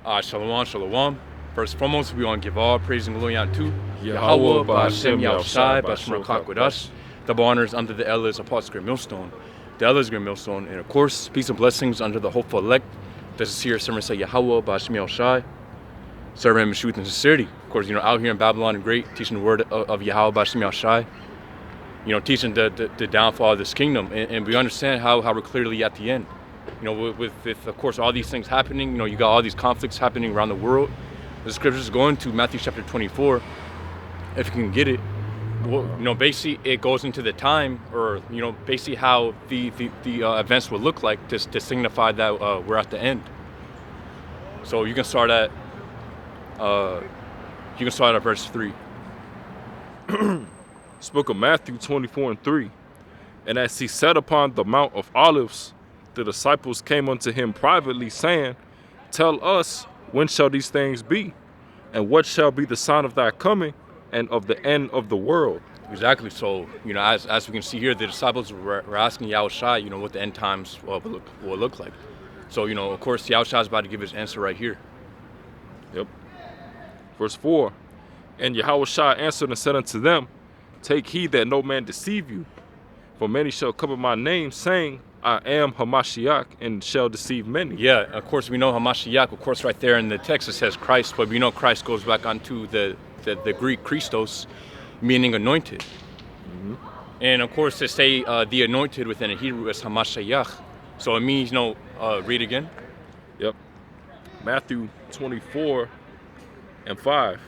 Shalom, shalom. First and foremost, we want to give all praise and glory unto Yahweh, Ba'ashem, Ba'ashem, Yahushai, Yahushai, Ba'ashem, Ba'ashem, with us. Double honors unto the elders, apostles, great millstone, the elders, great millstone, and of course, peace and blessings unto the hopeful elect. This is here, servant say Yahweh, Ba'ashem, Yahushai, serving him in truth and sincerity. Of course, out here in Babylon, great, teaching the word of Yahweh, Ba'ashem, Yahushai. Teaching the downfall of this kingdom, and we understand how we're clearly at the end. With of course all these things happening, you got all these conflicts happening around the world. The scriptures going to Matthew chapter 24, if you can get it. Basically it goes into the time, or basically how the events will look like to signify that we're at the end. So you can start at verse 3. This book of Matthew 24:3. And as he sat upon the Mount of Olives, the disciples came unto him privately, saying, Tell us, when shall these things be? And what shall be the sign of thy coming and of the end of the world? Exactly. So, as we can see here, the disciples were asking Yahushai, what the end times will look like. So, of course, Yahushai is about to give his answer right here. Yep. Verse 4. And Yahushai answered and said unto them, Take heed that no man deceive you. For many shall come in my name, saying, I am Hamashiach, and shall deceive many. Yeah, of course we know Hamashiach. Of course, right there in the text it says Christ, but we know Christ goes back onto the Greek Christos, meaning anointed. Mm-hmm. And of course, to say the anointed within the Hebrew is Hamashiach. So it means, read again. Yep. Matthew 24:5.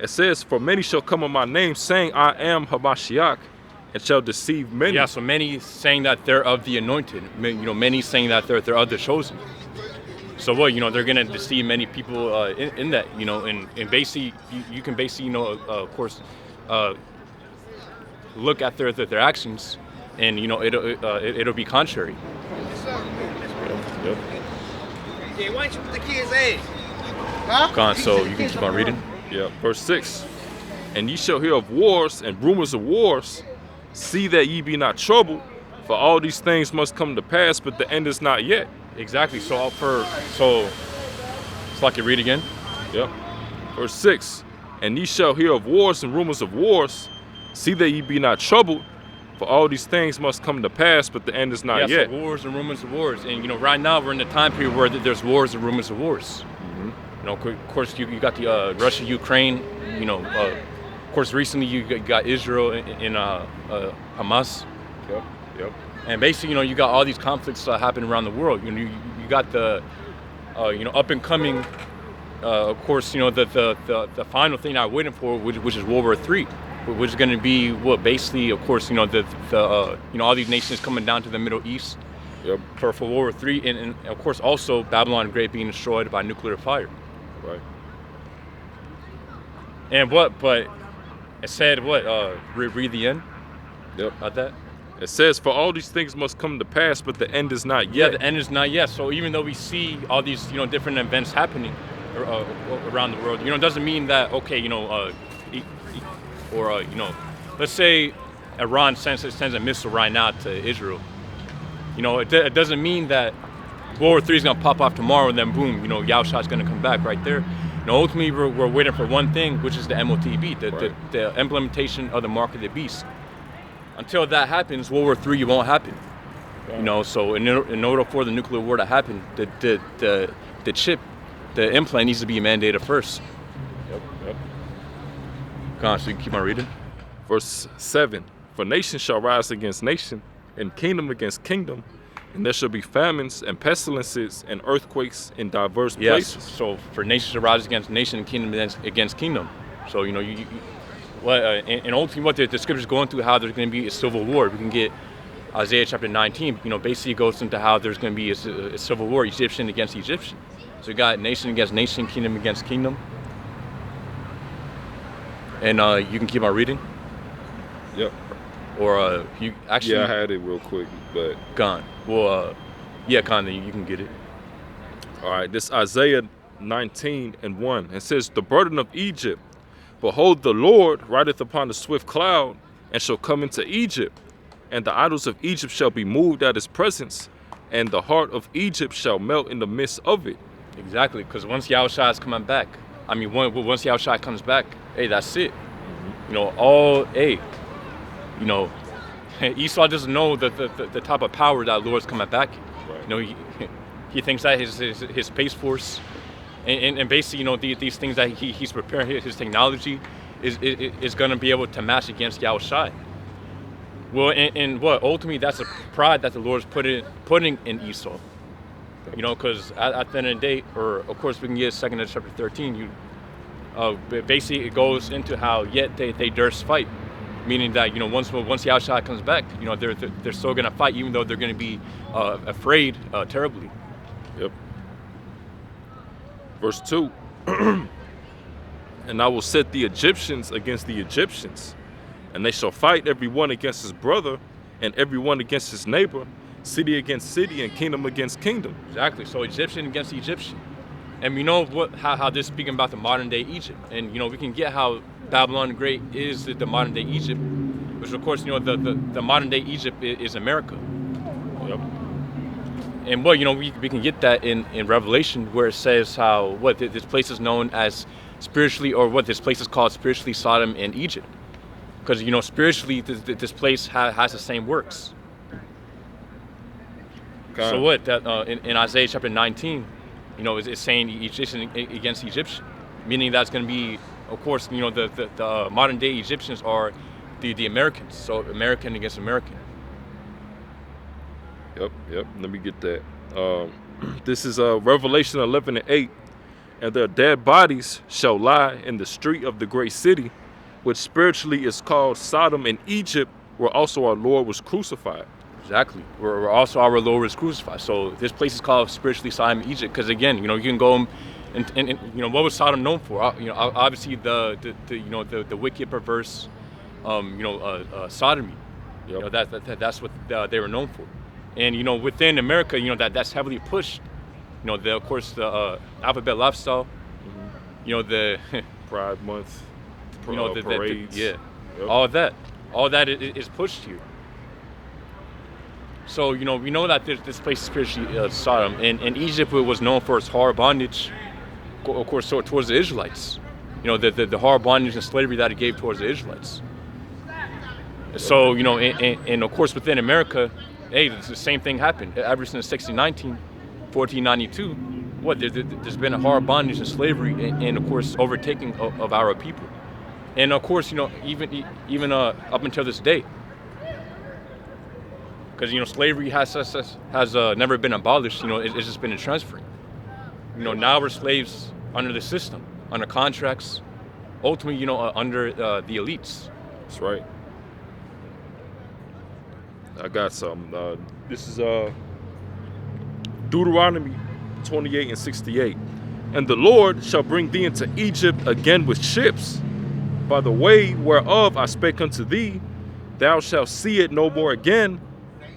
It says, For many shall come in my name, saying, I am Hamashiach, and shall deceive many. Yeah, so many saying that they're of the anointed. Many saying that they're of the chosen. So what? They're gonna deceive many people in that. And basically, you can basically, of course, look at their actions, and it'll be contrary. Yep. Hey, why don't you put the kids' age? Huh? Gone. So you can keep on reading. Yeah. Verse 6. And ye shall hear of wars and rumors of wars. See that ye be not troubled, for all these things must come to pass, but the end is not yet. Exactly. So I can read again. Yep. Verse 6. And ye shall hear of wars and rumors of wars. See that ye be not troubled, for all these things must come to pass, but the end is not yet. So wars and rumors of wars. And right now we're in the time period where there's wars and rumors of wars. Mm-hmm. Of course you got the Russia, Ukraine, of course, recently you got Israel in Hamas. Yep. And basically, you got all these conflicts happening around the world. You got the, up and coming, of course, the final thing I'm waiting for, which is World War III, which is going to be basically, of course, all these nations coming down to the Middle East. Yep. For World War III, and of course also Babylon the Great being destroyed by nuclear fire. Right. And but it said read the end. Yep. About that. It says, for all these things must come to pass, but the end is not yet. Yeah, the end is not yet. So even though we see all these different events happening around the world, it doesn't mean that let's say Iran sends a missile right now to Israel. It doesn't mean that World War III is gonna pop off tomorrow and then boom, Yahushua is gonna come back right there. Ultimately, we're waiting for one thing, which is the MOTB, the implementation of the mark of the beast. Until that happens, World War III won't happen. Okay. So in order for the nuclear war to happen, the chip, the implant needs to be mandated first. Yep. Go on, so you can keep on reading. Verse 7. For nation shall rise against nation, and kingdom against kingdom, and there shall be famines and pestilences and earthquakes in diverse places. Yes. So for nation to rise against nation and kingdom against kingdom. So and ultimately what the scriptures go into how there's going to be a civil war. We can get Isaiah chapter 19. Basically goes into how there's going to be a civil war, Egyptian against Egyptian. So you got nation against nation, kingdom against kingdom. And you can keep on reading. Yep. Or you actually. Yeah, I had it real quick, but gone. Well, yeah, kinda. You can get it. All right. This Isaiah 19:1. It says, "The burden of Egypt, behold, the Lord rideth upon the swift cloud, and shall come into Egypt, and the idols of Egypt shall be moved at his presence, and the heart of Egypt shall melt in the midst of it." Exactly, because once Yahushua is coming back, once Yahushua comes back, hey, that's it. You know, Esau doesn't know the type of power that Lord's coming back. Right. He thinks that his space force and basically, these things that he's preparing, his technology is going to be able to match against Yahushua. Well, and what ultimately that's a pride that the Lord's putting in Esau. Because at the end of the day, or of course we can get 2 chapter 13. Basically it goes into how yet they durst fight, meaning that once Yahushua comes back, they're still gonna fight even though they're gonna be afraid terribly. Yep. Verse 2. And I will set the Egyptians against the Egyptians, and they shall fight every one against his brother, and every one against his neighbor, city against city, and kingdom against kingdom. Exactly. So Egyptian against Egyptian. And we know how this is speaking about the modern day Egypt. And we can get how Babylon the Great is the modern day Egypt, which of course the modern day Egypt is America. Yep. And we can get that in Revelation, where it says how this place is known as spiritually, or this place is called spiritually Sodom and Egypt, because spiritually this place has the same works. Okay. So in Isaiah chapter 19, it's saying Egyptian against Egyptian, meaning that's going to be, of course, the modern day Egyptians are the Americans, so American against American. Yep. Let me get that. This is Revelation 11:8. And their dead bodies shall lie in the street of the great city, which spiritually is called Sodom and Egypt, where also our Lord was crucified. Exactly. Where also our Lord was crucified. So this place is called spiritually Sodom and Egypt, because again, you can go and what was Sodom known for? Obviously the wicked, perverse, sodomy. Yep. That's what they were known for. And within America, that's heavily pushed. Of course the alphabet lifestyle. Mm-hmm. The Pride Month. Parades. Yep. All that is pushed here. So we know that this place is spiritually Sodom, and Egypt was known for its hard bondage, of course, towards the Israelites. The hard bondage and slavery that it gave towards the Israelites. So and of course within America, hey, the same thing happened ever since 1492. There's been a hard bondage and slavery, and of course overtaking of our people, and of course even up until this day, because slavery has never been abolished. It's just been a transferring. Now we're slaves under the system, under contracts, ultimately under the elites. That's right. I got some. This is Deuteronomy 28:68. And the Lord shall bring thee into Egypt again with ships, by the way whereof I spake unto thee. Thou shalt see it no more again,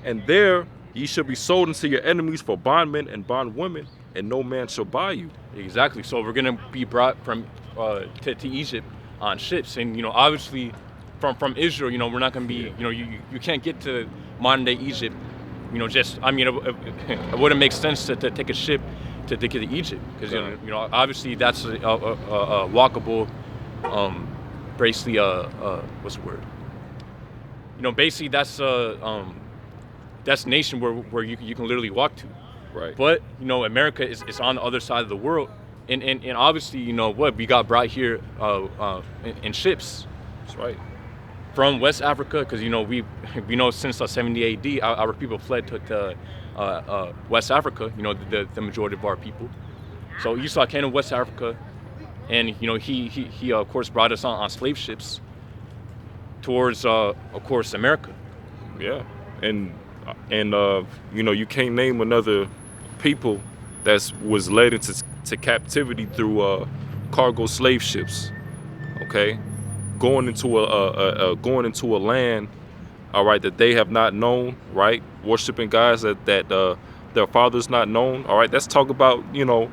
and there ye shall be sold unto your enemies for bondmen and bondwomen, and no man shall buy you. Exactly. So we're gonna be brought from to Egypt on ships, and obviously from Israel, we're not gonna be, you can't get to modern day Egypt. It wouldn't make sense to take a ship to get to Egypt, because obviously that's a walkable, basically what's the word? Basically that's a destination where you can literally walk to. Right. But America is on the other side of the world, and obviously we got brought here in ships. That's right. From West Africa, because we know since 70 AD our people fled to West Africa. The majority of our people. So Esau came to West Africa, and he of course brought us on slave ships towards of course America. Yeah, and you can't name another people that was led into captivity through cargo slave ships. Okay. Going into a land, all right, that they have not known, right? Worshiping guys that their fathers not known, all right. Let's talk about the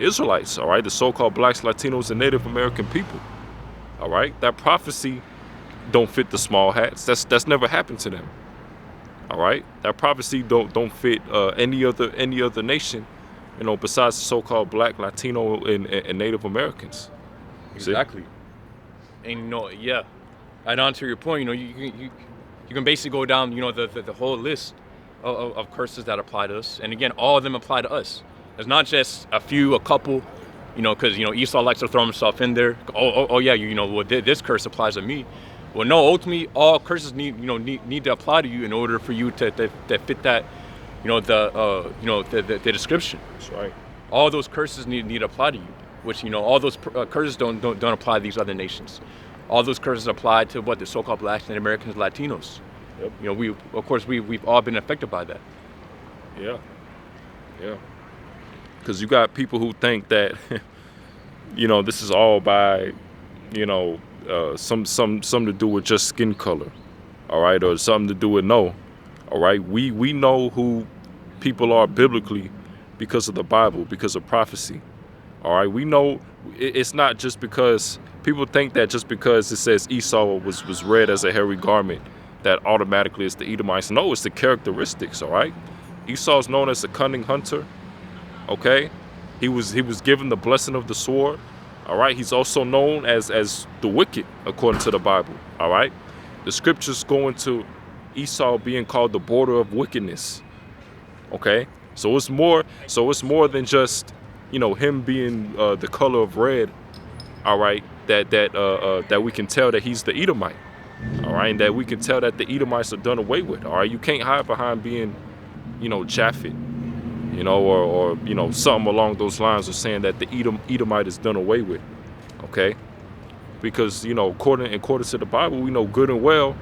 Israelites, all right, the so-called blacks, Latinos, and Native American people, all right. That prophecy don't fit the small hats. That's never happened to them, all right. That prophecy don't fit any other nation besides the so-called Black, Latino, and Native Americans. See? Exactly. And yeah. And on to your point, you can basically go down, the whole list of curses that apply to us. And again, all of them apply to us. It's not just a few, a couple, because Esau likes to throw himself in there. Oh yeah, well, this curse applies to me. Well, no, ultimately, all curses need to apply to you in order for you to fit that, the description. That's right. All those curses need to apply to you, which all those curses don't apply to these other nations. All those curses apply to the so-called Blacks and Americans, Latinos. Yep. We've all been affected by that. Yeah. Because you got people who think that, this is all by, some to do with just skin color, all right, or something to do with all right. We know who people are biblically because of the Bible, because of prophecy, all right. We know it's not just because people think that just because it says Esau was red as a hairy garment, that automatically it's the Edomites. No, it's the characteristics, all right. Esau is known as a cunning hunter, okay. He was given the blessing of the sword, all right. He's also known as the wicked, according to the Bible, all right. The scriptures go into Esau being called the border of wickedness, okay. So it's more than just, him being the color of red, all right, that we can tell that he's the Edomite, all right, and that we can tell that the Edomites are done away with, all right. You can't hide behind being, Japhet, or something along those lines of saying that the Edomite is done away with, okay, because according to the Bible, we know good and well,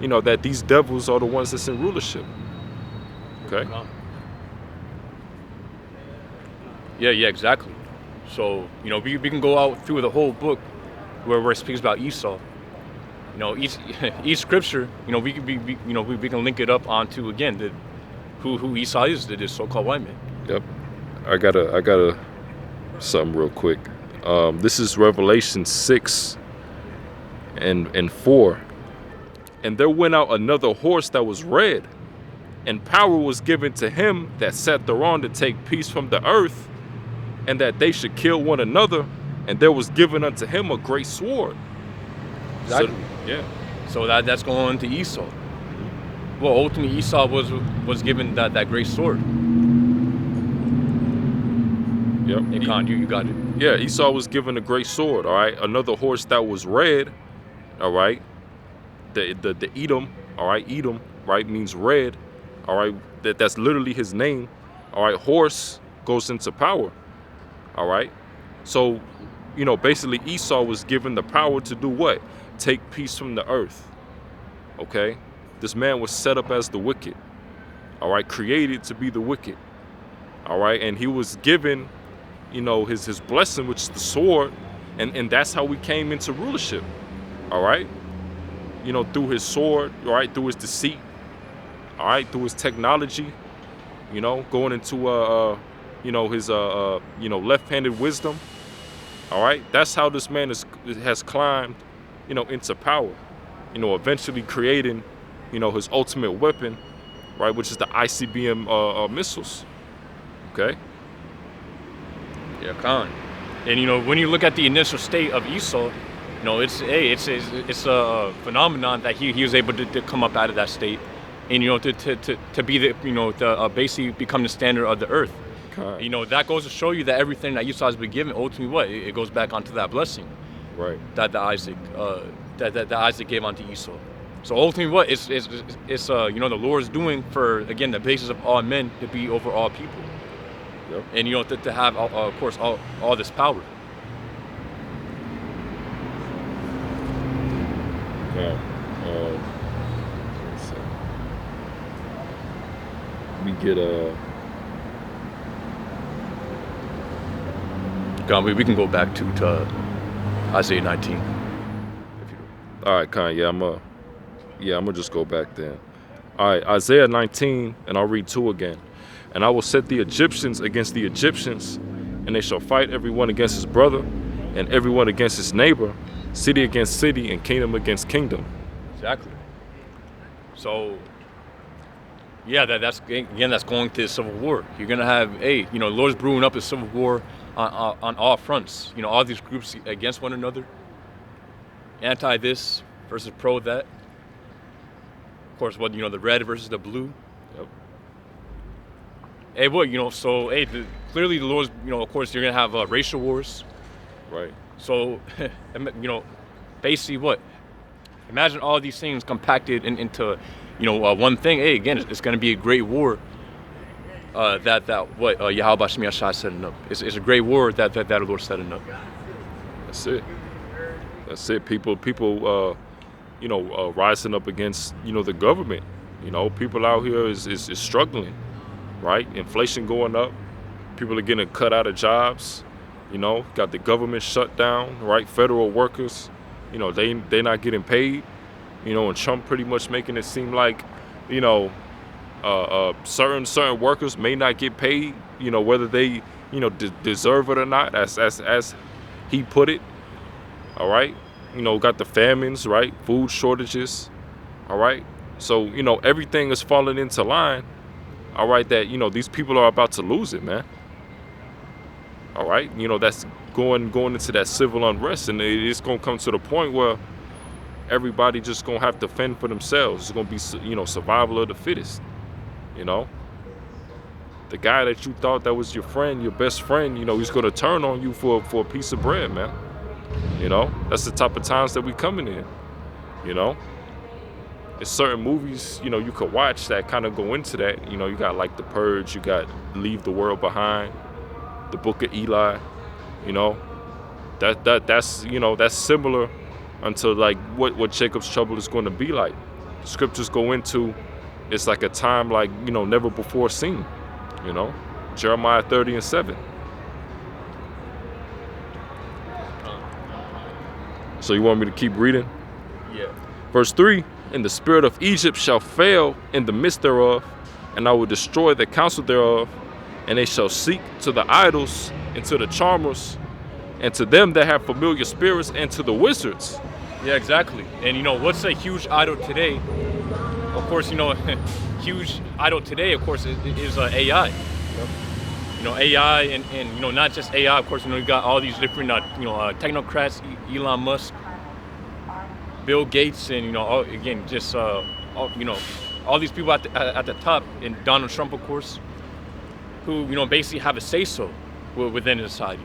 that these devils are the ones that's in rulership, okay. Yeah, exactly. So we can go out through the whole book where it speaks about Esau. Each scripture, we can link it up onto again who Esau is, this so-called white man. Yep. I got something real quick. This is Revelation 6 and 4. And there went out another horse that was red, and power was given to him that sat thereon to take peace from the earth, and that they should kill one another, and there was given unto him a great sword. Exactly. So, yeah. So that's going to Esau. Well, ultimately Esau was given that great sword. Yep. Hey, Khan, you got it. Yeah, Esau was given a great sword, all right. Another horse that was red, all right. The Edom, all right, Edom, right, means red, all right. That's literally his name, all right. Horse goes into power, all right. So, basically Esau was given the power to do what? Take peace from the earth, okay. This man was set up as the wicked, all right, created to be the wicked, all right, and he was given, his blessing, which is the sword, and that's how we came into rulership, all right, through his sword, all right, through his deceit, all right, through his technology, going into his left-handed wisdom, all right. That's how this man has climbed, into power, eventually creating, his ultimate weapon, right, which is the ICBM missiles, okay. Yeah, Khan. And when you look at the initial state of Esau, it's a phenomenon that he was able to come up out of that state, and to be the basically become the standard of the earth. Okay. That goes to show you that everything that Esau has been given, ultimately, what it goes back onto that blessing, right? That that Isaac gave onto Esau. So ultimately, what it's the Lord is doing for, again, the basis of all men to be over all people. Yep. And to have of course all this power. Yeah. Let's see. We get We can go back to Isaiah 19. All right, Khan. Yeah, I'm gonna just go back then. All right, Isaiah 19, and I'll read 2 again. And I will set the Egyptians against the Egyptians, and they shall fight everyone against his brother, and everyone against his neighbor, city against city, and kingdom against kingdom. Exactly. So Yeah, that's again, that's going to the Civil War. You're gonna have the Lord's brewing up a Civil War on all fronts. All these groups against one another, anti this versus pro that. Of course, the red versus the blue. Yep. Hey, what so clearly the Lord's of course you're gonna have racial wars. Right. So basically what? Imagine all these things compacted into one thing. Hey, again, it's going to be a great war. That what Yahweh Shem Yashai is setting up. It's a great war that the Lord's setting up. That's it. That's it. People, rising up against the government. People out here is struggling, right? Inflation going up. People are getting cut out of jobs. Got the government shut down, right? Federal workers, they're not getting paid. And Trump pretty much making it seem like, certain workers may not get paid, whether they, deserve it or not, as he put it. All right. Got the famines, right? Food shortages. All right. So, everything is falling into line. All right. That, these people are about to lose it, man. All right. That's going into that civil unrest. And it's going to come to the point where everybody just going to have to fend for themselves. It's going to be, survival of the fittest. The guy that you thought that was your friend, your best friend, he's going to turn on you for a piece of bread, man. That's the type of times that we coming in. There's certain movies, you could watch that kind of go into that. You got like The Purge, you got Leave the World Behind, The Book of Eli. That's similar unto like what Jacob's trouble is going to be like. The scriptures go into, it's like a time like never before seen. Jeremiah 30:7. So you want me to keep reading? Yeah. Verse 3, and the spirit of Egypt shall fail in the midst thereof, and I will destroy the counsel thereof, and they shall seek to the idols and to the charmers, and to them that have familiar spirits, and to the wizards. Yeah, exactly. And what's a huge idol today? Of course, huge idol today, of course, is AI. AI and not just AI. Of course, you got all these different technocrats, Elon Musk, Bill Gates, and all these people at the top, and Donald Trump, of course, who basically have a say so within society.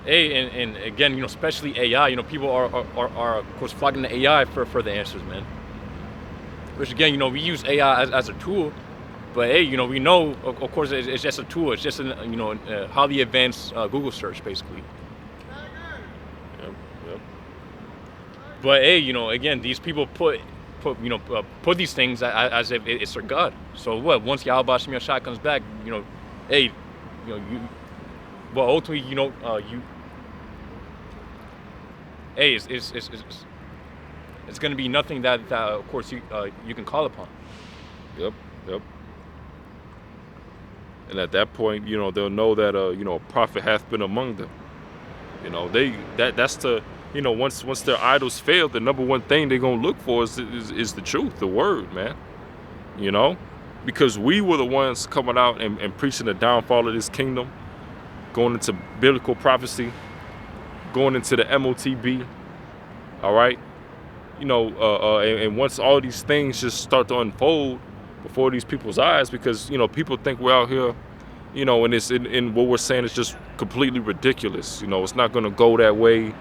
And again, especially AI. People are of course flocking to AI for the answers, man. Which again, we use AI as a tool, but we know of course it's just a tool. It's just a highly advanced Google search, basically. Yep. But again, these people put these things as if it's their God. So what? Once Yahweh Shem Yashai comes back, ultimately, it's going to be nothing that of course you can call upon. Yep. And at that point, they'll know that a prophet hath been among them. That's the once their idols fail, the number one thing they're gonna look for is the truth, the word, man. Because we were the ones coming out and preaching the downfall of this kingdom, going into biblical prophecy, going into the MOTB. All right. And once all these things just start to unfold before these people's eyes, because people think we're out here, and it's in what we're saying is just completely ridiculous. It's not going to go that way.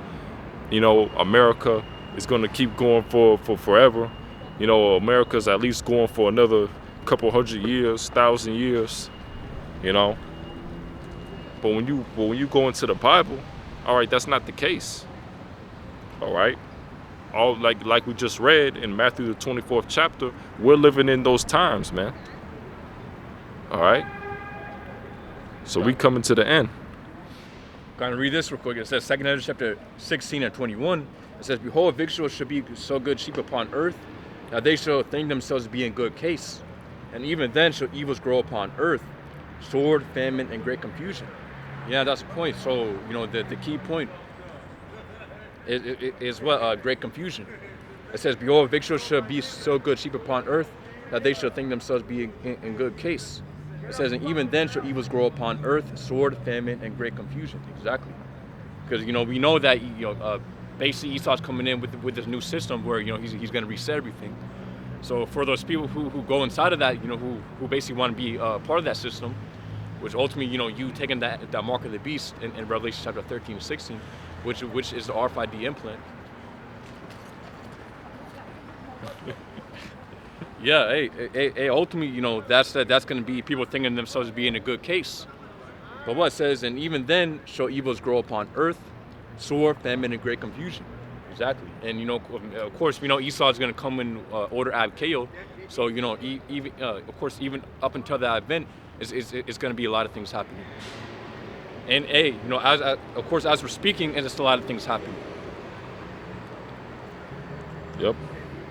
America is going to keep going for forever. America's at least going for another couple 100 years, 1,000 years. But when you go into the Bible, all right, that's not the case. All right. All like we just read in Matthew the 24th chapter, we're living in those times, man. All right. So we coming to the end. Going to read this real quick. It says 2 Ezra chapter 16 and 21. It says, behold, victuals should be so good sheep upon earth, that they shall think themselves to be in good case. And even then shall evils grow upon earth, sword, famine, and great confusion. Yeah, that's the point. So, the key point is what? Great confusion. It says, behold, victuals shall be so good sheep upon earth, that they shall think themselves be in good case. It says, and even then shall evils grow upon earth, sword, famine, and great confusion. Exactly. Because, we know that, basically Esau's coming in with this new system where, he's going to reset everything. So for those people who go inside of that, who basically want to be part of that system, which ultimately, you taking that mark of the beast in Revelation chapter 13 and 16, which is the RFID implant. Yeah, hey, ultimately, that's going to be people thinking themselves being a good case. But what it says, and even then shall evils grow upon earth, sword, famine, and great confusion. Exactly. And, of course, Esau is going to come in order ad chaos. So, even of course, even up until that event, it's going to be a lot of things happening. And, of course, as we're speaking, and it's a lot of things happening. Yep.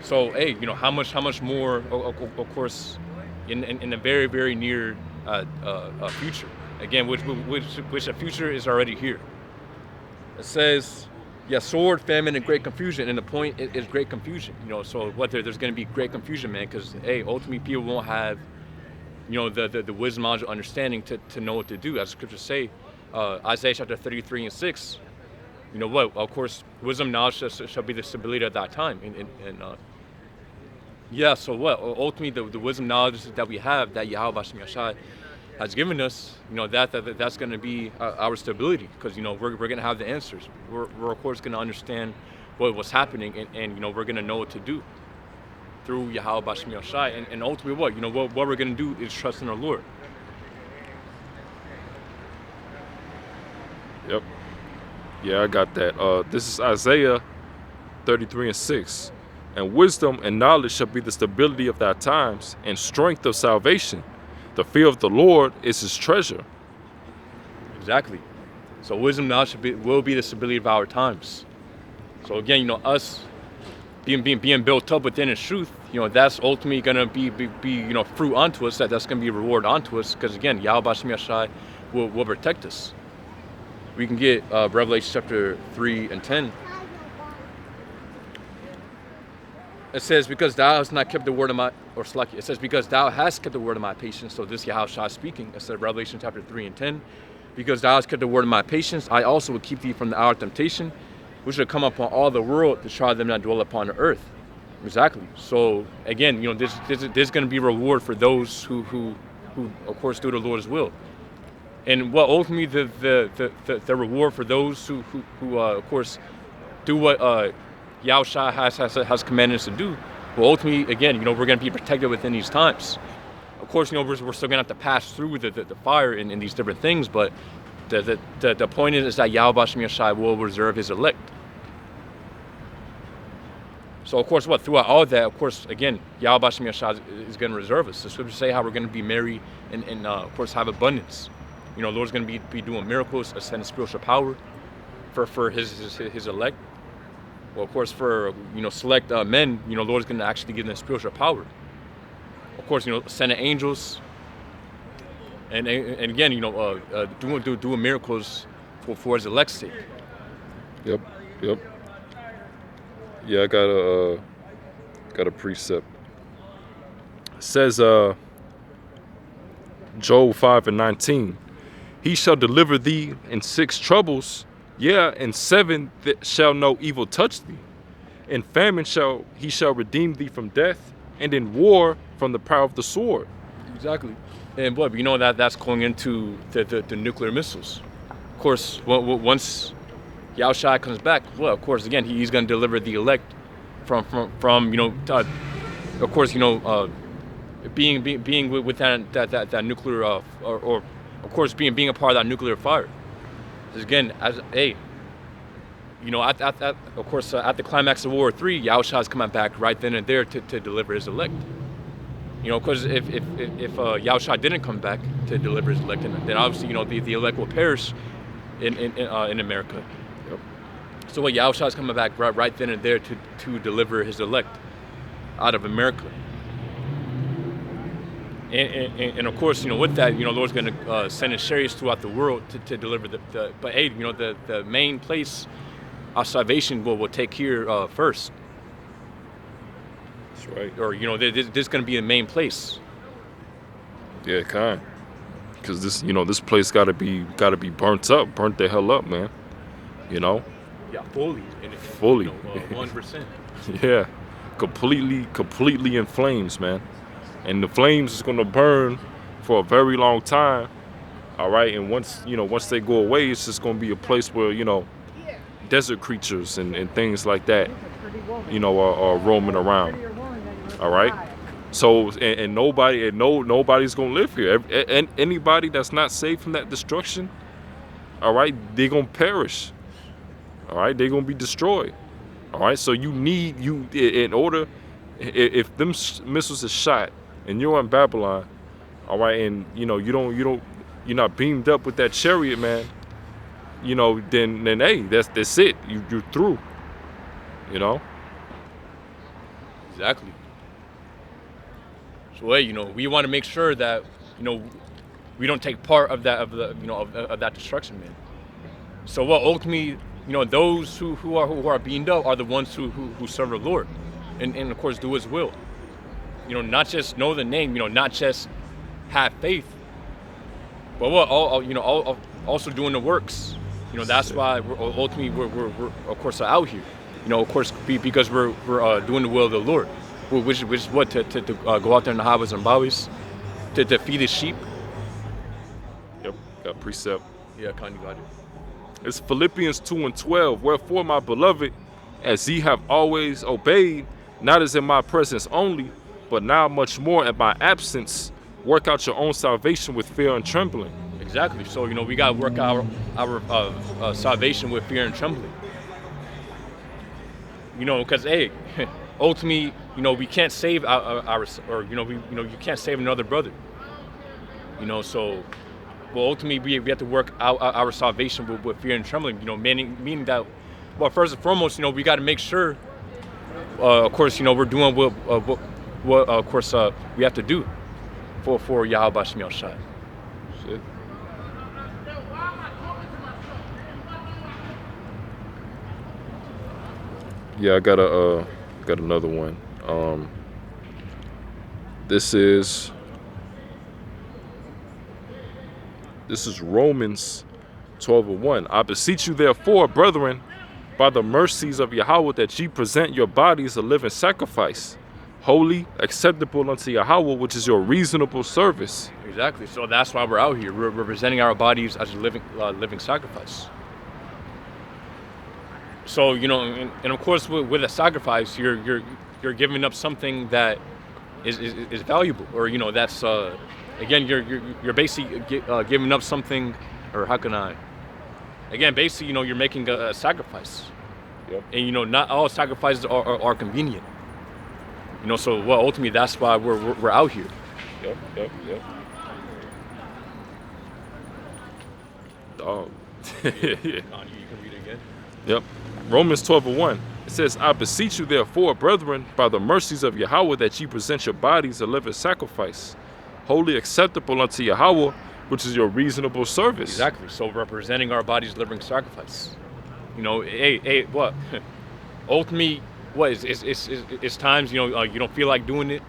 So, how much more, of course, in a very, very near future. Again, which the future is already here. It says, sword, famine, and great confusion. And the point is great confusion. So whether there's going to be great confusion, man, because, ultimately people won't have, the wisdom, knowledge, understanding to know what to do. As the scriptures say, Isaiah chapter 33 and 6, of course, wisdom, knowledge shall be the stability at that time. So what? Ultimately, the wisdom, knowledge that we have, that Yahweh Bashem Yashai has given us, that's going to be our stability, because, we're going to have the answers. We're of course going to understand what's happening, and we're going to know what to do through Yahweh Bashem Yashai. And ultimately, what we're going to do is trust in our Lord. Yep. Yeah, I got that. This is Isaiah 33 and 6. And wisdom and knowledge shall be the stability of thy times, and strength of salvation. The fear of the Lord is his treasure. Exactly. So wisdom, knowledge will be the stability of our times. So again, us being built up within His truth, that's ultimately gonna be fruit unto us. That's gonna be a reward unto us. Because again, Yahweh Bashem Yashai will protect us. We can get Revelation chapter 3 and 10. It says, because thou hast not kept the word of my, it says, because thou hast kept the word of my patience. So this Yahushua speaking. It said Revelation chapter 3 and 10. Because thou hast kept the word of my patience, I also will keep thee from the hour of temptation, which shall come upon all the world to try them that dwell upon the earth. Exactly. So again, there's going to be reward for those who of course do the Lord's will. And what ultimately the reward for those who of course do what Yahushua has commanded us to do. Well, ultimately, again, we're going to be protected within these times. Of course, we're still going to have to pass through the fire in these different things, but the point is that Yahweh Bashem Yashai will reserve His elect. So, of course, throughout all that, of course, again, Yahweh Bashem Yashai is going to reserve us. The scriptures say how we're going to be merry and of course, have abundance. The Lord's going to be doing miracles, ascending spiritual power for His elect. Well, of course, for select men, Lord's going to actually give them spiritual power. Of course, sending angels, and again, doing miracles for His elect's sake. Yep. Yeah, I got a precept. It says, Job 5 and 19. He shall deliver thee in 6 troubles. Yeah, in 7 shall no evil touch thee. In famine he shall redeem thee from death, and in war from the power of the sword. Exactly. And that's going into the nuclear missiles. Of course, once Yahushua comes back, of course, again, he's going to deliver the elect from of course, being with that nuclear or of course being a part of that nuclear fire. Again, of course, at the climax of World War III, Yahushua is coming back right then and there to deliver His elect. Because if Yahushua didn't come back to deliver His elect, then obviously the elect will perish in America. Yep. So Yahushua is coming back right then and there to deliver His elect out of America. And of course, with that, Lord's going to send His chariots throughout the world to deliver the main place of salvation will take here first. That's right. or this is going to be the main place. Yeah, kind. Cause this place gotta be burnt the hell up, man. You know, Yeah, fully. Fully. 1%. yeah, completely in flames, man. And the flames is gonna burn for a very long time. All right, and once they go away, it's just gonna be a place where desert creatures and things like that, are roaming around. All right. So and nobody's gonna live here. And anybody that's not saved from that destruction, all right, they're gonna perish. All right, they're gonna be destroyed. All right, so in order, if them missiles are shot and you're in Babylon, all right, and you're not beamed up with that chariot, man. Then hey, that's it. You're through. Exactly. So hey, we want to make sure that we don't take part of that of that destruction, man. So ultimately, those who are beamed up are the ones who serve the Lord, and of course do His will. Not just know the name, not just have faith, but also doing the works. That's why we're of course out here. Of course because we're doing the will of the Lord, which is what to go out there in the highways and byways to feed His sheep. Yep, got precept. Yeah, kind of got it. It's Philippians 2:12. Wherefore, my beloved, as ye have always obeyed, not as in my presence only, but now much more in my absence, work out your own salvation with fear and trembling. Exactly. So we gotta work our salvation with fear and trembling. Because hey, ultimately, we can't save you can't save another brother. So. Well, ultimately, we have to work out our salvation with fear and trembling. Meaning that, well, first and foremost, we got to make sure, of course, we're doing what of course, we have to do for Yahweh B'Shem Yahushai. Shit. Yeah, I got another one. This is Romans 12:1. I beseech you, therefore, brethren, by the mercies of Yahweh, that ye present your bodies a living sacrifice, holy, acceptable unto Yahweh, which is your reasonable service. Exactly. So that's why we're out here. We're presenting our bodies as a living sacrifice. So and of course, with a sacrifice, you're giving up something that is valuable, or that's again, you're basically giving up something, or how can I? Again, basically, you're making a sacrifice. Yep. And not all sacrifices are convenient. So ultimately, that's why we're out here. Yep. Dog. You can read it again. Yep. Romans 12:1. It says, I beseech you, therefore, brethren, by the mercies of Yahweh, that ye present your bodies a living sacrifice, wholly acceptable unto Yahweh, which is your reasonable service. Exactly. So representing our bodies, living sacrifice. Hey, what? Ultimately, what it's times you don't feel like doing it,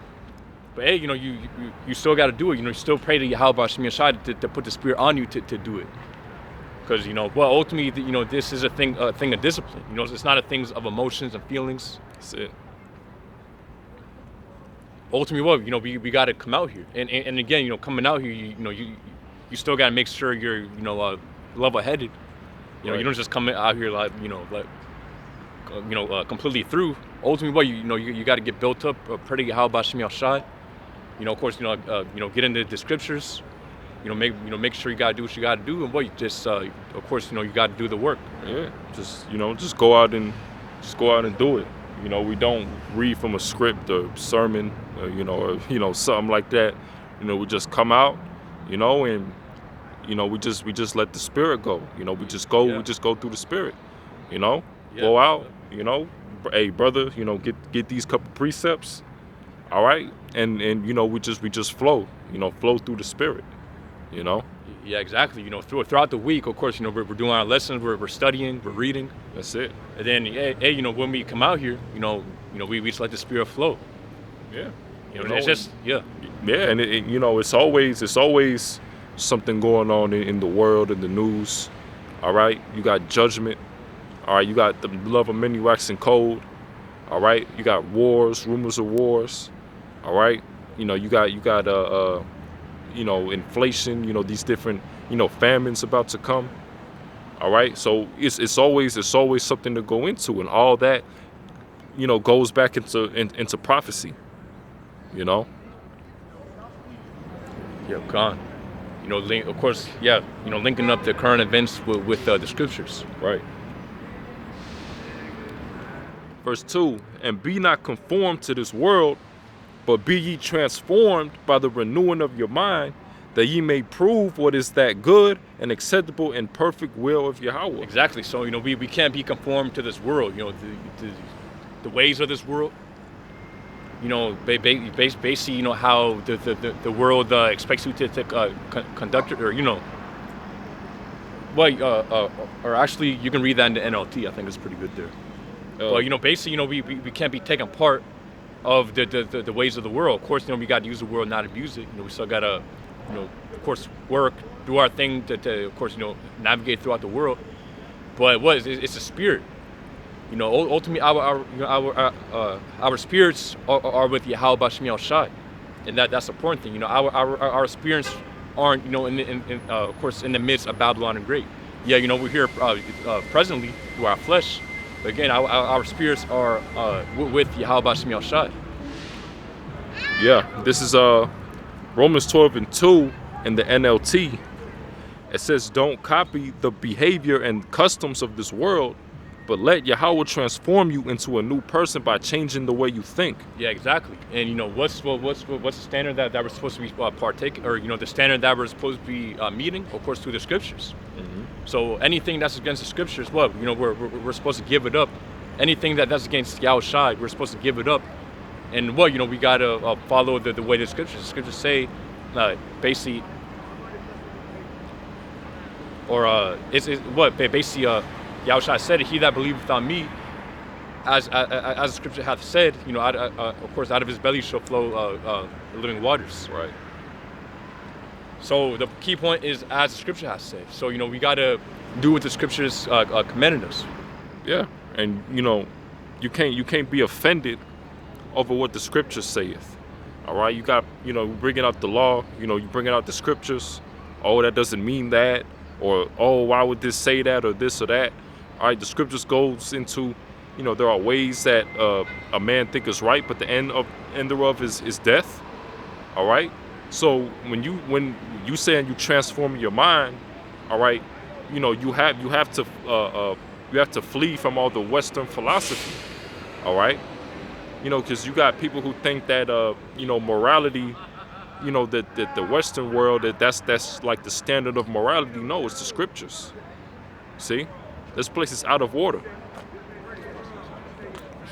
but hey, you still got to do it. You still pray to Yahweh B'Shem Yahushai to put the Spirit on you to do it. Because ultimately, this is a thing of discipline. It's not a thing of emotions and feelings. That's it. Ultimately, we got to come out here, and again, coming out here, you still got to make sure you're level-headed. Right. You don't just come out here completely through. Ultimately, you got to get built up, pray to Yahweh B'Shem Yahushai. Of course, get into the scriptures. Make sure you got to do what you got to do, and of course, you got to do the work. Yeah, just go out and do it. We don't read from a script or sermon, or something like that. We just come out, and we just let the Spirit go. We just go. Yeah. We just go through the Spirit. Yeah. Go out. Hey brother, get these couple precepts. All right, and we just flow. Flow through the Spirit. Yeah, exactly. Throughout the week, of course, we're doing our lessons, we're studying, we're reading. That's it. And then, hey, when we come out here, we just let the Spirit flow. Yeah. It's just Yeah, and it's always something going on in the world, in the news. All right, you got judgment. All right, you got the love of many waxing cold. All right, you got wars, rumors of wars. All right, you got inflation. These different famines about to come. All right, so it's always something to go into, and all that goes back into prophecy. Yeah, gone. Of course, yeah. Linking up the current events with the scriptures. Right. Verse 2, and be not conformed to this world, but be ye transformed by the renewing of your mind, that ye may prove what is that good and acceptable and perfect will of Yahweh. Exactly. So we can't be conformed to this world. The ways of this world. Basically, how the world expects you to conduct it, or actually, you can read that in the NLT. I think it's pretty good there. But basically, we can't be taking part of the ways of the world. Of course, we got to use the world, not abuse it. We still gotta, of course, work, do our thing to of course, navigate throughout the world. But it's a spirit. Ultimately, our spirits are with Yahweh B'Shem Yahushai, and that's the important thing. Our spirits aren't, of course, in the midst of Babylon the Great. Yeah, we're here presently through our flesh, but again, our spirits are with Yahweh B'Shem Yahushai. Yeah, this is Romans 12:2 in the NLT. It says, "Don't copy the behavior and customs of this world, but let Yahweh transform you into a new person by changing the way you think." Yeah, exactly. And what's the standard that we're supposed to be partaking, or the standard that we're supposed to be meeting? Of course, through the scriptures. Mm-hmm. So anything that's against the scriptures, we're supposed to give it up. Anything that's against Yahushai, we're supposed to give it up. And we gotta follow the way the scriptures. The scriptures say, basically, or basically. Yahushua said, "He that believeth on me, as the scripture hath said, of course, out of his belly shall flow living waters." Right. So the key point is, as the scripture has said. So we gotta do what the scriptures commanded us. Yeah, and you can't be offended over what the scripture saith. All right, you got bringing out the law. You bringing out the scriptures. Oh, that doesn't mean that, or oh, why would this say that, or this or that. All right, the scriptures goes into, there are ways that a man think is right, but the end thereof is death. All right, so when you saying you transform your mind, all right, you have to flee from all the Western philosophy. All right, because you got people who think that morality, that the Western world, that's like the standard of morality. No, it's the scriptures. See? This place is out of order.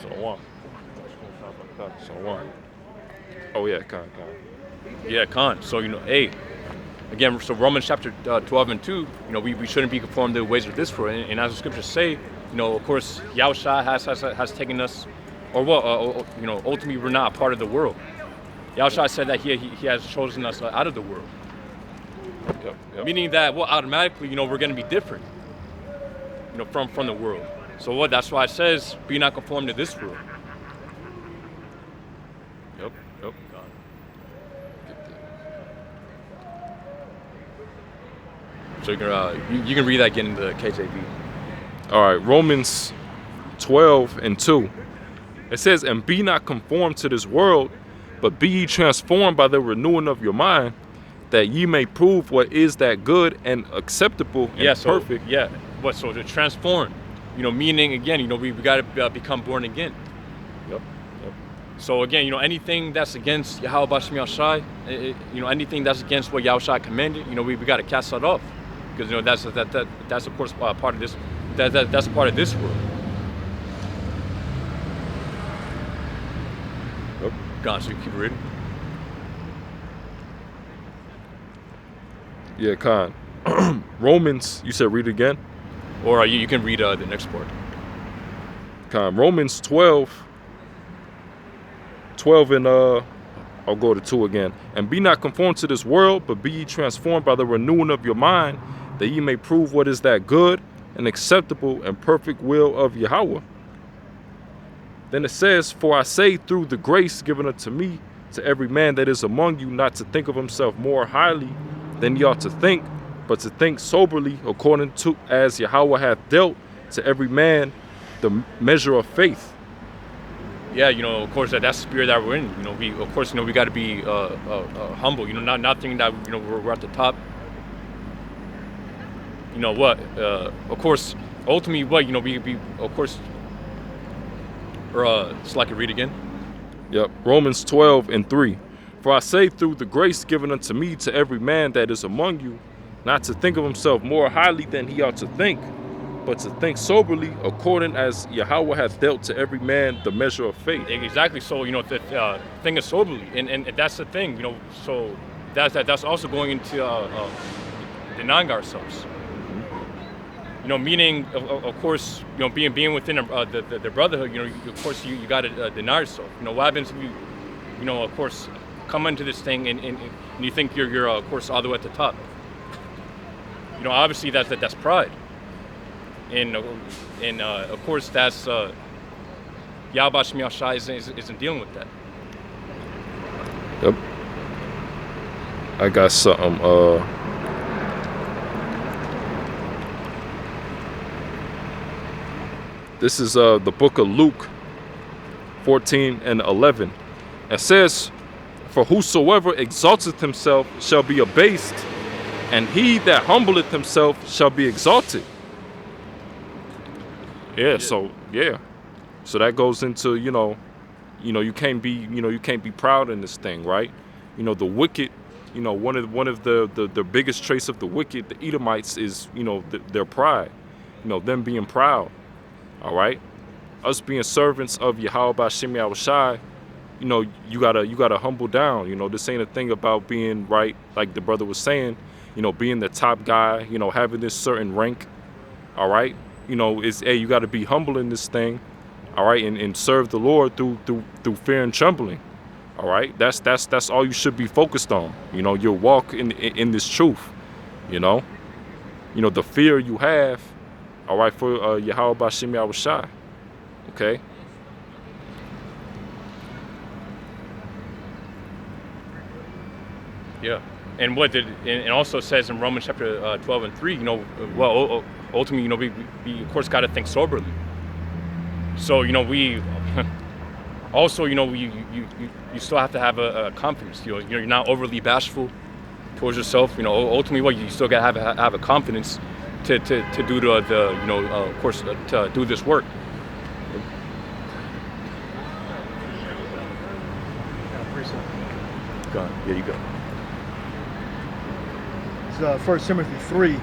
So on. Oh yeah, Khan. Yeah, Khan. So again, so Romans chapter 12:2. We shouldn't be conformed to the ways of this world. And as the scriptures say, of course, Yahushua has taken us, or ultimately we're not a part of the world. Yahushua said that he has chosen us out of the world. Yep. Meaning that automatically we're going to be different. From the world. So that's why it says, be not conformed to this world. Yep. So you can read that again in the KJV. All right, Romans 12:2. It says, "And be not conformed to this world, but be ye transformed by the renewing of your mind, that ye may prove what is that good and acceptable and perfect." Yeah. So to transform, meaning again, we got to become born again. Yep. So again, anything that's against Yahweh B'Shem Yahushai, anything that's against what Yahushai commanded, we got to cast that off, because that's of course part of this. That's part of this world. Yep. God, so you keep reading. Yeah, Khan. Romans, you said read again? Or you can read the next part. Khan. Romans 12, 12 and I'll go to 2 again. And be not conformed to this world, but be ye transformed by the renewing of your mind, that ye may prove what is that good and acceptable and perfect will of Yahweh. Then it says, for I say through the grace given unto me, to every man that is among you, not to think of himself more highly than he ought to think, but to think soberly, according to as Yahweh hath dealt to every man the measure of faith. Yeah, of course, that's the spirit that we're in. We got to be humble. Not thinking that we're at the top. Of course, ultimately, we of course. Or just like I read again. Yep, Romans 12 and 3. For I say through the grace given unto me to every man that is among you, not to think of himself more highly than he ought to think, but to think soberly, according as Yahweh hath dealt to every man the measure of faith. Exactly. So think of soberly, and that's the thing. So that's also going into denying ourselves. Meaning, of course, being within the brotherhood. Of course, you got to deny yourself. What happens if you, of course, come into this thing and you think you're of course all the way at the top. Obviously that's pride. And of course, that's Yahweh Shemiel Shai isn't dealing with that. Yep. I got something. This is the book of Luke 14 and 11. It says, for whosoever exalteth himself shall be abased, and he that humbleth himself shall be exalted. Yeah, so that goes into you can't be proud in this thing, right? The wicked, one of the biggest traits of the wicked, the Edomites, is their pride, them being proud. All right, us being servants of Yahweh B'Shem Yahushai, you gotta humble down. This ain't a thing about being right, like the brother was saying, being the top guy, having this certain rank. All right, you gotta be humble in this thing. All right, and serve the Lord through fear and trembling. All right, that's all you should be focused on. Your walk in this truth. The fear you have. All right, for Yahweh B'Shem Yahushai. Okay. Yeah, and it also says in Romans chapter 12 and 3. Ultimately, we of course got to think soberly. So we also you still have to have a confidence. You're not overly bashful towards yourself. Ultimately, you still got to have a confidence to do of course to do this work. Go. Yeah, you go. It's 1 Timothy 3.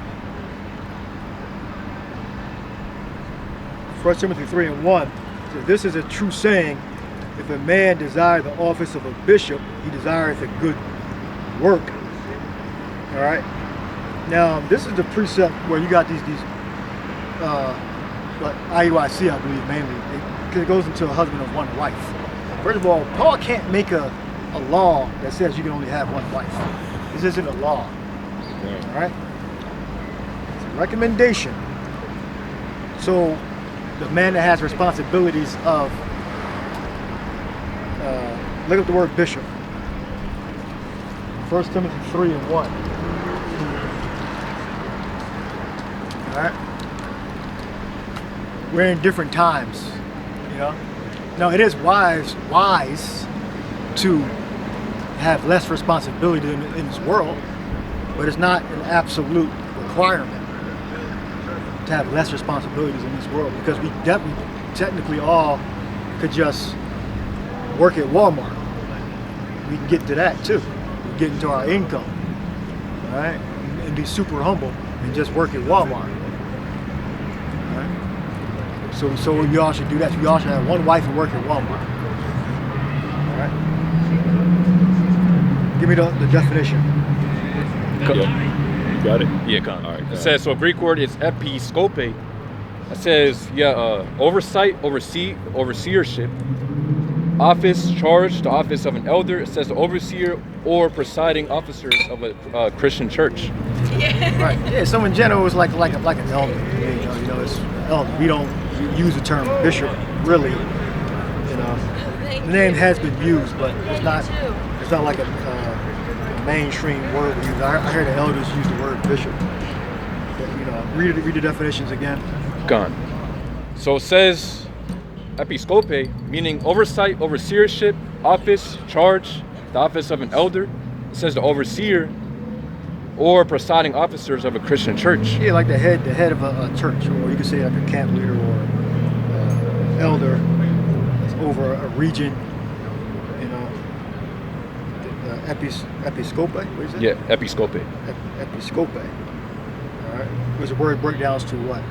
1 Timothy 3 and 1. So this is a true saying: if a man desire the office of a bishop, he desireth a good work. All right. Now, this is the precept where you got these like IUIC, I believe, mainly. It goes into a husband of one wife. First of all, Paul can't make a law that says you can only have one wife. This isn't a law. All right? It's a recommendation. So, the man that has responsibilities of, look up the word bishop. 1 Timothy 3 and 1. All right. We're in different times, Now it is wise to have less responsibility in this world, but it's not an absolute requirement to have less responsibilities in this world, because we technically all could just work at Walmart. We can get to that too. We get into our income, all right, and be super humble and just work at Walmart. So we all should do that. We all should have one wife and work at Walmart. All right. Give me the definition. You got it? Yeah, come on. All right. It says, so Greek word is episkope. It says, oversight, overseership. office, charge, the office of an elder. It says the overseer or presiding officers of a Christian church. Right. Yeah. So in general, it's like an elder. You know, it's elder. We don't use the term bishop really. You know, the name has been used, but it's not like a mainstream word we use. I hear the elders use the word bishop. But, you know, read the definitions again. Gone. So it says episcope, meaning oversight, overseership, office, charge, the office of an elder. It says the overseer or presiding officers of a Christian church. Yeah, like the head of a church, or you could say like a camp leader or elder over a region. You know, episcope. What is it? Yeah, episcope. Episcope. All right. There's a word breakdowns to what? I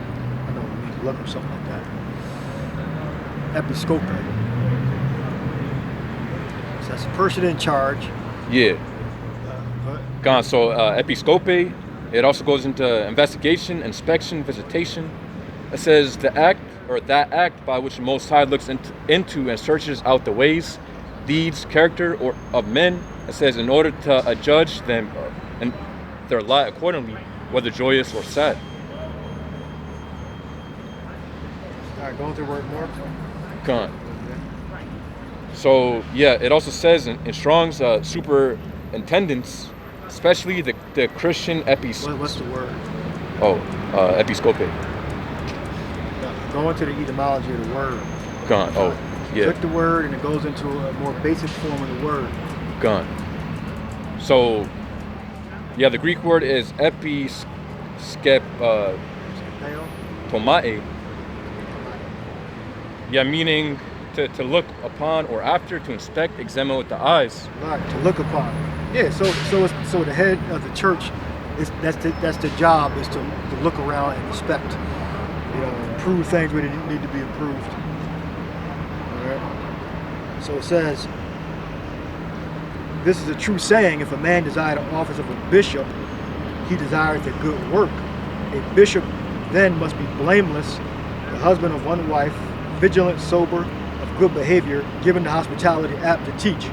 don't know. We need to look or something like that. Episcope. So that's a person in charge. Yeah. Gone. So episcope, it also goes into investigation, inspection, visitation. It says the act or that act by which the Most High looks into and searches out the ways, deeds, character or of men. It says in order to judge them and their lot accordingly, whether joyous or sad. All right, going through word more. Gone. So yeah, it also says in Strong's superintendents, especially the Christian What's the word? episcope. Go into the etymology of the word. Gone. Oh, yeah. Click the word and it goes into a more basic form of the word. Gone. So, yeah, the Greek word is tomai. Yeah, meaning to look upon or after, to inspect, examine with the eyes. Right, to look upon. Yeah, so the head of the church that's the job, is to look around and inspect, you know, improve things where they need to be improved. All right. So it says, this is a true saying: if a man desire the office of a bishop, he desires a good work. A bishop then must be blameless, the husband of one wife, vigilant, sober, of good behavior, given to hospitality, apt to teach.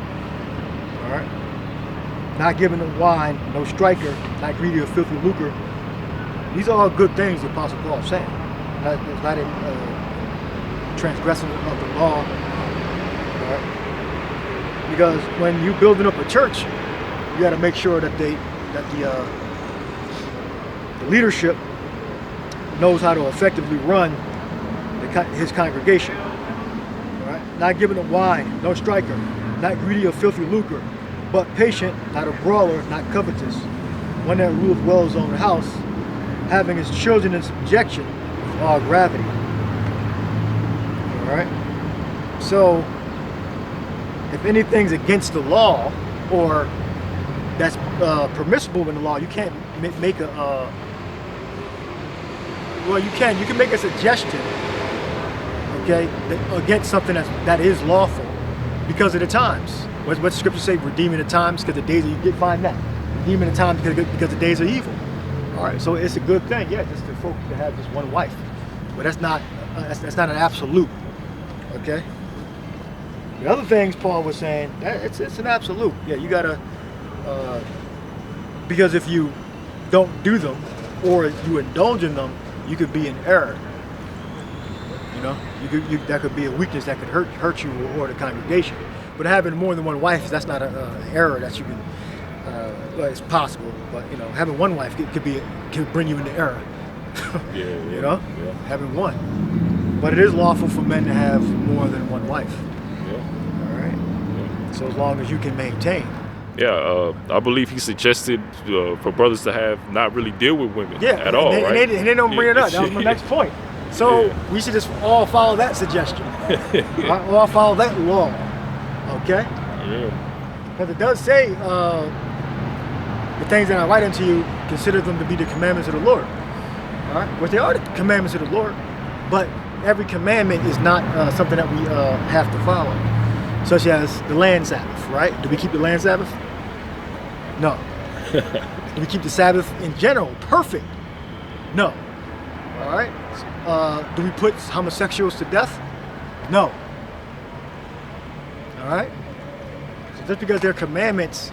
All right. Not given to wine, no striker, not greedy of filthy lucre. These are all good things the Apostle Paul is saying. It's not in transgressing of the law. All right? Because when you're building up a church, you got to make sure that the leadership knows how to effectively run his congregation. All right? Not given to wine, no striker, not greedy of filthy lucre, but patient, not a brawler, not covetous, one that rules well his own house, having his children in subjection with all gravity. All right? So, if anything's against the law, or that's permissible in the law, you can't make a, well, you can make a suggestion, okay, against something that is lawful because of the times. What the scripture say? Redeeming the times because the days you get find that. Redeeming the times because the days are evil. All right, so it's a good thing, yeah, just to focus to have just one wife, but that's not an absolute. Okay. The other things Paul was saying, it's an absolute. Yeah, you gotta because if you don't do them or you indulge in them, you could be in error. You know, that could be a weakness that could hurt you or the congregation. But having more than one wife, that's not an error that you can. Well, it's possible, but you know, having one wife could bring you into error. Yeah. You know, Yeah. having one. But it is lawful for men to have more than one wife. Yeah. All right. Yeah. So as long as you can maintain. Yeah, I believe he suggested for brothers to not really deal with women at all, and right? they don't bring it up. That was my next point. So we should just all follow that suggestion. All follow that law. Okay? Yeah. Because it does say, the things that I write unto you, consider them to be the commandments of the Lord. All right? Well, they are the commandments of the Lord, but every commandment is not something that we have to follow. Such as the land Sabbath, right? Do we keep the land Sabbath? No. Do we keep the Sabbath in general perfect? No. All right? Do we put homosexuals to death? No. All right. So just because they're commandments,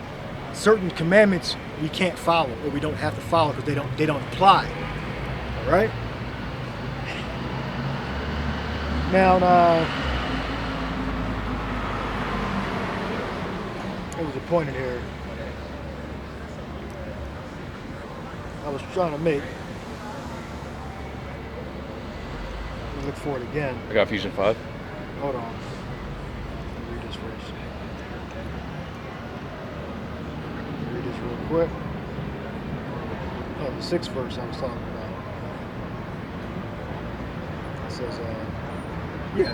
certain commandments we can't follow or we don't have to follow because they don't apply. All right. Now, there was a point in here I was trying to make. Let me look for it again. I got Ephesians 5. Hold on. Let me read this first. Let me read this real quick. Oh, the 6th verse I was talking about. It says,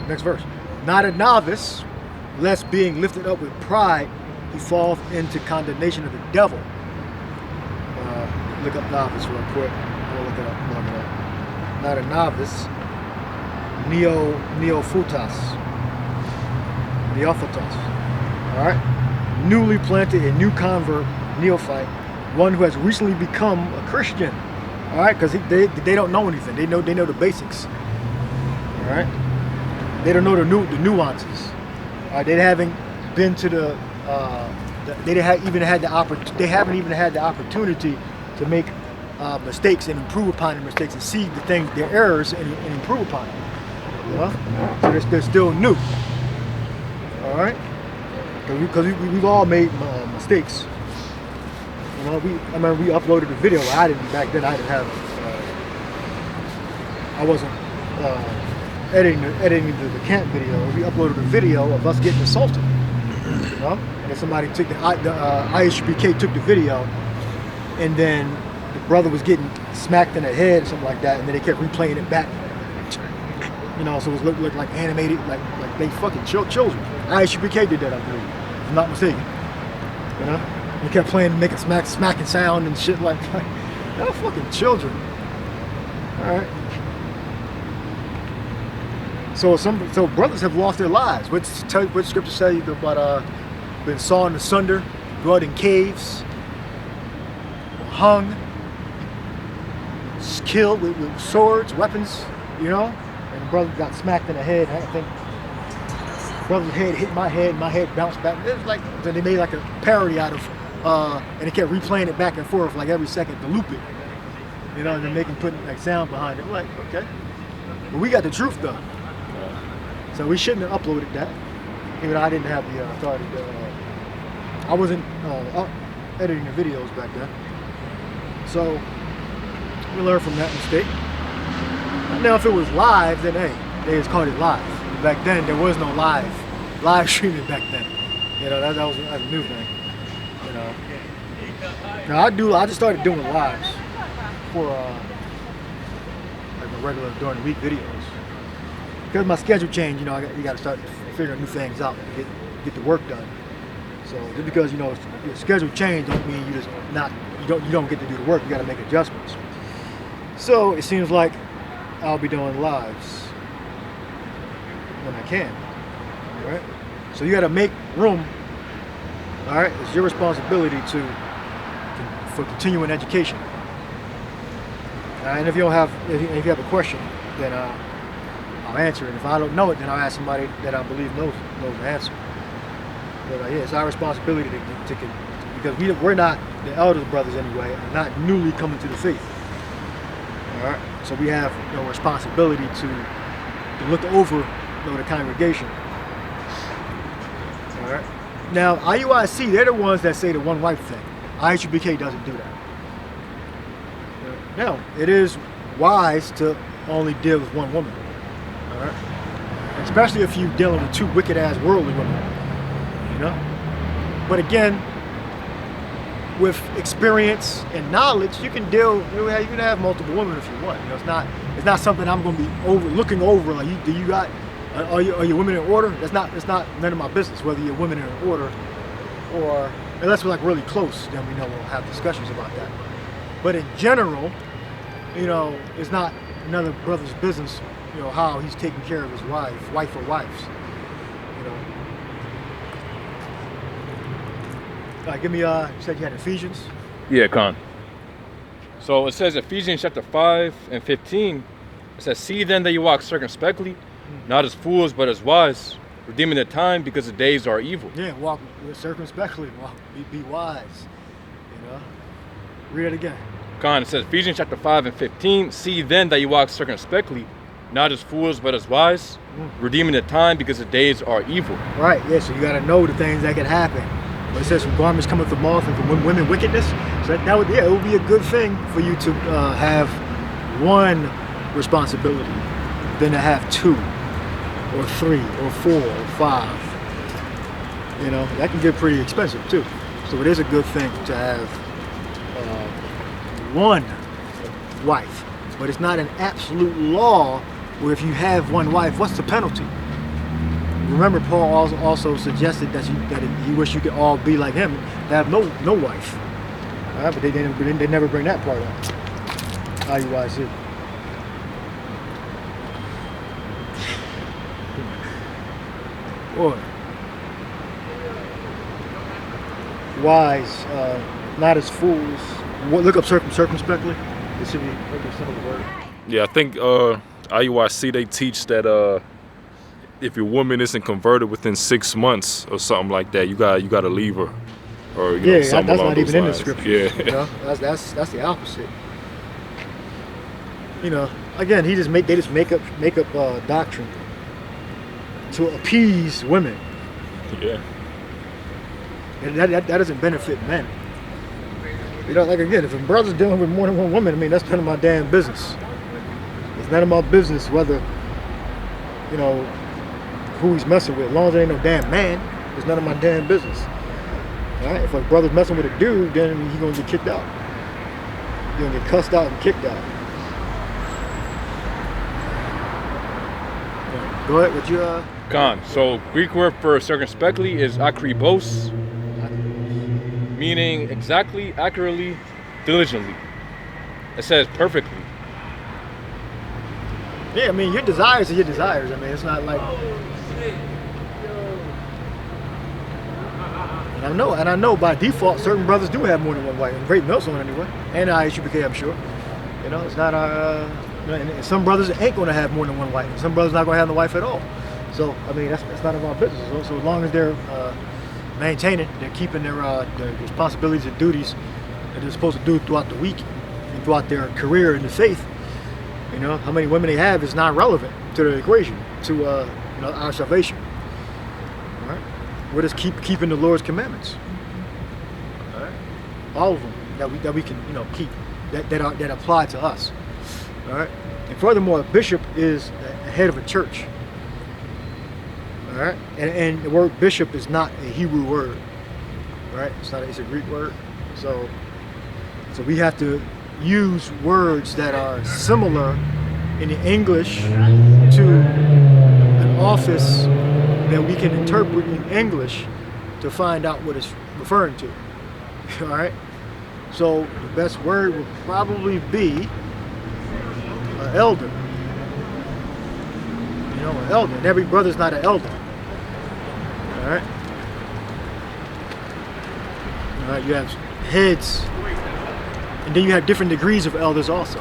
next verse. Not a novice, lest being lifted up with pride, he falls into condemnation of the devil. Look up novice real quick. We'll look it up. Not a novice. Neophytos. All right. Newly planted, a new convert, neophyte, one who has recently become a Christian. All right, because they don't know anything. They know the basics. All right. They don't know the nuances. All right. They haven't been to they haven't even had the opportunity to make mistakes and improve upon the mistakes and see their errors and improve upon them. You know? So they're still new. All right? Because we've all made mistakes. You know, I remember we uploaded a video. Back then I didn't have, I wasn't editing the camp video. We uploaded a video of us getting assaulted. You know? And then somebody took the IHBK took the video, and then the brother was getting smacked in the head or something like that, and then they kept replaying it back. You know, so it looked like animated, like they fucking children. IHBK did that, I believe, if I'm not mistaken. You know, they kept playing, making smacking sound and shit like that. They're fucking children. All right. So brothers have lost their lives. What scripture say about been sawn asunder, brought in caves, hung, killed with swords, weapons, you know? And the brother got smacked in the head. I think brother's head hit my head bounced back. It was like, they made like a parody out of, and they kept replaying it back and forth like every second to loop it. You know, and then putting like sound behind it. Like, okay. But we got the truth though. So we shouldn't have uploaded that. Even though I didn't have the authority to, I wasn't editing the videos back then. So we learned from that mistake. Now if it was live, then hey, they just called it live. Back then there was no live streaming back then. You know, that was a new thing. You know. Now I just started doing lives for like my regular during the week videos. Because my schedule changed, you know, you got to start figuring new things out to get the work done. So just because, you know, your schedule changed don't mean you don't get to do the work. You got to make adjustments. So it seems like I'll be doing lives when I can. All right. So you got to make room. All right. It's your responsibility for continuing education. And if you have a question, then I'll answer it. If I don't know it, then I'll ask somebody that I believe knows the answer. But yeah, it's our responsibility to because we're not the elders brothers anyway, not newly coming to the faith. All right, so we have responsibility to look over the congregation. All right. Now IUIC, they're the ones that say the one wife thing. IHBK doesn't do that. Now it is wise to only deal with one woman. All right? Especially if you're dealing with two wicked-ass worldly women, you know. But again, with experience and knowledge, you can have multiple women if you want. You know, it's not something I'm going to be looking over. Like, are your women in order? It's not none of my business whether your women are in order or unless we're like really close. Then we know we'll have discussions about that. But in general, you know, it's not another brother's business. You know, how he's taking care of his wife or wives, you know. Give me, you said you had Ephesians? Yeah, Con. So it says Ephesians chapter 5 and 15, it says, see then that you walk circumspectly, not as fools, but as wise, redeeming the time because the days are evil. Yeah, walk circumspectly, be wise. You know, read it again. It says Ephesians chapter 5 and 15. See then that you walk circumspectly, not as fools but as wise, redeeming the time because the days are evil. Right. Yeah. So you got to know the things that can happen. But it says from garments cometh the moth and from women wickedness. So that would, yeah, it would be a good thing for you to have one responsibility than to have 2 or 3 or 4 or 5. You know, that can get pretty expensive too. So it is a good thing to have one wife, but it's not an absolute law where if you have one wife, what's the penalty? Remember, Paul also suggested that he wished you could all be like him, to have no wife. But they never bring that part up. IUIC. Boy. Wise, not as fools. Look up circumspectly. It should be a simple word. Yeah, I think IUIC, they teach that if your woman isn't converted within 6 months or something like that, you gotta leave her. Or you know, something that's along not those even in the lines. scripture. Yeah, You know, that's the opposite. You know, again, they just make up doctrine to appease women. yeah. And that doesn't benefit men. You know, like again, if a brother's dealing with more than one woman, I mean, that's none of my damn business. It's none of my business whether, you know, who he's messing with. As long as there ain't no damn man, it's none of my damn business. All right? If a brother's messing with a dude, then he's gonna get kicked out. He's gonna get cussed out and kicked out. Yeah. Go ahead, what you So Greek word for circumspectly is akribos, meaning exactly, accurately, diligently. It says perfectly. Yeah, I mean, your desires are your desires. I mean, it's not like. And I know by default, certain brothers do have more than one wife. In Great Millstone, anyway, and ISUPK, I'm sure. You know, it's not and some brothers ain't gonna have more than one wife. Some brothers not gonna have no wife at all. So, I mean, that's none of our business. So as long as they're maintaining, they're keeping their responsibilities and duties that they're supposed to do throughout the week and throughout their career in the faith. You know, how many women they have is not relevant to the equation, to our salvation. All right? We're just keeping the Lord's commandments. All right? All of them that we can keep that apply to us. All right? And furthermore, a bishop is the head of a church. All right? And the word bishop is not a Hebrew word. Right? It's a Greek word. So we have to use words that are similar in the English to an office that we can interpret in English to find out what it's referring to. All right? So the best word would probably be an elder. You know, an elder. And every brother's not an elder. All right? All right, you have heads. And then you have different degrees of elders also.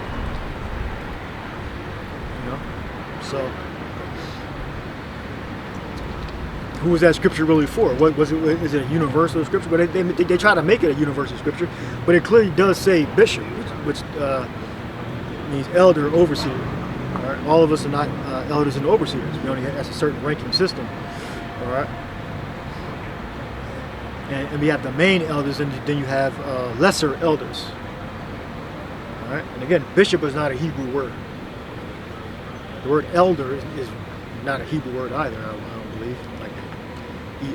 You know? So who was that scripture really for? What was it? Is it a universal scripture? But they try to make it a universal scripture, but it clearly does say bishop, which means elder, overseer. All right? All of us are not elders and overseers. We only have, that's a certain ranking system. All right. And we have the main elders, and then you have lesser elders. All right. And again, bishop is not a Hebrew word. The word elder is not a Hebrew word either. I don't believe, like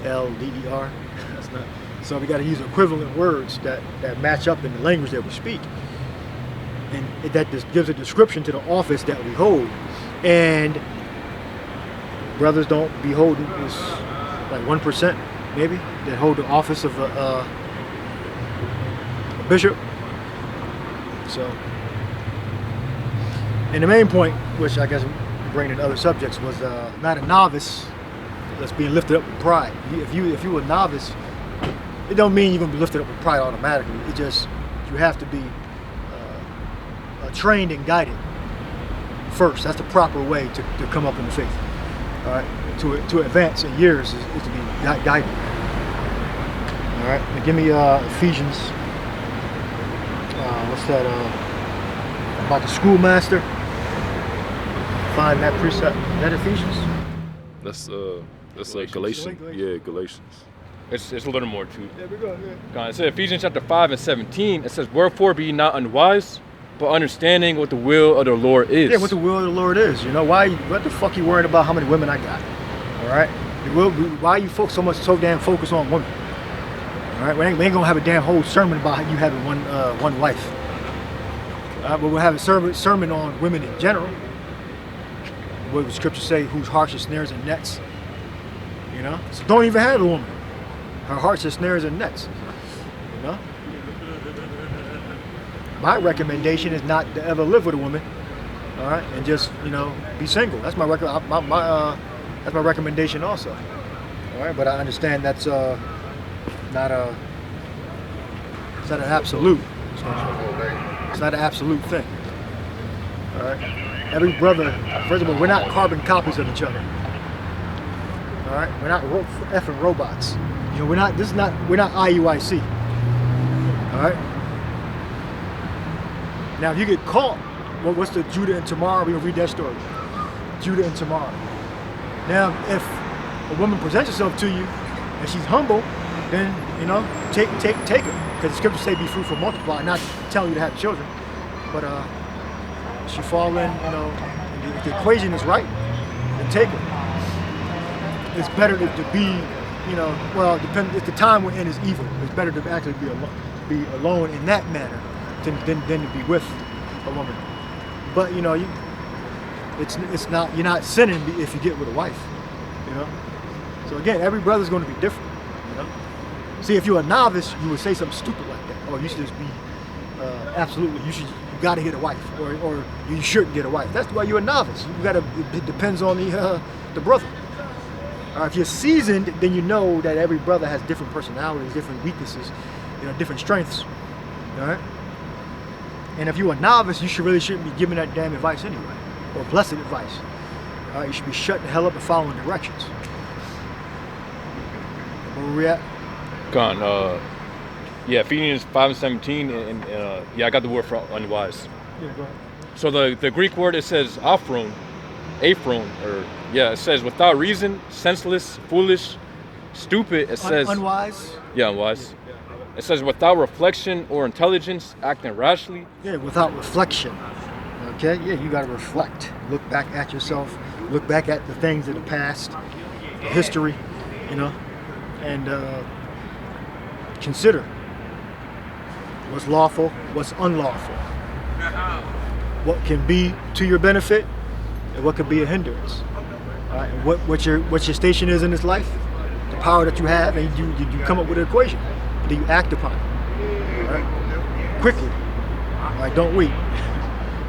ELDER. That's not. So we got to use equivalent words that match up in the language that we speak, and that just gives a description to the office that we hold. And brothers don't be holding this, like 1% maybe, that hold the office of a bishop. So, and the main point, which I guess bringing in other subjects, was not a novice that's being lifted up with pride. If you a novice, it don't mean you're gonna be lifted up with pride automatically. It just, you have to be trained and guided first. That's the proper way to come up in the faith. all right, to advance in years is to be guided. All right, now give me Ephesians. What's that? About the schoolmaster. Find that precept. Is that Ephesians? That's Galatians. Galatians. Yeah, Galatians. It's a little more too. Yeah, we go. It says Ephesians chapter 5 and 17. It says, "Wherefore be ye not unwise, but understanding what the will of the Lord is." Yeah, what the will of the Lord is. You know, what the fuck you worried about how many women I got? All right? Why you folks so damn focused on women? All right? We ain't gonna have a damn whole sermon about you having one wife. But we'll have a sermon on women in general. What would Scripture say? Whose hearts are snares and nets. You know? So don't even have a woman. Her hearts are snares and nets. You know? My recommendation is not to ever live with a woman, all right, and just be single. That's my that's my recommendation also. All right, but I understand that's not it's not an absolute. It's not an absolute thing. All right, every brother. First of all, we're not carbon copies of each other. All right, we're not effing robots. We're not IUIC. All right. Now, if you get caught, what's the Judah and Tamar? We're going to read that story. Judah and Tamar. Now, if a woman presents herself to you and she's humble, then, take her. Because the scriptures say be fruitful, multiply, not telling you to have children. But she fall in, if the equation is right, then take her. It's better to be, well, if the time we're in is evil, it's better to actually be alone in that manner than to be with a woman. But it's not, you're not sinning if you get with a wife. So again, every brother's going to be different. See, if you're a novice, you would say something stupid like that. Oh, you should just be absolutely. You got to get a wife, or you shouldn't get a wife. That's why you're a novice. It depends on the brother. If you're seasoned, then you know that every brother has different personalities, different weaknesses, different strengths. All right. And if you're a novice, you shouldn't be giving that damn advice anyway, or blessed advice. You should be shutting the hell up and following directions. Where we at? Ephesians 5 and 17, and I got the word for unwise. Yeah, go ahead. So the Greek word, it says aphron, it says without reason, senseless, foolish, stupid. It says unwise. Yeah, unwise. It says without reflection or intelligence, acting rashly. Yeah, without reflection. Okay, yeah, you gotta reflect. Look back at yourself. Look back at the things of the past, the history, and consider what's lawful, what's unlawful, what can be to your benefit, and what could be a hindrance. All right, and what your station is in this life, the power that you have, and you come up with an equation, and then you act upon it. All right, quickly. All right, don't wait.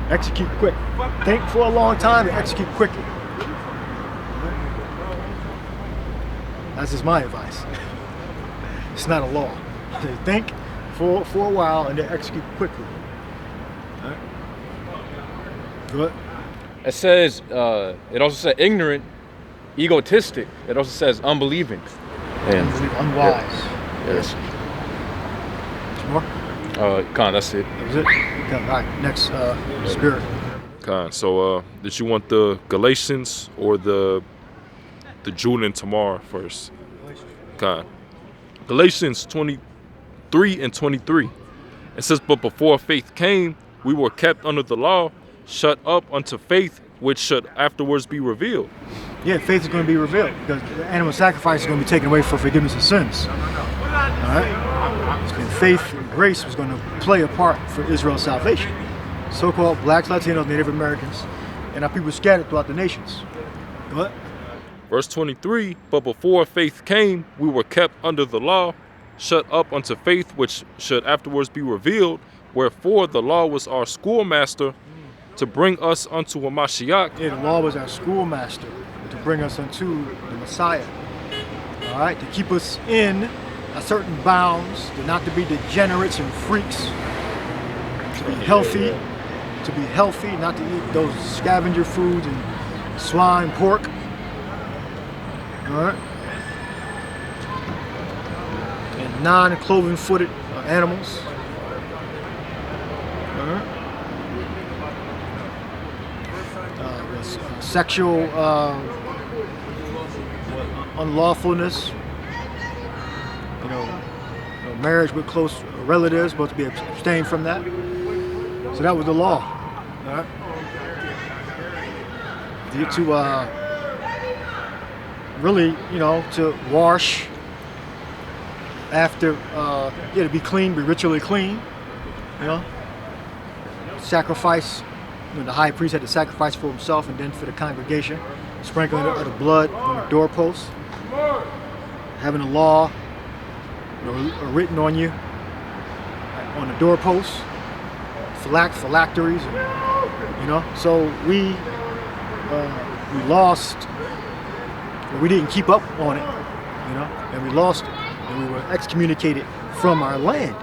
Execute quick. Think for a long time and execute quickly. That's just my advice. It's not a law. Think for a while and then execute quickly. All right. Good. It says, it also says ignorant, egotistic. It also says unbelieving. And unwise. Yes. More? That's it. That was it? Okay, all right, next, spirit. So did you want the Galatians or the Judah and Tamar first? Galatians 23 and 23. It says, but before faith came, we were kept under the law, shut up unto faith, which should afterwards be revealed. Yeah, faith is going to be revealed because the animal sacrifice is going to be taken away for forgiveness of sins. All right? And faith and grace was going to play a part for Israel's salvation. So-called blacks, Latinos, Native Americans, and our people scattered throughout the nations. What? Verse 23, but before faith came, we were kept under the law, shut up unto faith, which should afterwards be revealed. Wherefore the law was our schoolmaster to bring us unto a Mashiach. Yeah, the law was our schoolmaster to bring us unto the Messiah. All right, to keep us in a certain bounds, not to be degenerates and freaks, to be healthy, not to eat those scavenger foods and swine, pork. All right. And non-cloven-footed animals. All right. Sexual unlawfulness. Marriage with close relatives, supposed to be abstained from that. So that was the law. All right. To really, to wash after, to be clean, be ritually clean. Sacrifice. The high priest had to sacrifice for himself and then for the congregation. Sprinkling of the blood on the doorposts. Having the law written on you, on the doorposts, phylacteries, So we lost, we didn't keep up on it, and we lost it, and we were excommunicated from our land,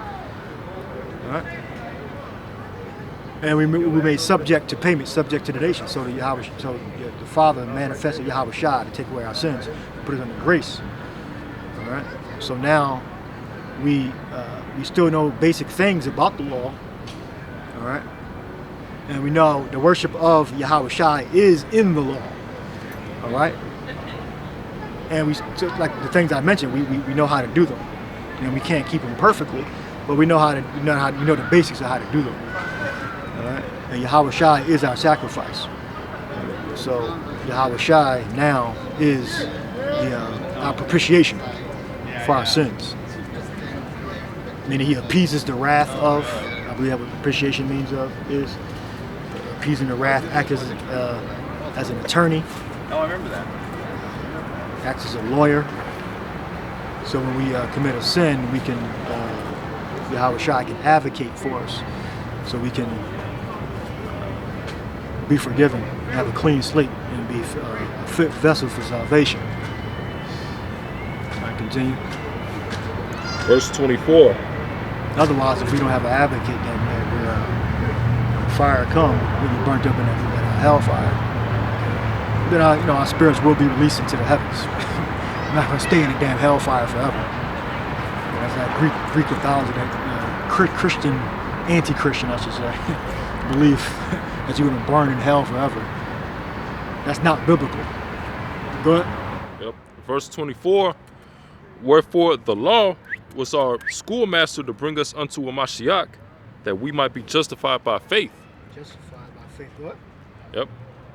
all right? And we made subject to payment, subject to the nation. So the Father manifested Yahweh Shai to take away our sins, put us under grace, all right? So now we still know basic things about the law, all right? And we know the worship of Yahweh Shai is in the law, all right? And like the things I mentioned, we know how to do them. We can't keep them perfectly, but we know the basics of how to do them, all right? And Yahweh Shai is our sacrifice. So Yahweh Shai now is our propitiation for our sins. Meaning he appeases the wrath of, I believe that what propitiation means is appeasing the wrath, act as an attorney. Oh, I remember that. Acts as a lawyer. So when we commit a sin, we can, Yahweh Shai can advocate for us. So we can be forgiven, have a clean slate, and be a fit vessel for salvation. I continue. Verse 24. Otherwise, if we don't have an advocate, then fire come, we'll be burnt up in that hellfire. Then our spirits will be released into the heavens. We're not going to stay in the damn hellfire forever. That's that Greek mythology, that Christian, anti-Christian, I should say, belief that you're going to burn in hell forever. That's not biblical. Go ahead. Yep. Verse 24. Wherefore the law was our schoolmaster to bring us unto a Mashiach, that we might be justified by faith. Justified by faith, what? Yep.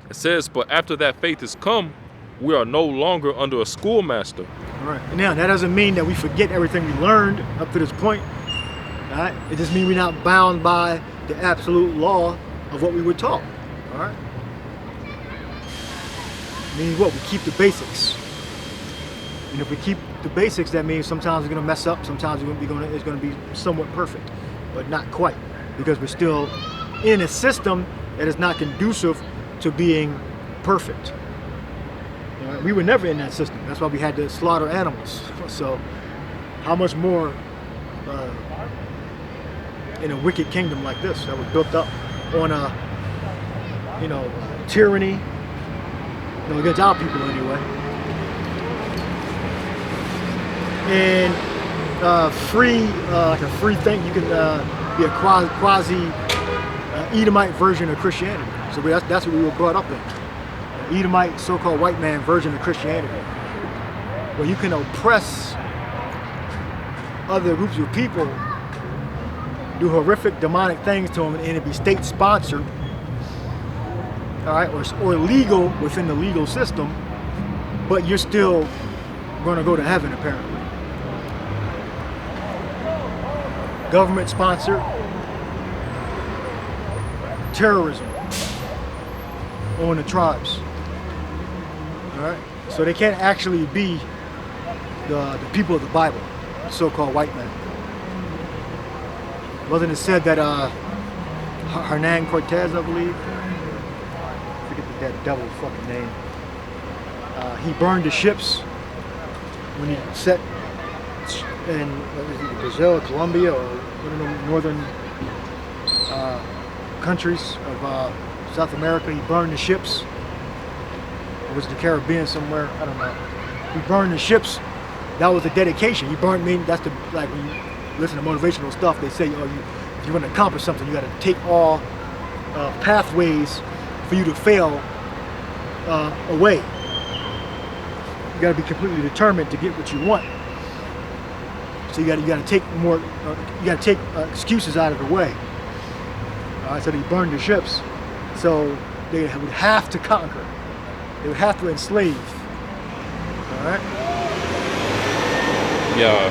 It says, but after that faith is come, we are no longer under a schoolmaster. All right. Now, that doesn't mean that we forget everything we learned up to this point. All right. It just means we're not bound by the absolute law of what we were taught. All right. It means what? We keep the basics. And if we keep the basics, that means sometimes we're going to mess up. Sometimes it's going to be somewhat perfect, but not quite, because we're still in a system that is not conducive to being perfect. We were never in that system. That's why we had to slaughter animals. So how much more in a wicked kingdom like this that was built up on a tyranny, against our people anyway, and free, like a free thing. You can be a quasi Edomite version of Christianity. So that's what we were brought up in. An Edomite, so-called white man version of Christianity, where you can oppress other groups of people, do horrific demonic things to them, and it be state sponsored, all right, or legal within the legal system, but you're still going to go to heaven apparently. Government sponsored terrorism on the tribes. All right, so they can't actually be the people of the Bible, the so-called white man. Wasn't it said that Hernan Cortez, I believe, I forget that devil's fucking name, he burned the ships when he set in Brazil, Colombia, or one of the northern countries of South America. He burned the ships. It was the Caribbean somewhere, I don't know. he burned the ships. That was a dedication. He burned. I mean, that's the like when you listen to motivational stuff. They say, if you want to accomplish something, you got to take all pathways for you to fail away. You got to be completely determined to get what you want. So you got to take more. You got to take excuses out of the way. All right. So they burned the ships. So they would have to conquer. They would have to enslave. All right. Yeah,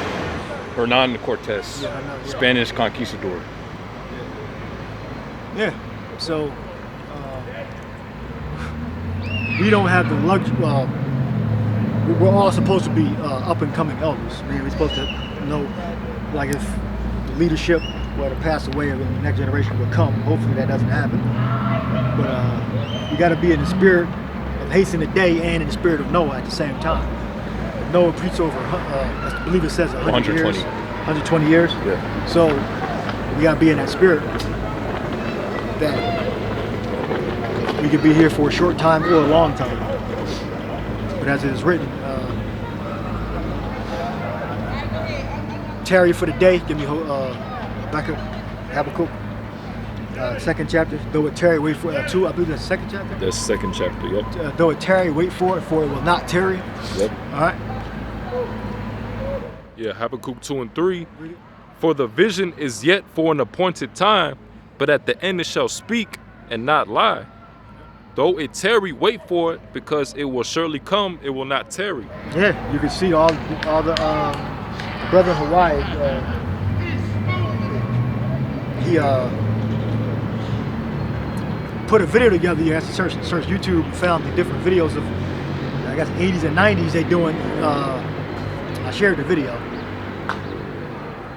Hernan Cortez, Yeah. Spanish conquistador. Yeah. So we don't have the luxury. We're all supposed to be up and coming elders. We're supposed to know, like, if the leadership were to pass away and the next generation would come. Hopefully that doesn't happen. But you got to be in the spirit of hastening the day and in the spirit of Noah at the same time. Noah preached over, I believe it says 100 years. 120 years. Yeah. So we got to be in that spirit that we could be here for a short time or a long time. But as it is written, tarry for the day. Give me Habakkuk, second chapter. Though it tarry, wait for it. 2. I believe that's the second chapter. That's second chapter. Yep. Though it tarry, wait for it will not tarry. Yep. All right. Yeah, Habakkuk 2 and 3. For the vision is yet for an appointed time, but at the end it shall speak and not lie. Though it tarry, wait for it, because it will surely come, it will not tarry. Yeah, you can see all the brother in Hawaii. He put a video together. You have to search YouTube and found the different videos of, I guess, 80s and 90s. They doing. I shared the video.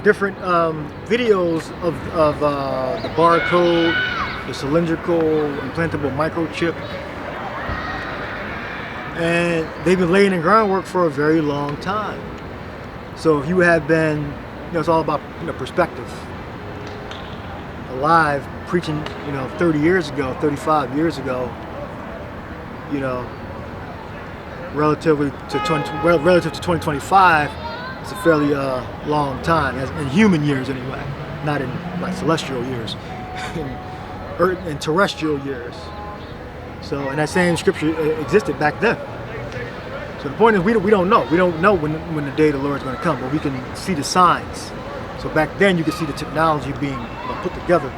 Different videos of the barcode, the cylindrical implantable microchip, and they've been laying the groundwork for a very long time. So if you had been, it's all about perspective. Alive, preaching, 30 years ago, 35 years ago, relative to 2025, it's a fairly long time, in human years anyway, not in like celestial years, in terrestrial years. So, and that same scripture existed back then. So the point is, we don't know. We don't know when the day of the Lord is going to come, but we can see the signs. So back then, you could see the technology being put together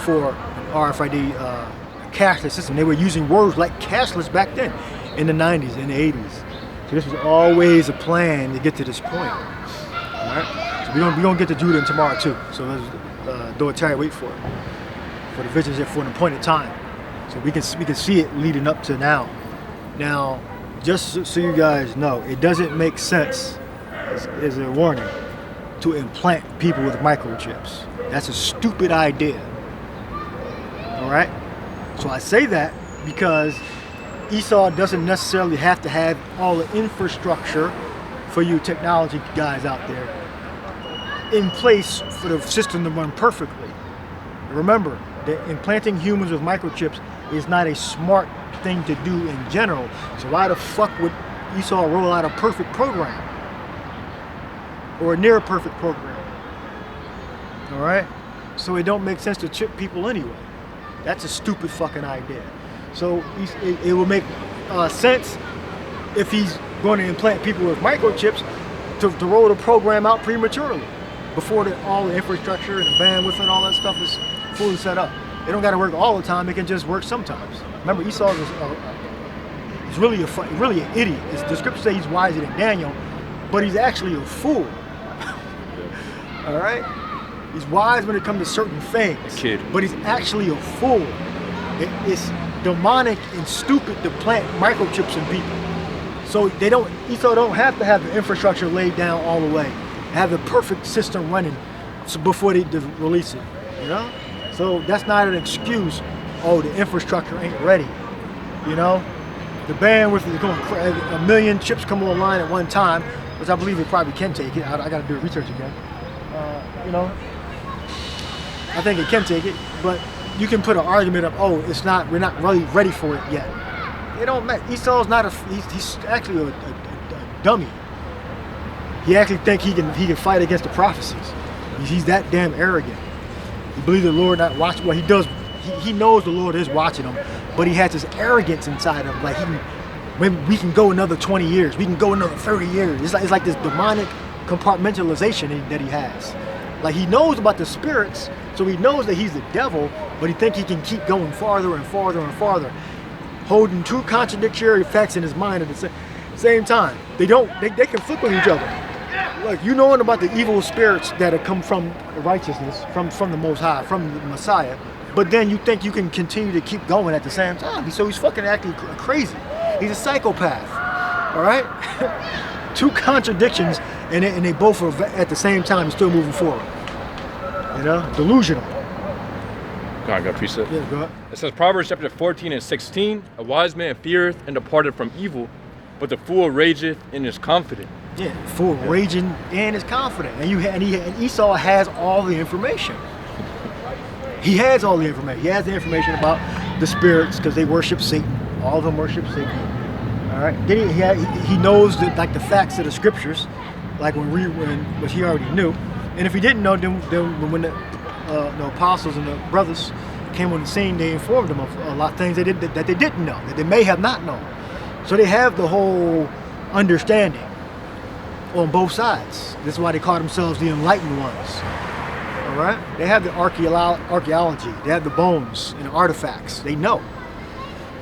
for an RFID cashless system. They were using words like cashless back then, in the 90s, in the 80s. So this was always a plan to get to this point. All right. So we're gonna get to Judah tomorrow too. So let's do a tarry, wait for it. For the visions for an appointed time. So we can see it leading up to now. Now, just so you guys know, it doesn't make sense, as a warning, to implant people with microchips. That's a stupid idea. All right? So I say that because Esau doesn't necessarily have to have all the infrastructure for you technology guys out there in place for the system to run perfectly. Remember that implanting humans with microchips is not a smart thing to do in general. So why the fuck would Esau roll out a perfect program? Or a near perfect program? All right? So it don't make sense to chip people anyway. That's a stupid fucking idea. So it will make sense if he's going to implant people with microchips to roll the program out prematurely before all the infrastructure and the bandwidth and all that stuff is fully set up. It don't got to work all the time. It can just work sometimes. Remember, Esau is really an idiot. The scriptures say he's wiser than Daniel, but he's actually a fool. All right? He's wise when it comes to certain things. A kid. But he's actually a fool. It's demonic and stupid to plant microchips in people. So Esau don't have to have the infrastructure laid down all the way, have the perfect system running before they release it. So that's not an excuse. Oh, the infrastructure ain't ready. The bandwidth is going crazy. A million chips come online at one time, which I believe it probably can take it. I got to do the research again. I think it can take it, but you can put an argument of, we're not really ready for it yet. It don't matter. Esau's not he's actually a dummy. He actually think he can fight against the prophecies. He's that damn arrogant. He believes the Lord not watching. Well, he does. He knows the Lord is watching him, but he has this arrogance inside him. Like we can go another 20 years. We can go another 30 years. It's like this demonic compartmentalization that he has. Like he knows about the spirits, so he knows that he's the devil, but he thinks he can keep going farther and farther and farther, holding two contradictory facts in his mind at the same time. They conflict with each other. Look, you knowing about the evil spirits that have come from righteousness, from the Most High, from the Messiah, but then you think you can continue to keep going at the same time. So he's fucking acting crazy. He's a psychopath. All right? Two contradictions, and they both are at the same time still moving forward. You know, delusional. Go on, got a precept. Yeah, go ahead. It says Proverbs chapter 14 and 16, a wise man feareth and departeth from evil, but the fool rageth and is confident. Yeah, fool raging and is confident. And Esau has all the information. He has all the information. He has the information about the spirits because they worship Satan. All of them worship Satan. All right. Then he knows the facts of the scriptures, like which he already knew. And if he didn't know, then when the apostles and the brothers came on the scene, they informed him of a lot of things that they didn't know, that they may have not known. So they have the whole understanding on both sides. This is why they call themselves the enlightened ones. All right? They have the archaeology. They have the bones and the artifacts. They know.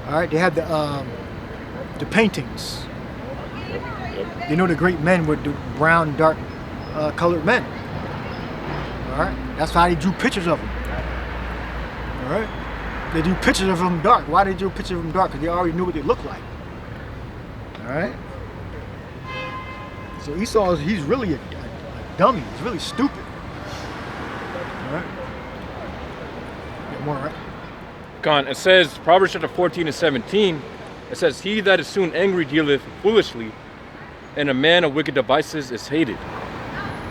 All right? They have the paintings. They know the great men were the brown, dark colored men. All right? That's how they drew pictures of them. All right? They drew pictures of them dark. Why they drew pictures of them dark? Because they already knew what they looked like. All right? So Esau, he's really a dummy. He's really stupid. All right? Get more, right? Gone. It says, Proverbs chapter 14 and 17, it says, he that is soon angry dealeth foolishly, and a man of wicked devices is hated.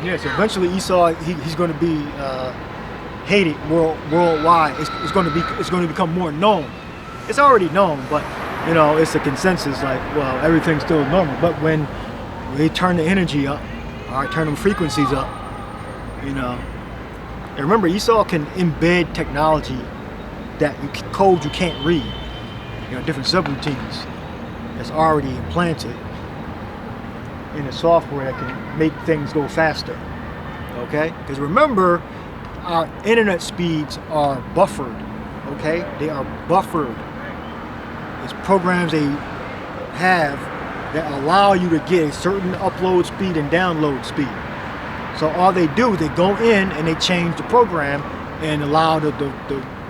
Yeah, so eventually Esau, he's going to be hated worldwide. It's going to become more known. It's already known, but you know, it's a consensus. Like, well, everything's still normal. But when they turn the energy up, all right, turn them frequencies up, you know. And remember, Esau can embed technology that code you can't read. You know, different subroutines that's already implanted in the software that can make things go faster. Okay? Because remember, our internet speeds are buffered. Okay? They are buffered. It's programs they have that allow you to get a certain upload speed and download speed. So all they do is they go in and they change the program and allow the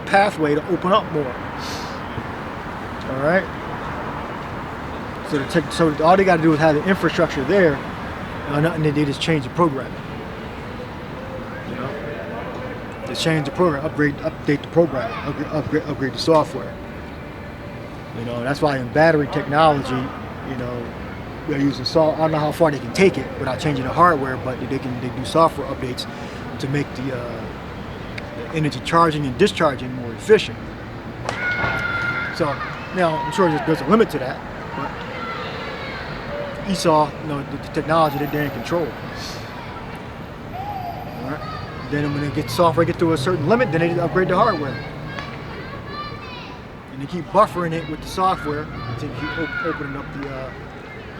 pathway to open up more. All right. So all they got to do is have the infrastructure there, and they just change the program. You know, just change the program, update the program, upgrade the software. You know, that's why in battery technology, you know, they're using I don't know how far they can take it without changing the hardware, but they do software updates to make the energy charging and discharging more efficient. So now I'm sure there's a limit to that, but Esau, you know, the technology that they're in control. All right. Then when they get software get to a certain limit, then they upgrade the hardware. And they keep buffering it with the software until you keep opening up the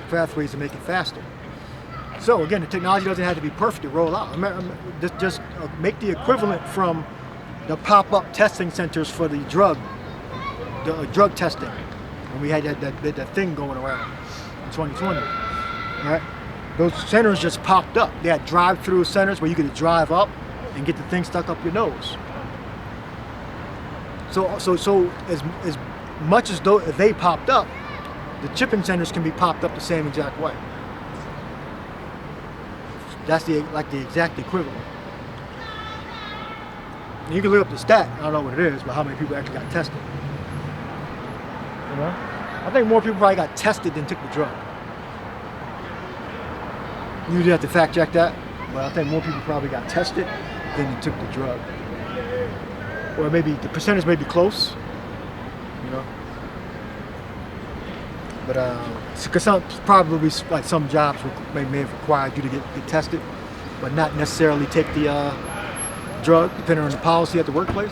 pathways to make it faster. So again, the technology doesn't have to be perfect to roll out. Just make the equivalent from the pop-up testing centers for the drug testing. And we had that thing going around in 2020. All right, those centers just popped up. They had drive-through centers where you could drive up and get the thing stuck up your nose. So as much as though they popped up, the chipping centers can be popped up the same exact way. That's the exact equivalent. You can look up the stat. I don't know what it is, but how many people actually got tested? You know, I think more people probably got tested than took the drug. You usually have to fact check that, but I think more people probably got tested than they took the drug. Or maybe the percentage may be close, you know. But because probably like some jobs may have required you to get tested, but not necessarily take the drug, depending on the policy at the workplace.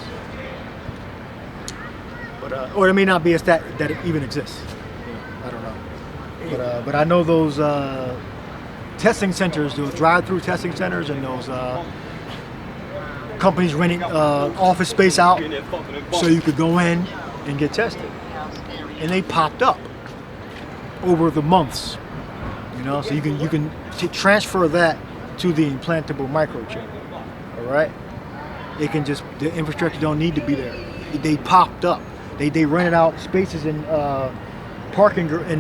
But or it may not be as that it even exists. I don't know. But I know those testing centers, those drive-through testing centers, and those companies renting office space out so you could go in and get tested, and they popped up over the months. So you can transfer that to the implantable microchip. All right, the infrastructure don't need to be there. They popped up. They rented out spaces in parking in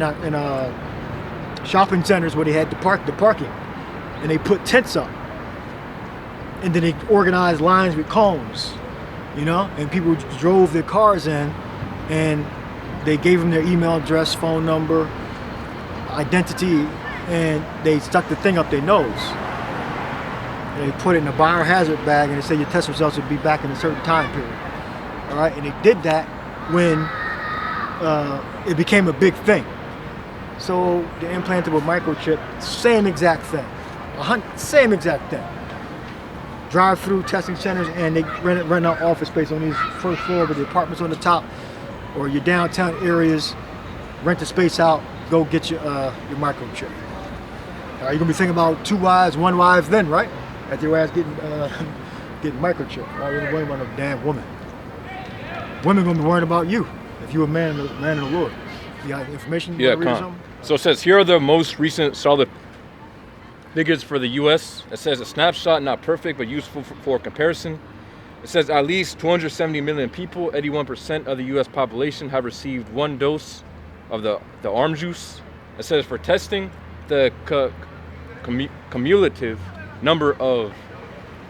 shopping centers where they had the parking, and they put tents up, and then they organized lines with cones, and people drove their cars in, and they gave them their email address, phone number, identity, and they stuck the thing up their nose. And they put it in a biohazard bag, and they said your test results would be back in a certain time period. All right, and they did that when it became a big thing. So the implantable microchip, same exact thing, same exact thing. Drive-through testing centers, and they rent out office space on these first floor with the apartments on the top, or your downtown areas. Rent the space out. Go get your microchip. You're gonna be thinking about 2 wives, 1 wife, then, right? After your ass getting microchip. You're gonna worry about a damn woman. Women gonna be worrying about you if you're a man of the Lord. You got information? Yeah, come. So it says here are the most recent solid figures for the U.S. It says a snapshot, not perfect, but useful for comparison. It says at least 270 million people, 81% of the U.S. population, have received 1 dose of the arm juice. It says for testing, the cumulative number of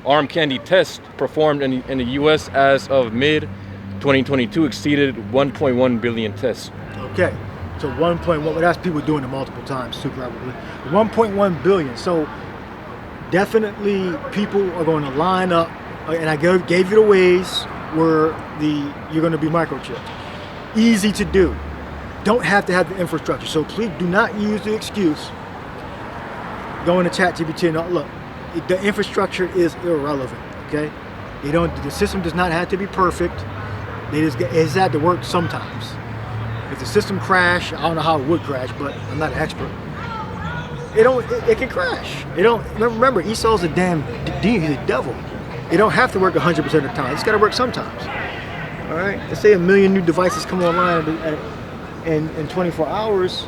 arm candy tests performed in the U.S. as of mid-2022 exceeded 1.1 billion tests. Okay, so 1.1, well, that's people doing it multiple times too, probably. 1.1 billion, so definitely people are going to line up, and I gave you the ways where you're going to be microchipped. Easy to do. Don't have to have the infrastructure, so please do not use the excuse. Go into ChatGPT and look, the infrastructure is irrelevant, okay? The system does not have to be perfect. It's had to work sometimes. If the system crash, I don't know how it would crash, but I'm not an expert. It can crash. Remember, Esau's a damn he's a devil. It don't have to work 100% of the time. It's got to work sometimes. All right. Let's say 1 million new devices come online in 24 hours.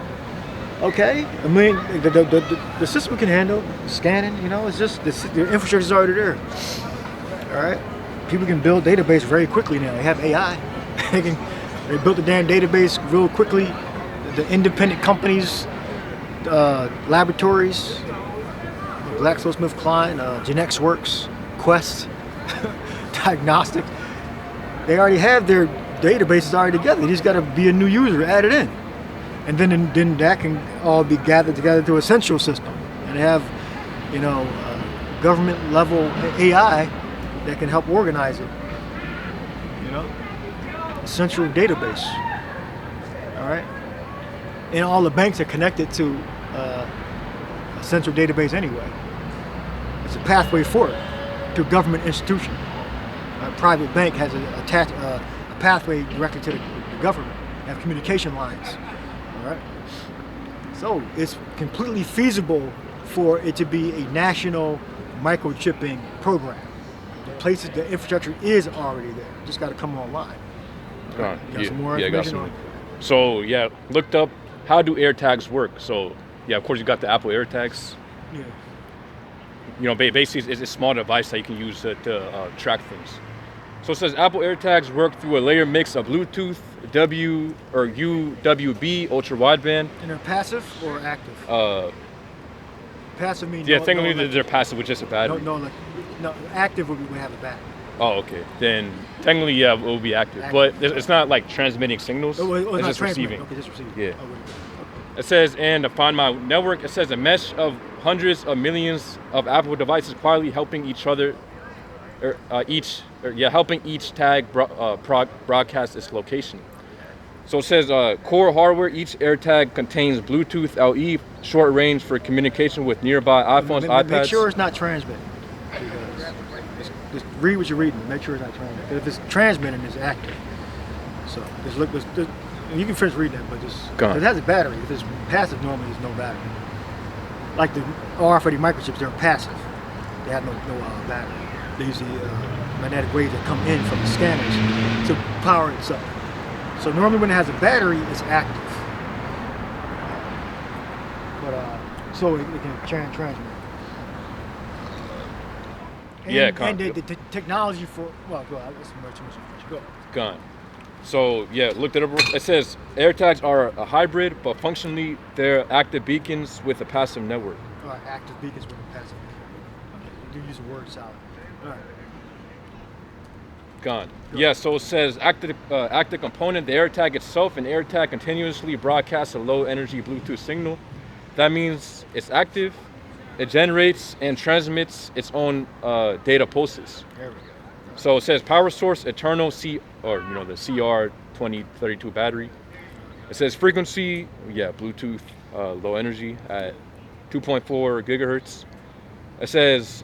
Okay, 1 million. The system can handle scanning. It's just the infrastructure is already there. All right. People can build database very quickly now. They have AI. They built the damn database real quickly. The independent companies, laboratories, GlaxoSmithKline, GenXWorks, Quest, Diagnostics, they already have their databases already together. They just got to be a new user, add it in. And then that can all be gathered together to a central system. And they have, government level AI that can help organize it. A central database. All right. And all the banks are connected to a central database anyway. It's a pathway for it to a government institution. A private bank has a pathway directly to the government. They have communication lines. All right. So it's completely feasible for it to be a national microchipping program. The infrastructure is already there. Just got to come online. Got some more information on it? So looked up how do AirTags work. So of course you got the Apple AirTags. Yeah. Basically it's a small device that you can use to track things. So it says Apple AirTags work through a layered mix of Bluetooth, UWB, ultra wideband. And they're passive or active? Passive means technically they're passive with just a battery. No, active would have a battery. Oh, okay. Then technically, it will be active. But it's not like transmitting signals. It's just receiving. Okay, just receiving. Yeah. It says, and upon my network, it says a mesh of hundreds of millions of Apple devices quietly helping each other, helping each tag broadcast its location. So it says core hardware. Each AirTag contains Bluetooth LE short range for communication with nearby iPhones, iPads. Make sure it's not transmitting. Just read what you're reading. Make sure it's not transmitting. If it's transmitting, it's active. So just look. You can finish reading that, but just it has a battery. If it's passive, normally there's no battery. Like the RFID microchips, they're passive. They have no battery. They use the magnetic waves that come in from the scanners to power itself. So normally when it has a battery, it's active. But so it can transmit. And, and the technology for go ahead. That's much too much. Go. Gone. So yeah, looked it up. It says AirTags are a hybrid, but functionally they're active beacons with a passive network. All right, active beacons with a passive network. Okay, you do use the word solid. All right. Gone. Yeah, so it says active component, the AirTag itself. An AirTag continuously broadcasts a low energy Bluetooth signal. That means it's active, it generates and transmits its own data pulses. There we go. So it says power source, eternal the CR2032 battery. It says frequency, Bluetooth, low energy at 2.4 gigahertz. It says,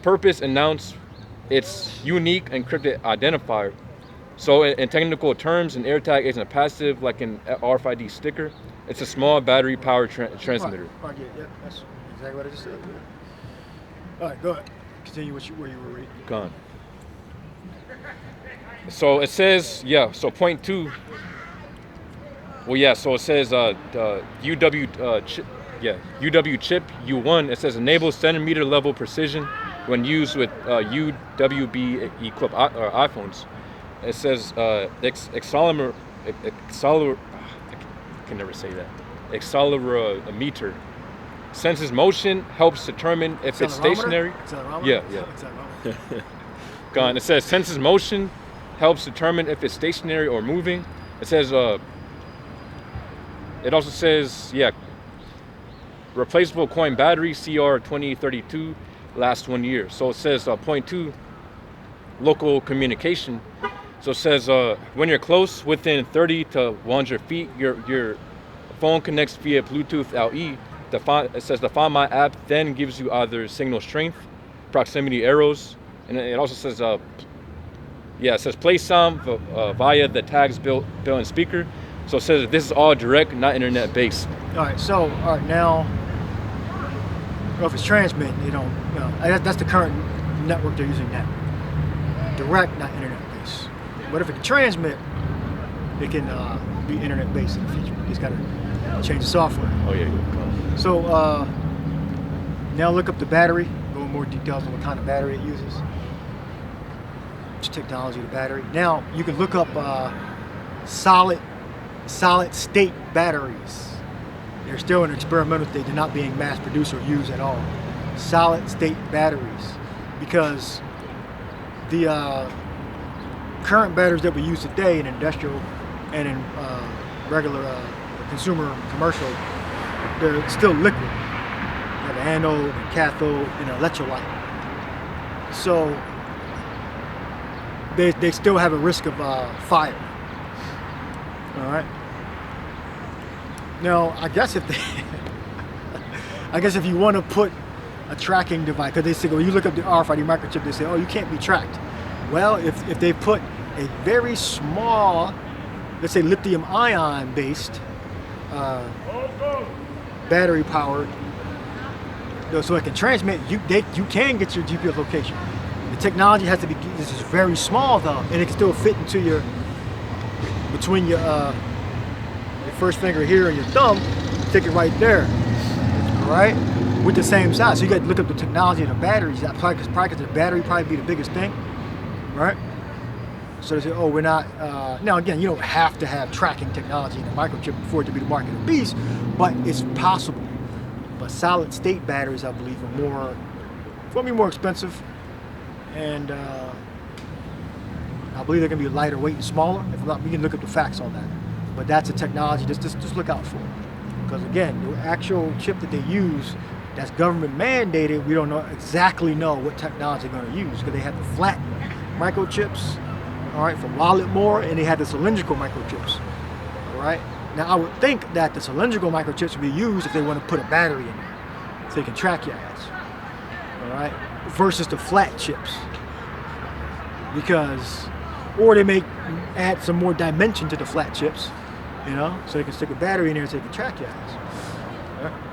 purpose, announce its unique encrypted identifier. So in technical terms, an AirTag isn't a passive like an RFID sticker. It's a small battery powered transmitter. Right. Yeah, that's exactly what I just said. All right, go ahead. Continue where you were reading. Gone. So it says, so point 2. Well, so it says the UW chip U1. It says enable centimeter level precision when used with UWB equipped iPhones. It says accelerometer. I can never say that. Accelerometer senses motion, helps determine if it's stationary. Yeah. Gone. It says senses motion, helps determine if it's stationary or moving. It says it also says replaceable coin battery CR2032 lasts 1 year. So it says point 2, local communication. So it says when you're close, within 30 to 100 feet, your phone connects via Bluetooth LE. It says the Find My app then gives you either signal strength, proximity arrows, and it also says it says play sound via the tag's built-in speaker. So it says this is all direct, not internet based. All right, now, if it's transmitting, that's the current network they're using now. Direct, not internet based. But if it can transmit, it can be internet based in the future. You just got to change the software. Oh yeah. So now look up the battery. Go in more details on what kind of battery it uses. Which technology the battery. Now you can look up solid state batteries. They're still in experimental state. They're not being mass produced or used at all. Solid state batteries, because the current batteries that we use today in industrial and in regular consumer commercial, they're still liquid. You have an anode, a cathode, and an electrolyte. So they still have a risk of fire. All right. Now, I guess if you want to put a tracking device, because they say, well, you look up the RFID microchip, they say, oh, you can't be tracked. Well, if they put a very small, let's say lithium ion based battery powered, so it can transmit, you can get your GPS location. The technology has to be, this is very small though, and it can still fit into between your first finger here and your thumb, stick it right there, all right, with the same size. So you got to look up the technology of the batteries. That probably because the battery probably be the biggest thing, right? So they say, oh, we're not. Now again, you don't have to have tracking technology in a microchip for it to be the mark of the beast, but it's possible. But solid state batteries, I believe, are going to be more expensive, and I believe they're going to be lighter weight and smaller. If not, we can look up the facts on that. But that's a technology just look out for. Because again, the actual chip that they use, that's government mandated, we don't exactly know what technology they're going to use, because they have the flat microchips, all right, from Wallet More, and they have the cylindrical microchips. All right. Now I would think that the cylindrical microchips would be used if they want to put a battery in there, so they can track your ass. All right. Versus the flat chips, or they may add some more dimension to the flat chips, so they can stick a battery in there so they can track your ass.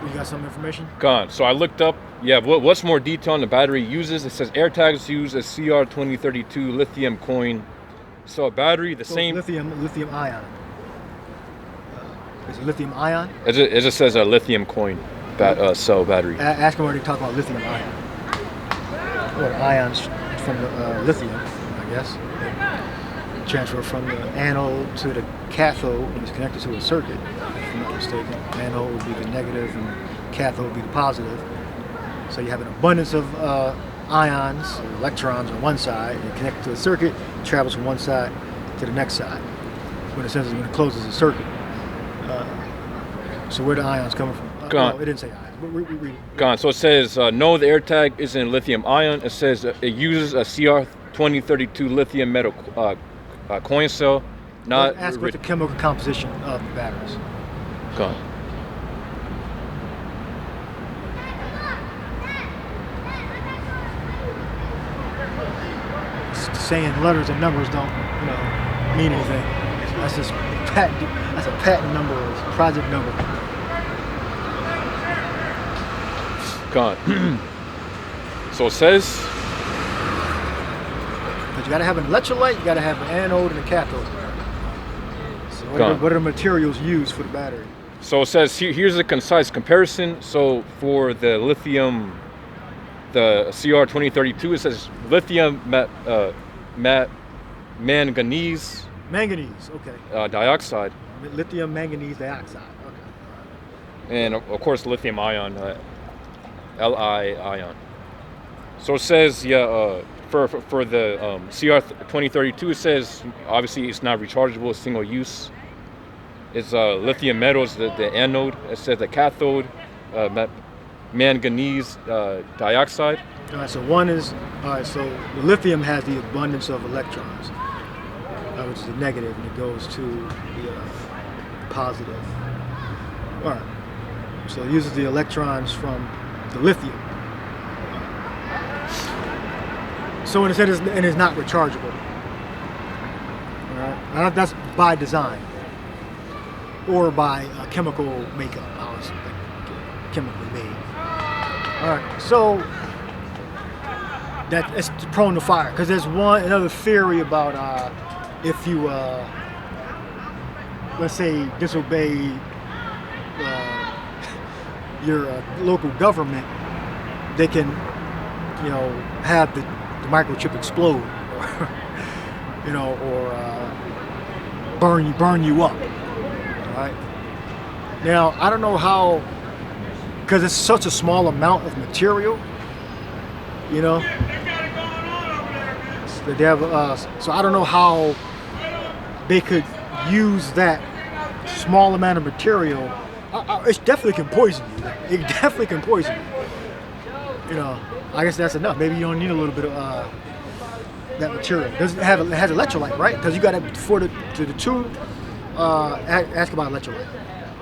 You got some information? Gone. So I looked up. Yeah, what's more detail on the battery uses? It says AirTags use a CR2032 lithium coin. So a battery, the same. Lithium ion. Is it lithium ion? It just says a lithium coin cell battery. Ask them where they talk about lithium ion. Well, ions from the lithium, I guess. They transfer from the anode to the cathode and it's connected to a circuit, if I'm not mistaken. Anode would be the negative and cathode would be the positive. So you have an abundance of ions, or electrons on one side, and connected to a circuit, it travels from one side to the next side. When it closes the circuit. So where the ions coming from? No, it didn't say ions. Gone. So it says no, the AirTag isn't lithium ion. It says it uses a CR2032 lithium metal coin cell. Not ask what the chemical composition of the batteries. Gone. Saying letters and numbers don't, mean anything. That's just patent. That's a patent number, or a project number. Gone. So it says. But you got to have an electrolyte. You got to have an anode and a cathode. So what are the materials used for the battery? So it says here's a concise comparison. So for the lithium, the CR2032, it says lithium manganese. Manganese, okay. Dioxide. Lithium manganese dioxide, okay. And of course lithium ion, Li ion. So it says for the CR2032, it says obviously it's not rechargeable, it's single use. It's lithium metals, the anode. It says the cathode, manganese dioxide. All right, so one is, so the lithium has the abundance of electrons, which is a negative, and it goes to the positive. All right, so it uses the electrons from the lithium. So when it said it's not rechargeable, all right, that's by design or by chemical makeup. How it's chemically made. All right, so that it's prone to fire because there's another theory about if you let's say disobey your local government, they can have the microchip explode or burn you up. All right. Now I don't know how, because it's such a small amount of material. They have, so I don't know how they could use that small amount of material. It definitely can poison you. It definitely can poison you. I guess that's enough. Maybe you don't need a little bit of that material. It has electrolyte, right? Because you got to the two. Ask about electrolyte.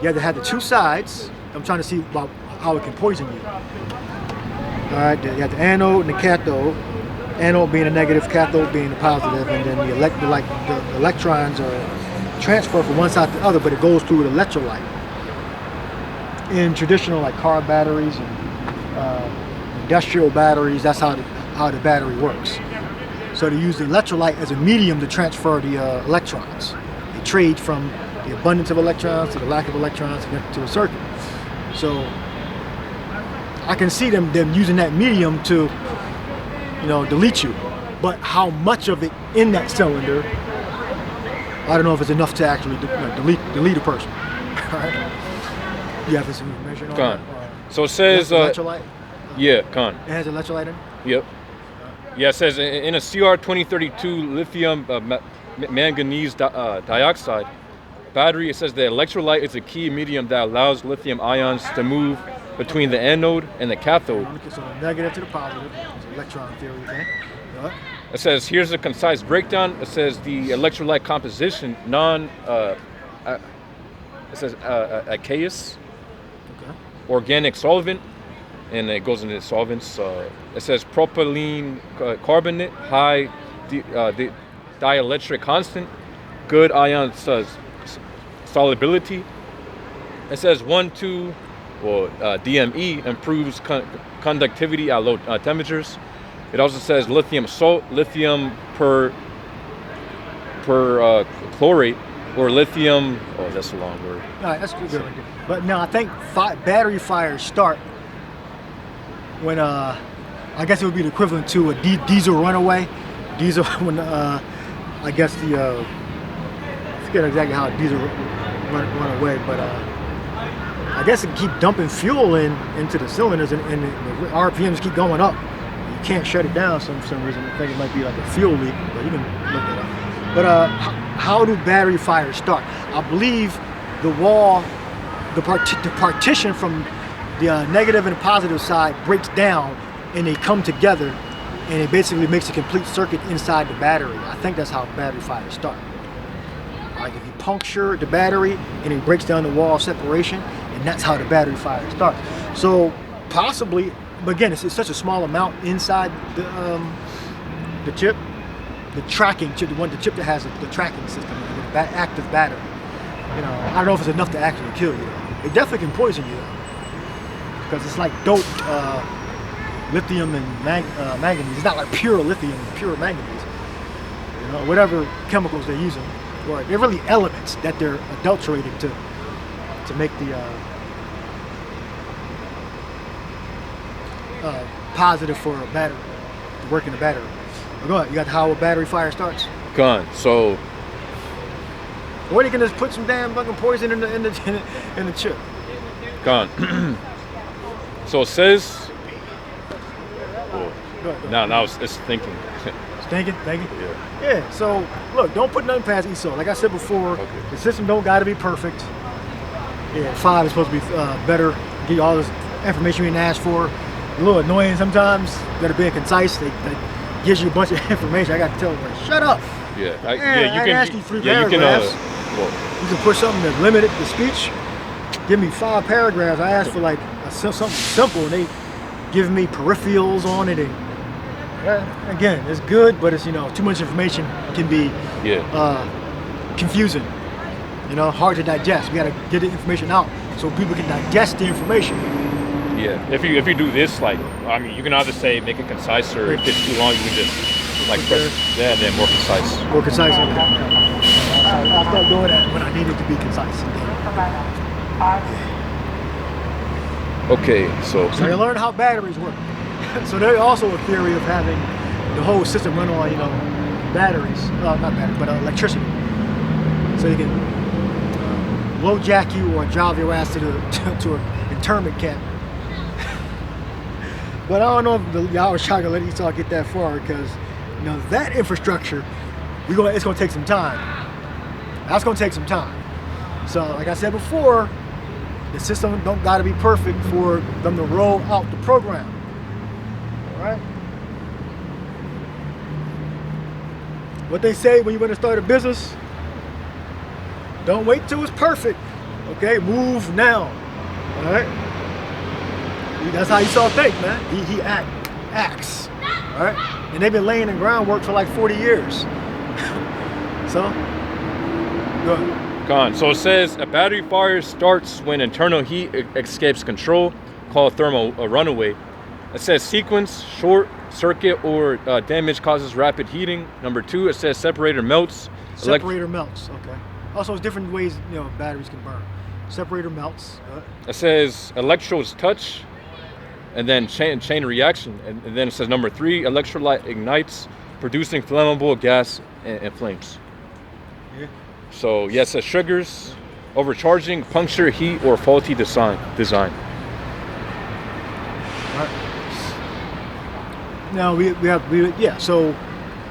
You have to have the two sides. I'm trying to see about how it can poison you. All right, you got the anode and the cathode. Anode being a negative, cathode being a positive, and then the electrons are transferred from one side to the other, but it goes through the electrolyte. In traditional car batteries and industrial batteries, that's how the battery works. So they use the electrolyte as a medium to transfer the electrons. They trade from the abundance of electrons to the lack of electrons connected to a circuit. So I can see them using that medium to, delete you. But how much of it in that cylinder, I don't know if it's enough to actually delete a person. All right. You have this information on that? So it says electrolyte? Yeah, It has electrolyte in it? Yep. Yeah, it says in a CR2032 lithium manganese dioxide battery, it says the electrolyte is a key medium that allows lithium ions to move between the anode and the cathode. So negative to the positive. It's an electron theory thing. It says It says aqueous, Okay. organic solvent, and it goes into solvents. It says propylene carbonate, high dielectric constant, good ion solubility. It says DME improves conductivity at low temperatures. It also says lithium salt, lithium chlorate, or lithium. Oh, that's a long word. All right, that's good. But no, I think battery fires start when I guess it would be the equivalent to a diesel runaway. Diesel when I guess the I forget exactly how a diesel run away, but I guess it keep dumping fuel into the cylinders and the RPMs keep going up. You can't shut it down for some reason. I think it might be like a fuel leak, but you can look it up. But how do battery fires start? I believe the wall, the partition from the negative and positive side breaks down and they come together and it basically makes a complete circuit inside the battery. I think that's how battery fires start. Like if you puncture the battery and it breaks down the wall separation, and that's how the battery fire starts. So possibly, but again, it's such a small amount inside the chip. The tracking chip, the chip that has the tracking system, the active battery. You know, I don't know if it's enough to actually kill you. It definitely can poison you though, because it's like doped lithium and manganese. It's not like pure lithium, pure manganese. You know, whatever chemicals they're using, or they're really elements that they're adulterated to make the positive for a battery, to work in the battery. Go ahead. You got how a battery fire starts. Gone. So, or you can just put some damn fucking poison in the chip. gone. So it says. Now it's thinking. It's thinking. Yeah. Yeah. So look, don't put nothing past ESO. Like I said before, the system don't got to be perfect. Yeah, 5 is supposed to be better. Give you all this information you didn't ask for. A little annoying sometimes. Better being concise. They gives you a bunch of information. I got to tell them, like, shut up. Yeah, I can ask you 3 paragraphs. You can put something that limited the speech. Give me 5 paragraphs. I asked for like something simple, and they give me peripherals on it. And again, it's good, but it's too much information can be confusing. Hard to digest. We got to get the information out so people can digest the information. Yeah, if you do this, you can either say make it concise, or if it's too long, you can just press and then more concise. More concise. I started doing that when I needed to be concise. Okay, so you learn how batteries work. So there's also a theory of having the whole system run on batteries, not batteries, but electricity. So you can low jack you or drive your ass to an internment camp. But I don't know if y'all was trying to let Esau get that far, because that infrastructure, it's gonna take some time. That's gonna take some time. So like I said before, the system don't gotta be perfect for them to roll out the program. All right. What they say when you want to start a business, don't wait till it's perfect. Okay, move now. All right. That's how Esau think, man. He acts, all right? And they've been laying the groundwork for like 40 years. So, go ahead. gone. So it says a battery fire starts when internal heat escapes control, called thermal runaway. It says sequence, short circuit or damage causes rapid heating. Number 2, it says separator melts. Separator melts, okay. Also, it's different ways batteries can burn. Separator melts. It says electrodes touch, and then chain reaction, and then it says number 3, electrolyte ignites, producing flammable gas and flames. Yeah. So it says sugars, overcharging, puncture, heat, or faulty design. All right. Now we have so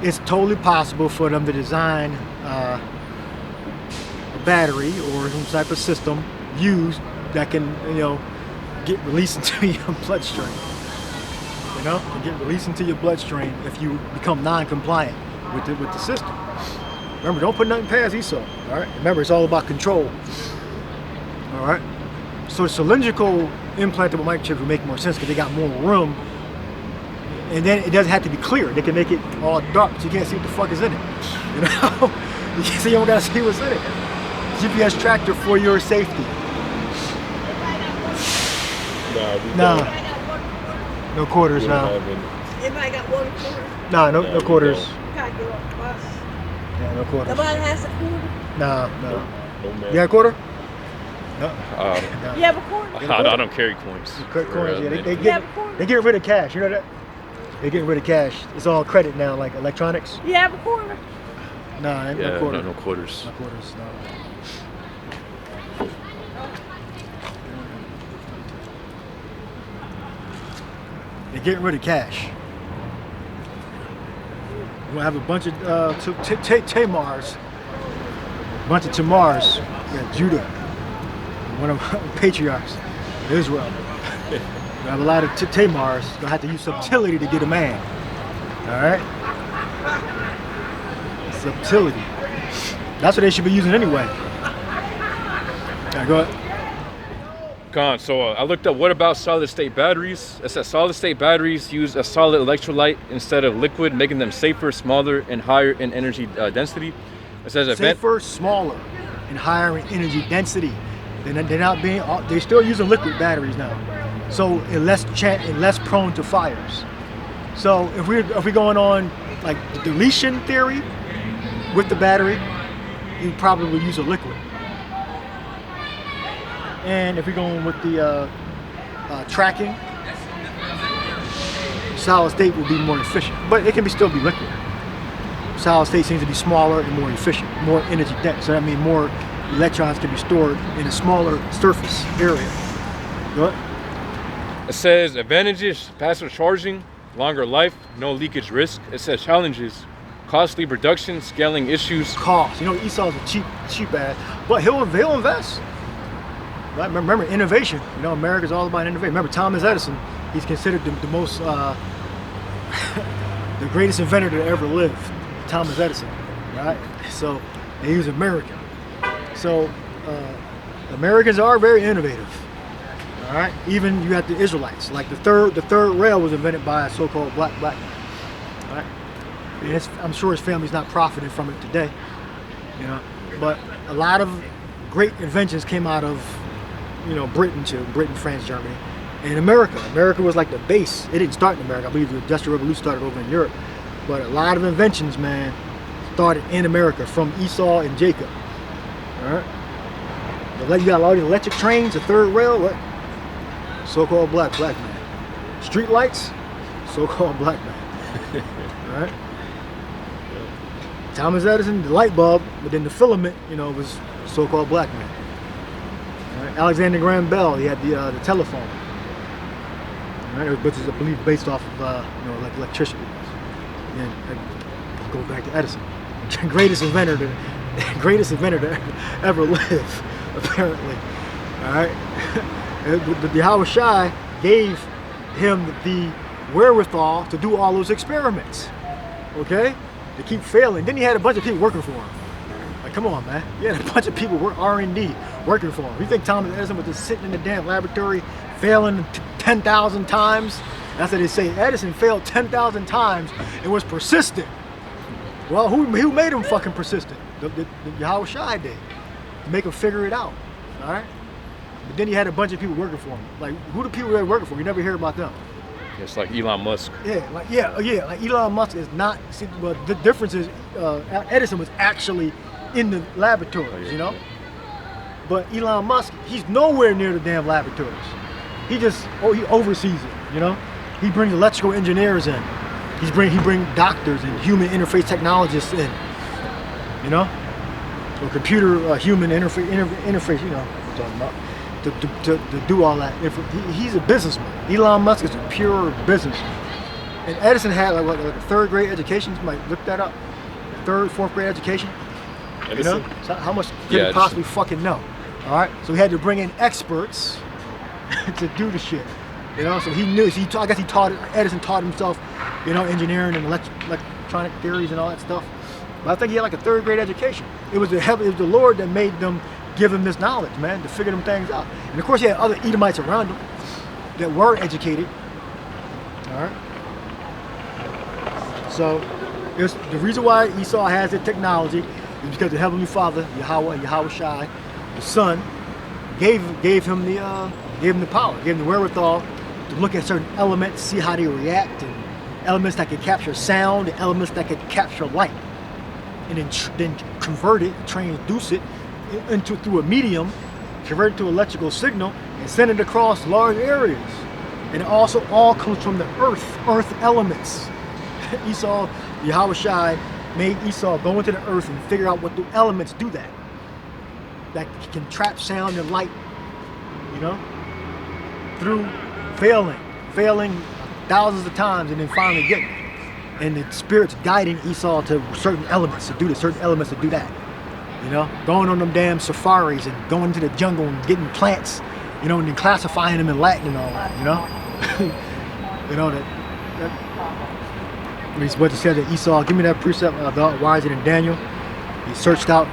it's totally possible for them to design a battery or some type of system used that can get released into your bloodstream. Get released into your bloodstream if you become non-compliant with the system. Remember, don't put nothing past Esau. All right. Remember, it's all about control. All right. So cylindrical implantable microchips would make more sense because they got more room, and then it doesn't have to be clear. They can make it all dark, so you can't see what the fuck is in it. You know, you can't see. You don't gotta see what's in it. GPS tracker for your safety. Nah. No quarters now. Everybody got 1 quarter. Nah, no quarters. You gotta get off the bus. Yeah, no quarters. Nobody has a quarter. Nah. No, man. You got a quarter? No. You have a quarter? I don't carry coins. Coins, yeah, You have a quarter? they get rid of cash. You know that? They getting rid of cash. It's all credit now, like electronics. You have a quarter? Nah, ain't Yeah, no quarter. no quarters. No quarters. No. They're getting rid of cash. We'll have a bunch of Tamars. A bunch of Tamars. Yeah, Judah. One of the patriarchs of Israel. We have a lot of Tamars. Gonna have to use subtlety to get a man. Alright? Subtlety. That's what they should be using anyway. Yeah, go ahead. So I looked up what about solid state batteries. It says solid state batteries use a solid electrolyte instead of liquid, making them safer, smaller, and higher in energy density. It says safer, smaller, and higher in energy density. They're still using liquid batteries now, so less prone to fires. So if we're going on like the deletion theory with the battery, you'd probably use a liquid. And if we're going with the tracking, solid state will be more efficient, but it can still be liquid. Solid state seems to be smaller and more efficient, more energy dense. So that means more electrons can be stored in a smaller surface area. Go ahead. It says advantages: faster charging, longer life, no leakage risk. It says challenges: costly production, scaling issues. Cost. You know, Esau's a cheap ass, but he'll invest. Right? Remember, innovation. You know, America's all about innovation. Remember, Thomas Edison. He's considered the most, the greatest inventor to ever live. Thomas Edison, right? So, and he was American. So, Americans are very innovative. All right. Even you got the Israelites. Like the third rail was invented by a so-called black man. All right. And I'm sure his family's not profiting from it today. You know, but a lot of great inventions came out of, you know, Britain, France, Germany, and America. America was like the base. It didn't start in America. I believe the Industrial Revolution started over in Europe. But a lot of inventions, man, started in America from Esau and Jacob. All right. You got all these electric trains, the third rail, what? So-called black man. Street lights, so-called black man. All right. Thomas Edison, the light bulb, but then the filament, you know, was so-called black man. Right. Alexander Graham Bell, he had the telephone, right, which is, I believe, based off of you know, like electricity. And go back to Edison, greatest inventor to ever live, apparently. All right, the Yahweh Shai gave him the wherewithal to do all those experiments. Okay, they keep failing. Then he had a bunch of people working for him. Like, come on, man. He had a bunch of people R&D working for him. You think Thomas Edison was just sitting in the damn laboratory failing 10,000 times? That's what they say. Edison failed 10,000 times and was persistent. Well, who made him fucking persistent? The Yahweh Shai did, to make him figure it out. All right. But then he had a bunch of people working for him. Like, who the people that working for? You never hear about them. It's like Elon Musk. Yeah, like like Elon Musk is not. See, but the difference is Edison was actually in the laboratories, you know. But Elon Musk, he's nowhere near the damn laboratories. He oversees it, you know. He brings electrical engineers in. He bring doctors and human interface technologists in, you know. Or computer human interface, you know what I'm talking about. To do all that. He's a businessman. Elon Musk is a pure businessman. And Edison had like a third grade education. You might look that up. Third, fourth grade education. Edison? You know? So how much could he possibly fucking know? All right. So he had to bring in experts to do the shit. You know. So he knew. I guess Edison taught himself, you know, engineering and electronic theories and all that stuff. But I think he had like a third grade education. It was the Lord that made them give him this knowledge, man, to figure them things out. And of course, he had other Edomites around him that were educated. All right. So, the reason why Esau has the technology is because the Heavenly Father, Yahweh Shai, the Son, gave him the power, gave him the wherewithal to look at certain elements, see how they react, and elements that could capture sound, and elements that could capture light, and then convert it, transduce it through a medium, convert it to electrical signal, and send it across large areas. And it also all comes from the earth elements. Esau, Yahweh Shai, made Esau go into the earth and figure out what the elements do that can trap sound and light, you know, through failing thousands of times and then finally getting it. And the Spirit's guiding Esau to certain elements to do this, certain elements to do that. You know, going on them damn safaris and going into the jungle and getting plants, you know, and then classifying them in Latin and all that, you know. You know, that what it said that Esau, give me that precept about wiser than Daniel. He searched out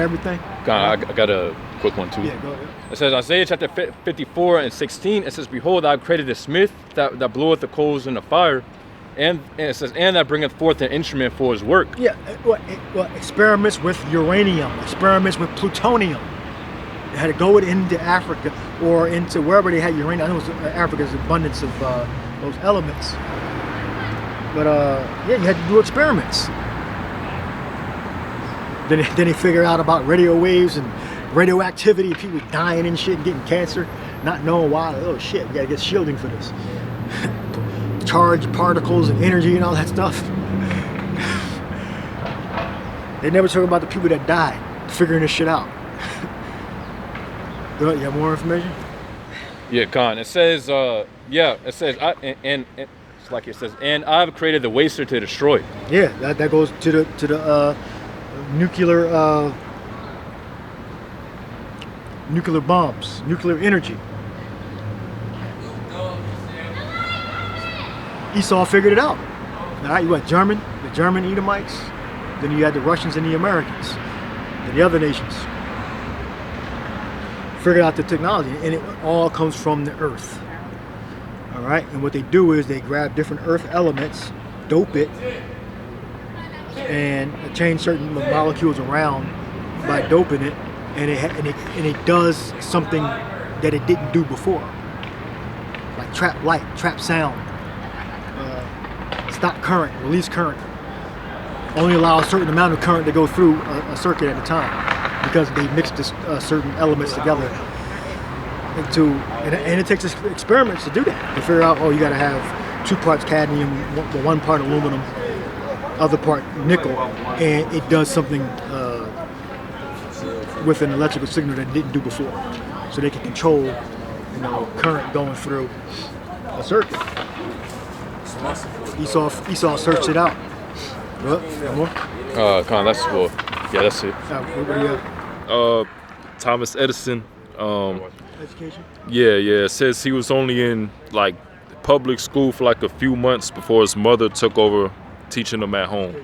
everything. I got a quick one too. Yeah, go ahead. It says Isaiah chapter 54 and 16. It says, "Behold, I have created a smith that bloweth the coals in the fire, and it says, and that bringeth forth an instrument for his work." Yeah, well, experiments with uranium, experiments with plutonium. They had to go into Africa or into wherever they had uranium. I know it was Africa's abundance of those elements. But yeah, you had to do experiments. Then they figure out about radio waves and radioactivity, people dying and shit and getting cancer, not knowing why. Oh shit, we gotta get shielding for this. Charged particles and energy and all that stuff. They never talk about the people that died figuring this shit out. You have more information? Yeah, Khan. It says, it says, it's like it says, and I've created the waster to destroy. Yeah, that goes to the nuclear bombs, nuclear energy. Esau figured it out. All right, you got the German Edomites, then you had the Russians and the Americans, and the other nations. Figured out the technology, and it all comes from the earth. All right, and what they do is they grab different earth elements, dope it, and change certain molecules around by doping it, and it does something that it didn't do before, like trap light, trap sound, stop current, release current. Only allow a certain amount of current to go through a circuit at a time because they mixed certain elements together. And it takes experiments to do that, to figure out, oh, you got to have 2 parts cadmium, 1 part aluminum, other part nickel, and it does something with an electrical signal that it didn't do before, so they can control, you know, current going through a circuit. Esau searched it out. What? More? Khan, that's cool. Yeah, that's it. What do you have? Thomas Edison. Education? Yeah. It says he was only in like public school for like a few months before his mother took over teaching him at home.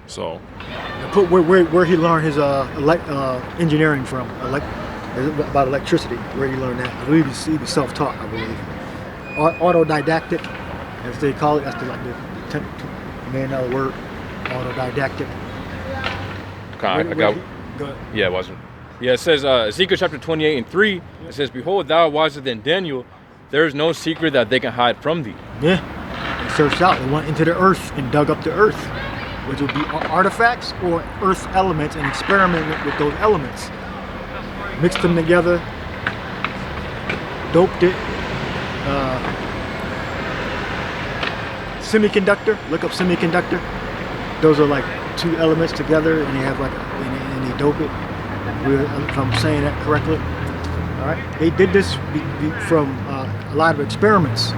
So. Put where he learned his engineering from, about electricity. Where he learned that? I believe he was self-taught. I believe. Autodidactic, as they call it. That's the $10 word. Autodidactic. Khan, I got. Go ahead. Yeah, it wasn't. Yeah, it says Ezekiel chapter 28 and 3. It says, "Behold, thou art wiser than Daniel. There is no secret that they can hide from thee." Yeah, they searched out. They went into the earth and dug up the earth, which would be artifacts or earth elements, and experimented with those elements. Mixed them together, doped it. Semiconductor. Look up semiconductor. Those are like 2 elements together, and they have and they dope it. If I'm saying that correctly. All right. They did this from a lot of experiments.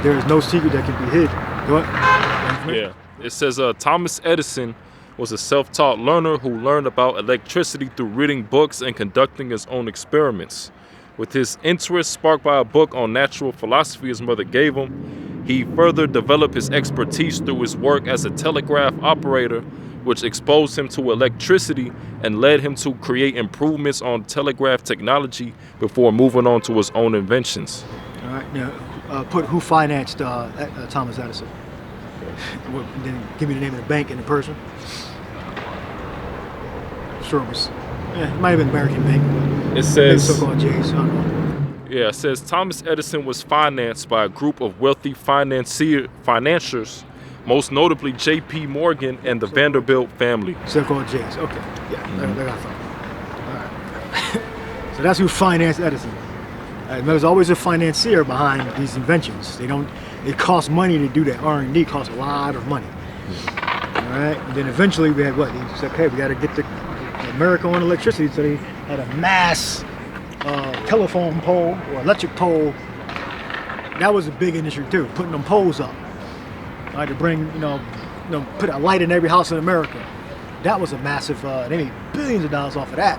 There is no secret that can be hid. Go ahead. Yeah. It says Thomas Edison was a self-taught learner who learned about electricity through reading books and conducting his own experiments. With his interest sparked by a book on natural philosophy his mother gave him, he further developed his expertise through his work as a telegraph operator, which exposed him to electricity and led him to create improvements on telegraph technology before moving on to his own inventions. All right. Now, who financed Thomas Edison? Then give me the name of the bank and the person. Sure it was. Yeah, it might have been American Bank. It says, so-called J's. I don't know. yeah, it says Thomas Edison was financed by a group of wealthy financiers, most notably J.P. Morgan and the Vanderbilt family. So-called J's. Okay. Yeah, that I thought. All right. So that's who financed Edison. There's always a financier behind these inventions. It costs money to do that. R&D costs a lot of money. All right. And then eventually we had what? He said, okay, we got to get America on electricity. So they had a mass telephone pole or electric pole. That was a big industry too, putting them poles up. All right, to bring, put a light in every house in America. That was a massive, they made billions of dollars off of that.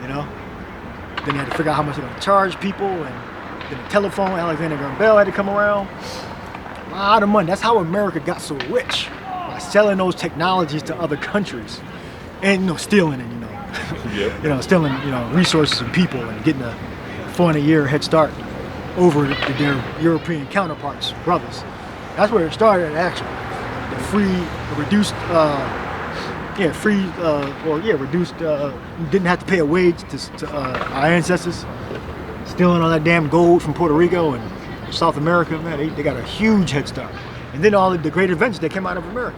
Then they had to figure out how much they're going to charge people, and then the telephone, Alexander Graham Bell had to come around. A lot of money. That's how America got so rich, by selling those technologies to other countries, and stealing it. Yep. Stealing resources and people, and getting a 400-year head start over their European counterparts, brothers. That's where it started, actually. The reduced. Didn't have to pay a wage to our ancestors. Stealing all that damn gold from Puerto Rico and South America, man, they got a huge head start. And then all the great inventions that came out of America.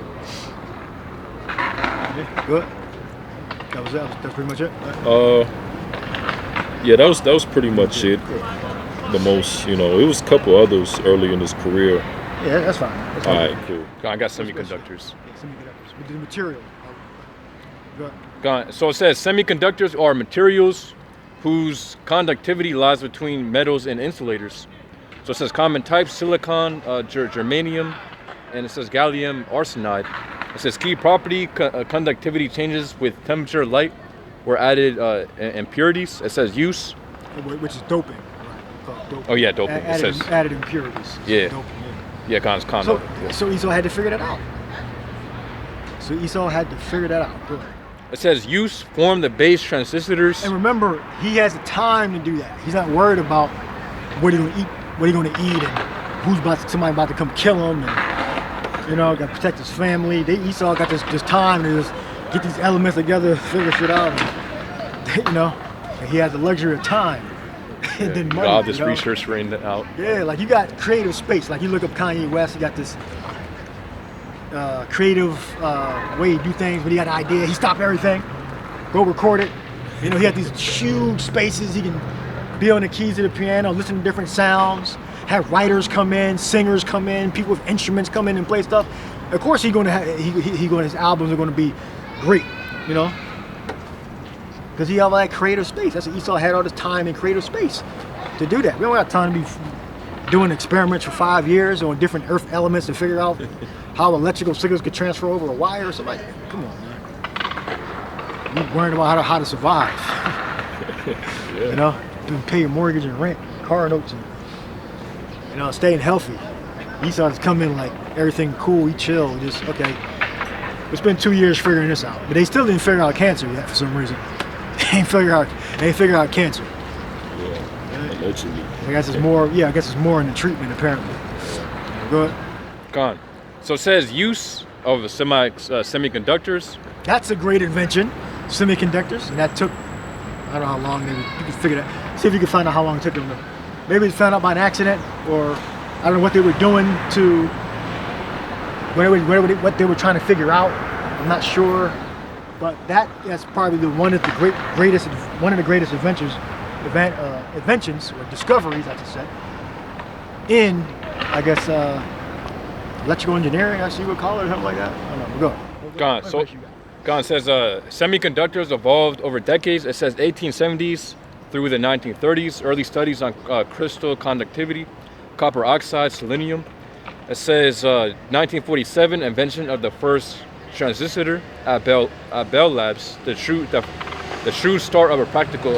Yeah, good. That's pretty much it. Yeah, that was pretty much it. The most, it was a couple others early in his career. Yeah, that's fine. All right, cool. I got semiconductors. Semiconductors. We did the material. So it says semiconductors are materials whose conductivity lies between metals and insulators. So it says common types: silicon, germanium, and it says gallium arsenide. It says key property: conductivity changes with temperature, light, or added impurities. It says use, which is doping. Right. Doping. Oh yeah, doping. It says added impurities. Yeah. Doping, yeah, conduct. So Esau had to figure that out. Good. It says use form the base transistors. And remember, he has the time to do that. He's not worried about what he's gonna eat, and somebody about to come kill him, and got to protect his family. Esau got this time to just get these elements together, figure shit out. And, he has the luxury of time. And then money. All this research rained it out. Yeah, like you got creative space. Like you look up Kanye West, you got this creative way to do things. When he got an idea, he stopped everything, go record it. He had these huge spaces. He can be on the keys to the piano, listen to different sounds, have writers come in, singers come in, people with instruments come in and play stuff. Of course, his albums are going to be great, because he have all that creative space. That's what Esau had, all this time and creative space to do that. We don't have time to be doing experiments for 5 years on different earth elements to figure out how electrical signals could transfer over a wire or something. Come on, man. You're worrying about how to survive. Yeah. Pay your mortgage and rent, car notes, and staying healthy. Esau just come in like everything cool, he chill, just okay. We spent 2 years figuring this out, but they still didn't figure out cancer yet for some reason. They ain't figure out cancer. Yeah, allegedly. I guess it's more. Yeah, I guess it's more in the treatment apparently. Go ahead. Gone. So it says use of semiconductors. That's a great invention, semiconductors, and that took, I don't know how long. You can figure that. See if you can find out how long it took them. Maybe they found out by an accident, or I don't know what they were doing to. What they were trying to figure out. I'm not sure, but that's probably one of the greatest inventions or discoveries, I should say, in, I guess, electrical engineering, I see you would call it, or something like that. I don't know. Go. Gone. So, gone. Says semiconductors evolved over decades. It says 1870s through the 1930s. Early studies on crystal conductivity, copper oxide, selenium. It says 1947 invention of the first transistor at Bell Labs. The true start of a practical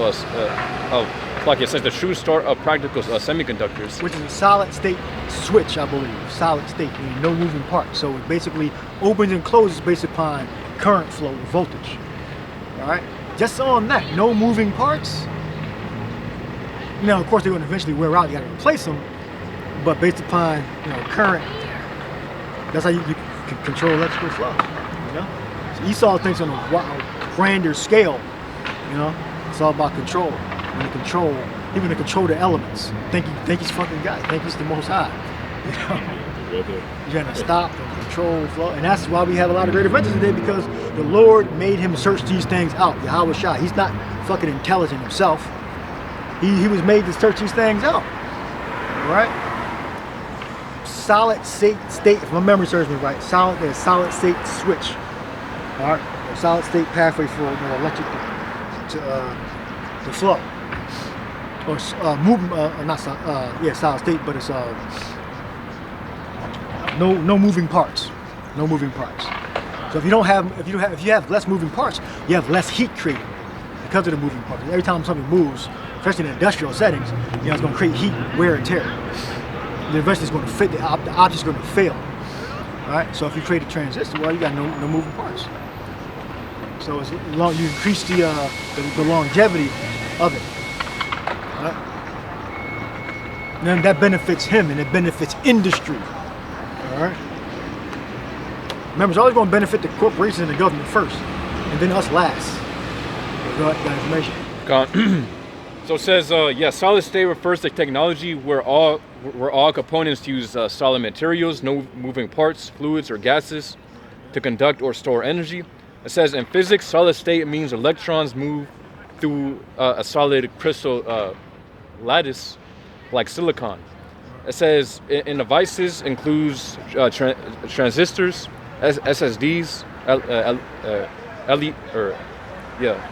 semiconductors, which is a solid state switch, I believe. Solid state, meaning no moving parts. So it basically opens and closes based upon current flow, the voltage. All right, just on that, no moving parts. Now, of course, they're going to eventually wear out. You got to replace them, but based upon current, that's how you can control electrical flow. You know, so Esau thinks on a grander scale. You know, it's all about control. When you control, even to control the elements. Think he's fucking God. Think he's the Most High. You know, you're gonna stop and control flow, and that's why we have a lot of great adventures today, because the Lord made him search these things out. Yahweh Shai. He's not fucking intelligent himself. He was made to search these things out. All right. Solid state. If my memory serves me right, there's solid state switch. All right. A solid state pathway for electric to flow. Or movement, not solid state, but it's no moving parts. No moving parts. So if you have less moving parts, you have less heat created because of the moving parts. Every time something moves, especially in industrial settings, it's going to create heat, wear and tear. The eventually is going to fit. The object's going to fail. All right. So if you create a transistor, well, you got no moving parts. So as long you increase the longevity of it. All right. And then that benefits him, and it benefits industry. All right. Remember, it's always going to benefit the corporations and the government first, and then us last. Got information. So it says, solid state refers to technology where all components use solid materials, no moving parts, fluids, or gases to conduct or store energy. It says in physics, solid state means electrons move through a solid crystal lattice like silicon. It says in devices includes transistors, SSDs,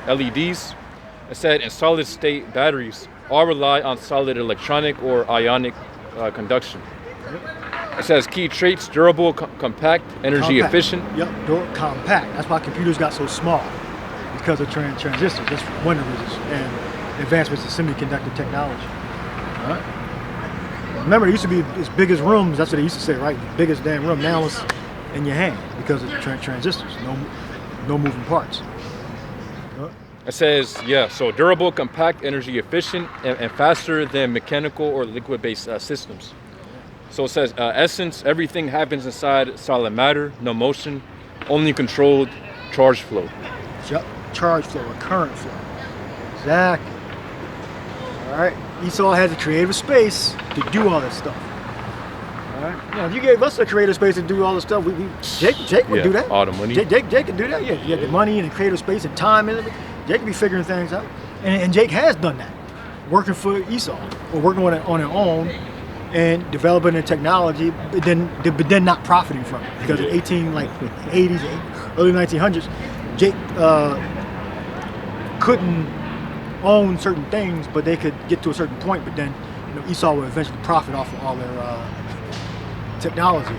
LEDs. It said in solid state batteries all rely on solid electronic or ionic conduction. It says key traits: durable, compact, energy efficient. Yep, compact. That's why computers got so small, because of transistors. That's one of the reasons, and advancements in semiconductor technology. All right. Remember, it used to be as big as rooms. That's what they used to say, right? The biggest damn room. Now it's in your hand because of transistors. No moving parts. It says, so durable, compact, energy efficient, and faster than mechanical or liquid-based systems. So it says, essence, everything happens inside solid matter, no motion, only controlled charge flow. Charge flow or current flow. Exactly. All right. Esau has a creative space to do all this stuff. All right. If you gave us a creative space to do all this stuff, Jake would do that. All the money. Jake could do that. Yeah, you have the money and the creative space and time and everything. Jake could be figuring things out, and Jake has done that, working for Esau or working on their own and developing the technology, but then not profiting from it, because in 80s, early 1900s, Jake couldn't own certain things, but they could get to a certain point. But then Esau would eventually profit off of all their technology,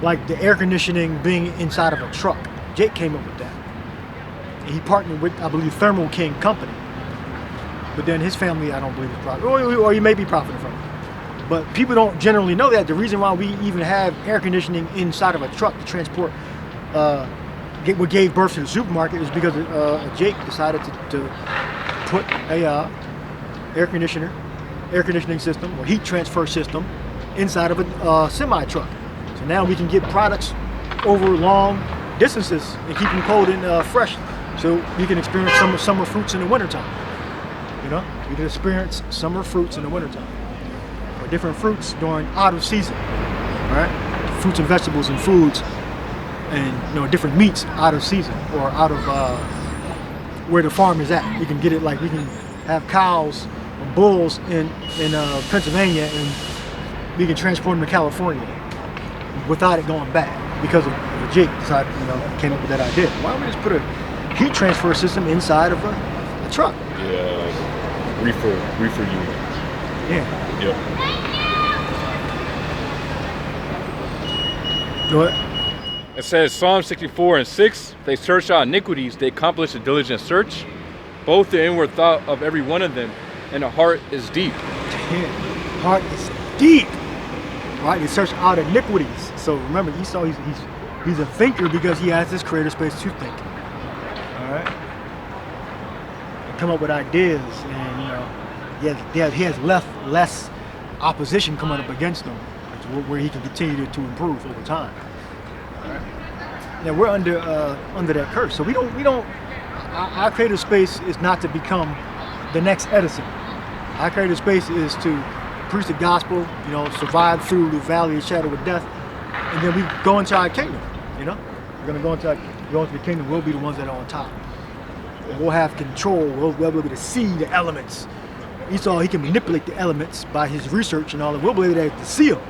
like the air conditioning being inside of a truck. Jake came up with that. He partnered with, I believe, Thermo King Company. But then his family, I don't believe, is profiting. Or you may be profiting from it. But people don't generally know that. The reason why we even have air conditioning inside of a truck to transport what gave birth to the supermarket is because Jake decided to put a air conditioning system or heat transfer system inside of a semi-truck. So now we can get products over long distances and keep them cold and fresh. So you can experience summer fruits in the wintertime. You can experience summer fruits in the wintertime. Or different fruits during out of season. Right? Fruits and vegetables and foods and different meats out of season or out of where the farm is at. You can get it, like we can have cows and bulls in Pennsylvania, and we can transport them to California without it going bad because of Jake decided, came up with that idea. Why don't we just put a heat transfer system inside of a truck? Yeah, reefer unit. Yeah. Yep. Go ahead. It says Psalm 64:6, they search out iniquities, they accomplish a diligent search. Both the inward thought of every one of them, and the heart is deep. Yeah. Heart is deep. Right? They search out iniquities. So remember, Esau, He's a thinker because he has this creative space to think. All right. And come up with ideas, and he has less opposition coming up against him, where he can continue to improve over time. All right. Now we're under that curse, so we don't. Our creative space is not to become the next Edison. Our creative space is to preach the gospel, survive through the valley of the shadow of death, and then we go into our kingdom. We're gonna go into the kingdom. We'll be the ones that are on top. We'll have control. We'll be able to see the elements. Esau, he can manipulate the elements by his research and all that. We'll be able to see them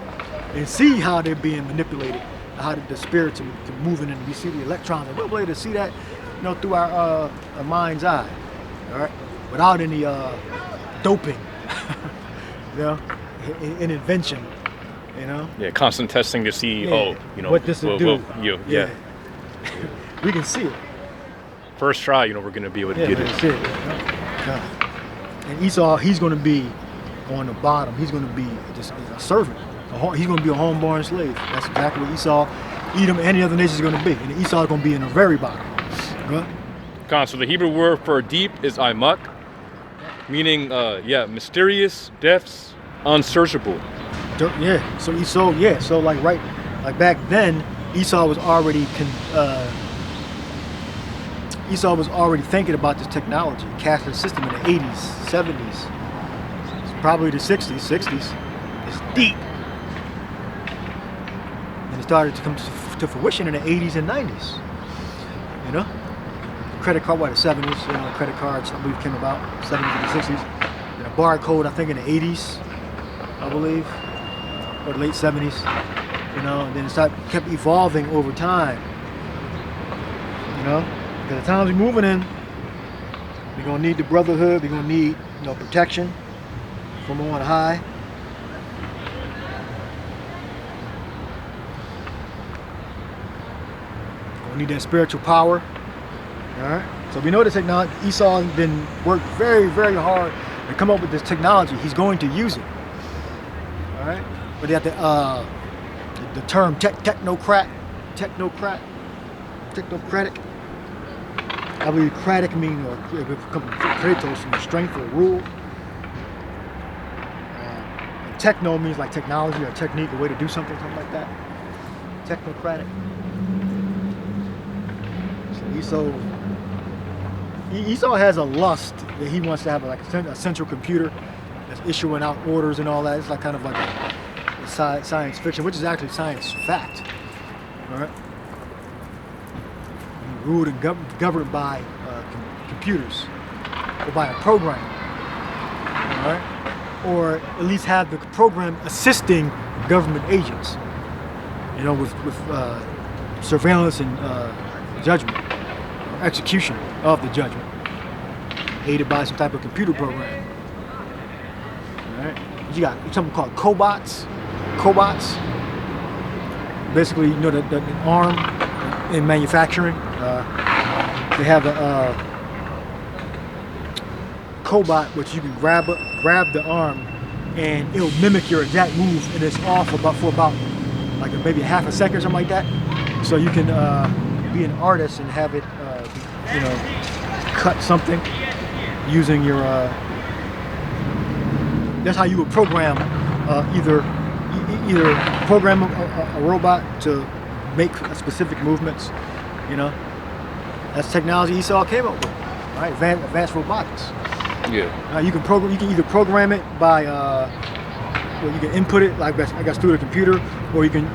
and see how they're being manipulated, how the spirits are moving, and we see the electrons. And we'll be able to see that, through our mind's eye. All right, without any doping, an invention. Yeah, constant testing to see, what this will do. Yeah. We can see it. First try, we're going to be able to get it. See it. And Esau, he's going to be on the bottom. He's going to be just a servant. He's going to be a homeborn slave. That's exactly what Esau, Edom, and the other nations is going to be. And Esau is going to be in the very bottom. So the Hebrew word for deep is aimak, meaning, mysterious, depths, unsearchable. Yeah. So Esau, So like back then, Esau was already thinking about this technology, casting system in the 80s, 70s, probably the 60s. It's deep. And it started to come to fruition in the 80s and 90s. Credit card, the 70s, credit cards, I believe, came about, 70s and the 60s. And a barcode, I think, in the 80s, I believe, or the late 70s. And then it kept evolving over time. Because the times we're moving in, we're gonna need the brotherhood. We're gonna need, protection from on high. We're gonna need that spiritual power. All right. So we know the technology. Esau has been worked very, very hard to come up with this technology. He's going to use it. All right. But the term technocratic. I believe kratic means kratos from strength or rule. Techno means like technology or technique, a way to do something like that. Technocratic. So Esau has a lust that he wants to have a central computer that's issuing out orders and all that. It's kind of like a science fiction, which is actually science fact. All right. Ruled and governed by computers or by a program, all right? Or at least have the program assisting government agents, with surveillance and judgment, or execution of the judgment, aided by some type of computer program. All right? You got something called cobots. Basically, the arm in manufacturing. They have a cobot which you can grab the arm and it'll mimic your exact move, and it's off for about like maybe half a second or something like that. So you can be an artist and have it cut something using your that's how you would program either program a robot to make specific movements. That's technology Esau came up with, right? Advanced robotics. Yeah. You can either program it by, you can input it I guess through the computer, or you can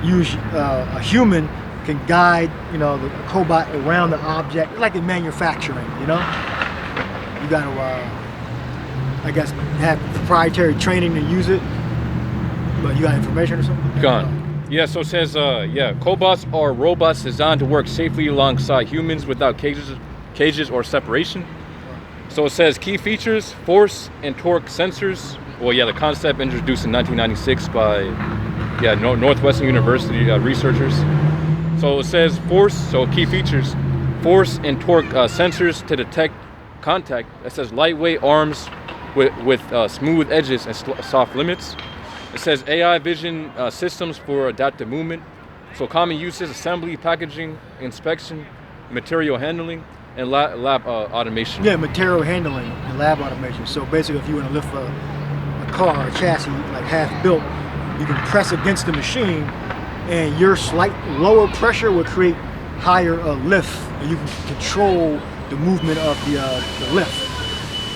use a human can guide the cobot around the object, like in manufacturing. You got to I guess have proprietary training to use it, but you got information or something. Gone. Yeah, so it says, cobots are robots designed to work safely alongside humans without cages or separation. So it says key features, force and torque sensors. Well, the concept introduced in 1996 by, Northwestern University researchers. So it says force, so key features, force and torque sensors to detect contact. It says lightweight arms with smooth edges and soft limits. It says AI vision systems for adaptive movement, So common uses: assembly, packaging, inspection, material handling, and lab automation. Yeah, material handling and lab automation. So basically, if you want to lift a car, a chassis, like half built, you can press against the machine, and your slight lower pressure will create higher lift, and you can control the movement of the lift.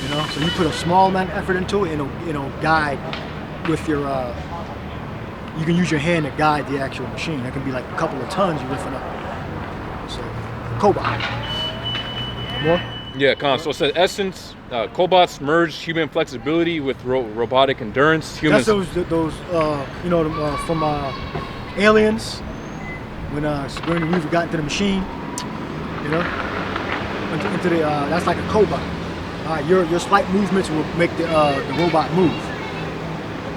You know, so you put a small amount of effort into it, and it'll guide with your. You can use your hand to guide the actual machine. That can be like a couple of tons you're lifting up. So, cobot. More? Yeah, so it says essence, cobots merge human flexibility with robotic endurance. Humans. That's those you know, from Aliens, when Sigourney Weaver got into the machine, you know, into the that's like a cobot. Your slight movements will make the robot move.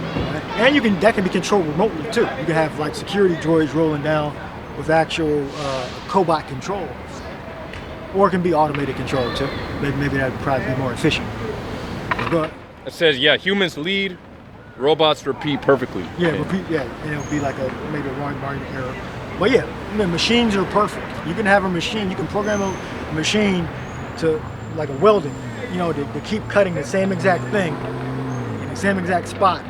Right? And that can be controlled remotely too. You can have like security droids rolling down with actual cobot controls. Or it can be automated control too. Maybe that would probably be more efficient. Go ahead. It says, yeah, humans lead, robots repeat perfectly. Yeah, and it'll be like maybe a margin error. But yeah, I mean, machines are perfect. You can have a machine, you can program a machine to, like a welding, you know, to keep cutting the same exact thing in the same exact spot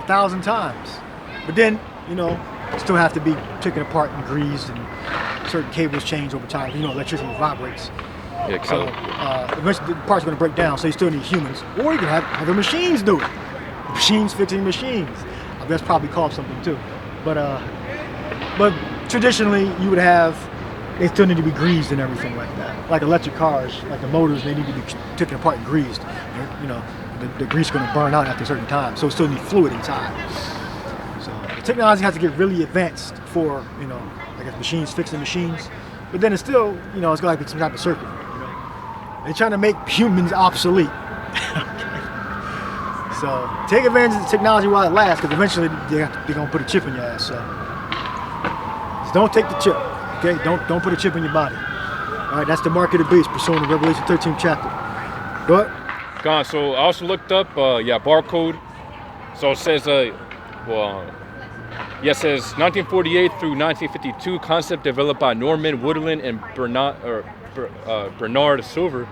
1,000 times. But then, you know, still have to be taken apart and greased, and certain cables change over time. You know, electricity vibrates. Yeah, so eventually the parts are going to break down, so you still need humans. Or you can have other machines do it. Machines fixing machines. That's probably called something too. But traditionally you would have, they still need to be greased and everything like that. Like electric cars, like the motors, they need to be taken apart and greased. You know, the grease is going to burn out after a certain time, so it still needs fluid inside. So the technology has to get really advanced for, you know, I guess machines fixing machines. But then it's still, you know, it's going to be some type of circuit. You know? They're trying to make humans obsolete. So take advantage of the technology while it lasts, because eventually they're going to put a chip in your ass. So just don't take the chip, okay? Don't put a chip in your body. All right, that's the mark of the beast, pursuing the Revelation 13th chapter. Go ahead. Gone. So I also looked up, barcode. So it says, it says 1948 through 1952, concept developed by Norman Woodland and Bernard Silver.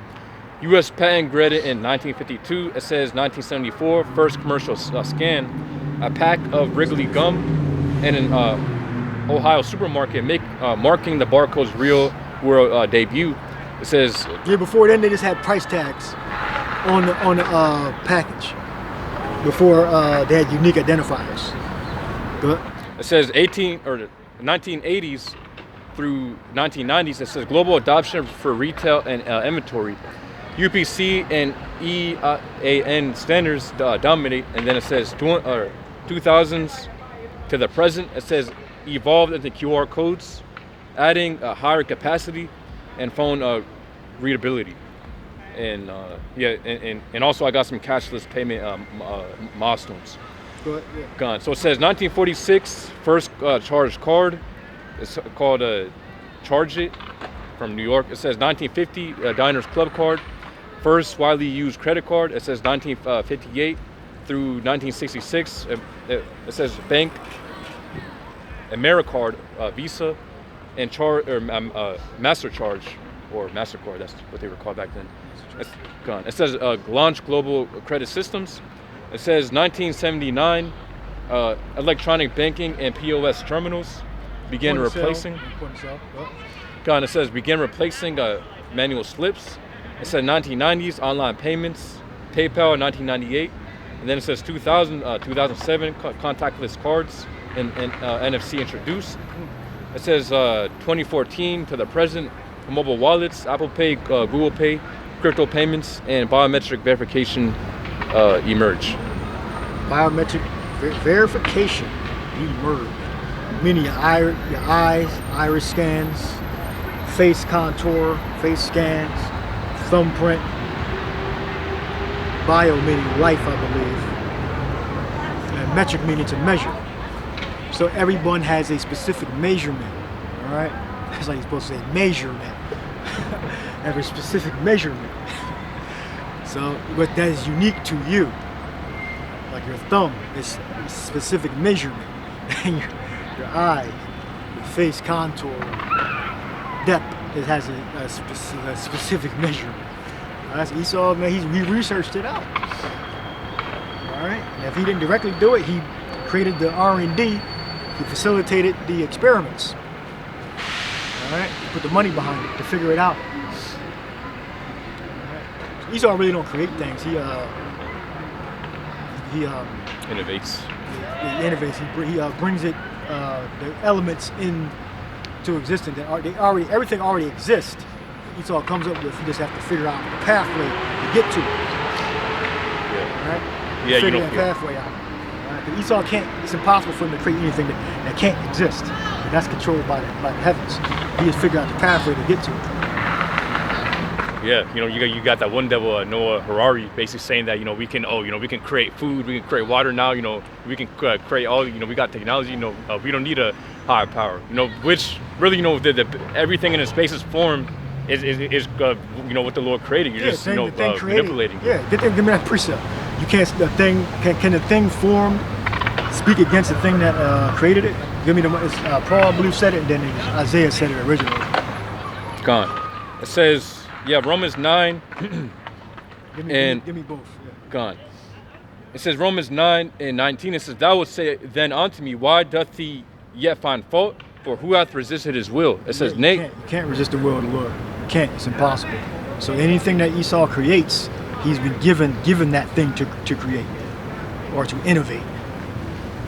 U.S. patent granted in 1952. It says 1974, first commercial scan. A pack of Wrigley gum in an Ohio supermarket, marking the barcode's real world debut. It says. Yeah, before then they just had price tags on the package. Before they had unique identifiers. Go ahead. It says 1980s through 1990s. It says global adoption for retail and inventory. UPC and EAN standards dominate, and then it says 2000s to the present. It says evolved into QR codes, adding a higher capacity and phone readability. And and also I got some cashless payment milestones. Go ahead, yeah. Gone. So it says 1946, first charged card. It's called Charge It from New York. It says 1950, Diners Club card. First widely used credit card. It says 1958 through 1966. It says Bank, AmeriCard, Visa, and Master Charge, or MasterCard. That's what they were called back then. It's gone. It says launch global credit systems. It says 1979, electronic banking and POS terminals begin replacing. Gone. It says begin replacing manual slips. It said 1990s, online payments, PayPal 1998. And then it says 2007, contactless cards and NFC introduced. It says 2014 to the present, mobile wallets, Apple Pay, Google Pay, crypto payments, and biometric verification emerge. Biometric verification emerge. Meaning your eyes, iris scans, face contour, face scans, thumbprint. Bio meaning life, I believe. And metric meaning to measure. So everyone has a specific measurement. All right? That's like you're supposed to say measurement. Every specific measurement. So what that is unique to you. Like your thumb is a specific measurement. your eye, your face contour, depth, it has a specific measurement. That's Esau, man, he researched it out. All right, and if he didn't directly do it, he created the R&D, he facilitated the experiments. All right, he put the money behind it to figure it out. All right. Esau really don't create things. He Innovates. He innovates. He brings it the elements into existence. Everything already exists. Esau comes up with. You just have to figure out the pathway to get to it. Yeah. All right. Yeah, Figure that pathway out. All right? 'Cause Esau can't. It's impossible for him to create anything that can't exist. And that's controlled by the heavens. He just figured out the pathway to get to it. Yeah, you got that one devil, Noah Harari, basically saying that we can we can create food, we can create water now, we can create all, we got technology, we don't need a higher power, which really everything in the space is formed is what the Lord created. You're just manipulating. Yeah, give me that precept. You can't can the thing form speak against the thing that created it? Give me Paul, I believe, said it, and then Isaiah said it originally. Gone. It says. Yeah, Romans 9 Give me both. Yeah. gone. It says Romans 9:19. It says, "Thou wilt say then unto me, why doth he yet find fault? For who hath resisted his will?" It says, "Nay." You can't resist the will of the Lord. You can't. It's impossible. So anything that Esau creates, he's been given that thing to create or to innovate.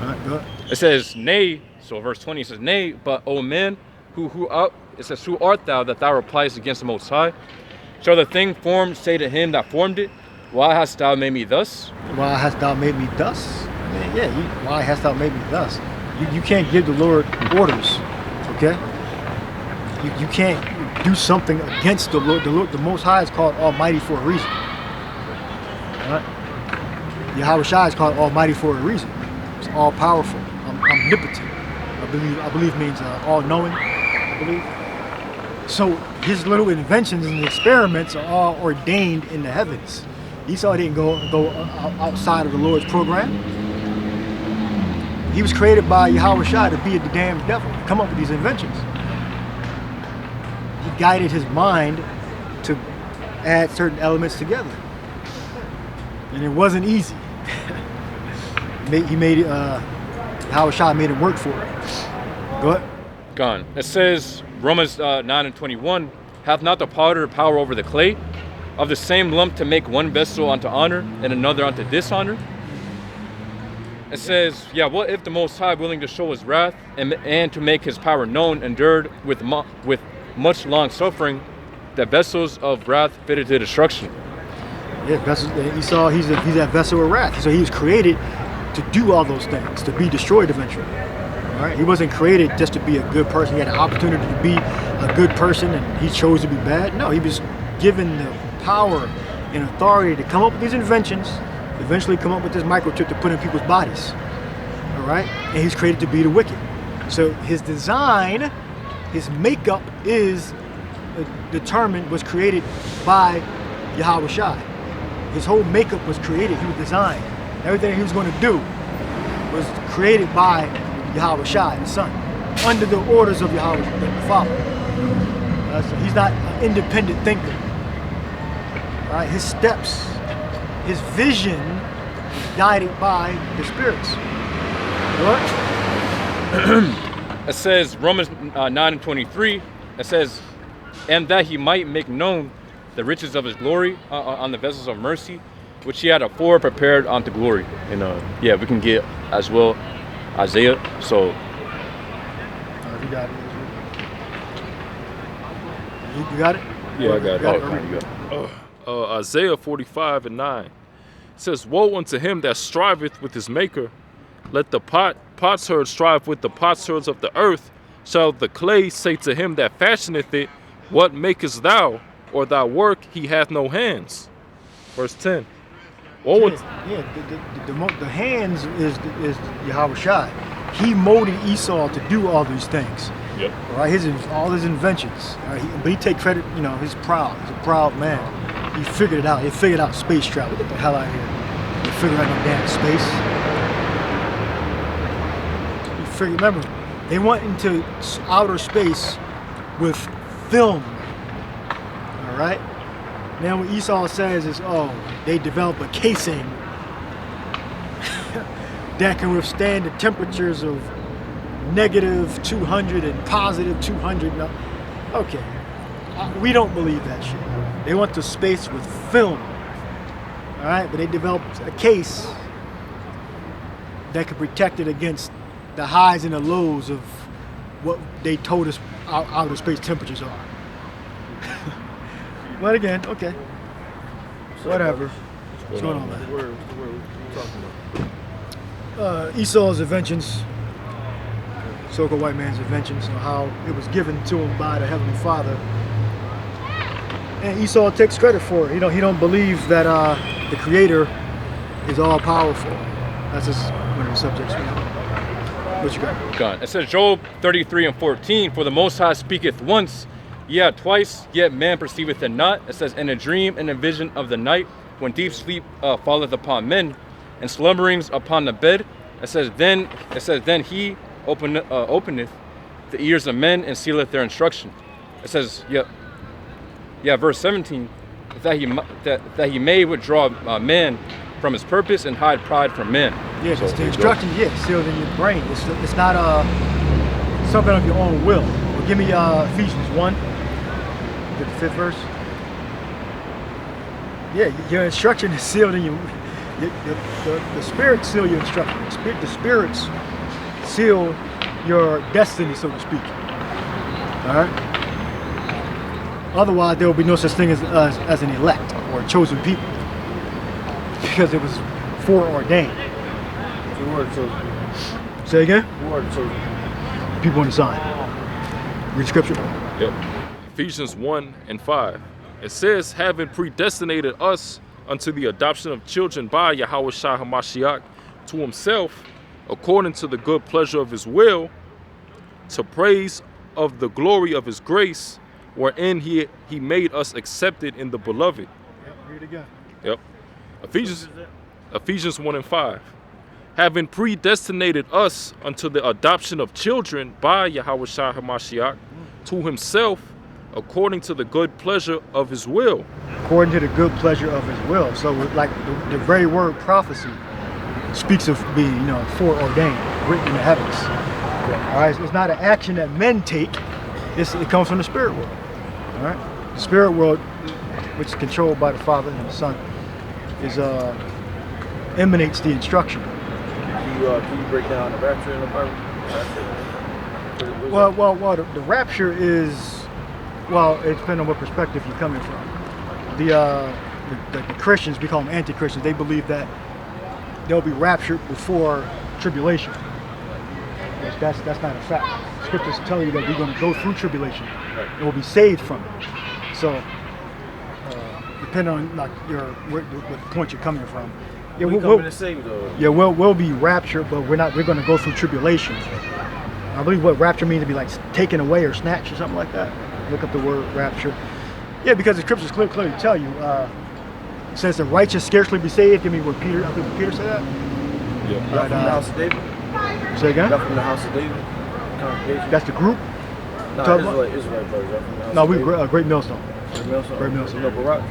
All right, go ahead. It says, "Nay." So verse 20 it says, "Nay, but O man, who it says, who art thou that thou repliest against the Most High? Shall the thing formed say to him that formed it, why hast thou made me thus?" Why hast thou made me thus? Why hast thou made me thus? You can't give the Lord orders, okay? You can't do something against the Lord. The Most High is called Almighty for a reason. All right? Yahweh Shai is called Almighty for a reason. It's all powerful, omnipotent. I believe means all-knowing. I believe. So his little inventions and experiments are all ordained in the heavens. Esau didn't go outside of the Lord's program. He was created by Yahweh Shai to be the damn devil, to come up with these inventions. He guided his mind to add certain elements together. And it wasn't easy. Yahweh Shai made it work for it. Go ahead. Gone. It says Romans 9:21, "Hath not the potter power over the clay, of the same lump to make one vessel unto honor and another unto dishonor?" It says, yeah, what if the Most High, willing to show his wrath and to make his power known, endured with much long suffering the vessels of wrath fitted to destruction? Yeah, Esau, he's that vessel of wrath. So he was created to do all those things, to be destroyed eventually. All right? He wasn't created just to be a good person. He had an opportunity to be a good person and he chose to be bad. No, he was given the power and authority to come up with these inventions, eventually come up with this microchip to put in people's bodies. All right? And he's created to be the wicked. So his design, his makeup is was created by Yahweh Shai. His whole makeup was created, he was designed. Everything he was going to do was created by Yahweh Shai, the Son, under the orders of Yahweh, the Father. So he's not an independent thinker. All right? His steps, his vision is guided by the spirits. What? It says, Romans 9:23, it says, "And that he might make known the riches of his glory on the vessels of mercy, which he had afore prepared unto glory." And yeah, we can get as well Isaiah. So You got it. You got it? yeah, I got it. Okay. You got it. Isaiah 45:9 says, "Woe unto him that striveth with his maker. Let the potsherd strive with the potsherds of the earth. Shall the clay say to him that fashioneth it, What makest thou? Or thy work, he hath no hands." Verse 10. Woe unto The hands is Yahweh Shai. He molded Esau to do all these things. Yep. All right, all his inventions. All right, but he take credit. He's proud. He's a proud man. He figured it out. He figured out space travel. Get the hell out of here. He figured out no damn space. Remember, They went into outer space with film. All right. Now what Esau says is, oh, they developed a casing that can withstand the temperatures of negative 200 and positive 200. No. Okay. We don't believe that shit. They went to space with film. All right, but they developed a case that could protect it against the highs and the lows of what they told us our outer space temperatures are. But again, okay. Whatever. What's going on, man? What are we talking about? Esau's inventions, so-called white man's inventions, and how it was given to him by the Heavenly Father. And Esau takes credit for it. He don't believe that the Creator is all powerful. That's just one of the subjects. What you got? God. It says Job 33:14, for the Most High speaketh once, yet twice, yet man perceiveth it not. It says, in a dream and a vision of the night, when deep sleep falleth upon men, and slumberings upon the bed. It says then he openeth the ears of men and sealeth their instruction. It says, verse 17, that he may withdraw man from his purpose and hide pride from man. Yeah, so the instruction, sealed in your brain. It's not something of your own will. Well, give me Ephesians 1, the 5th verse. Yeah, your instruction is sealed in the spirits seal your instruction. The spirits seal your destiny, so to speak. All right. Otherwise, there will be no such thing as an elect or a chosen people, because it was foreordained. The word chosen. Say again? The word chosen. People in the sign. Read scripture. Yep. Ephesians 1:5. It says, having predestinated us unto the adoption of children by Yahweh Shai HaMashiach to himself, according to the good pleasure of his will, to praise of the glory of his grace, wherein he made us accepted in the beloved. Yep, read it again. Yep. Ephesians 1:5. Having predestinated us unto the adoption of children by Yahweh Shai HaMashiach to himself, according to the good pleasure of his will. According to the good pleasure of his will. So like the very word prophecy speaks of being, foreordained, written in the heavens. All right, so it's not an action that men take. It comes from the spirit world. All right, the spirit world, which is controlled by the Father and the Son, emanates the instruction. Can you break down the rapture in the Bible? Well, the rapture is, it depends on what perspective you're coming from. The Christians, we call them anti-Christians, they believe that they'll be raptured before tribulation. That's not a fact. Scriptures tell you that we're going to go through tribulation and we'll be saved from it. So, depending on what point you're coming from. Yeah, we'll be raptured, but we're going to go through tribulation. I believe what rapture means to be like taken away or snatched or something like that. Look up the word rapture. Yeah, because the scriptures clearly tell you, it says the righteous scarcely be saved. Give me what Peter said that. Yeah. From the house of David. Say again? Not from the house of David. Congregation. That's the group? No, Israelite brothers. No, we Great Millstone. Great Millstone. No, Barak.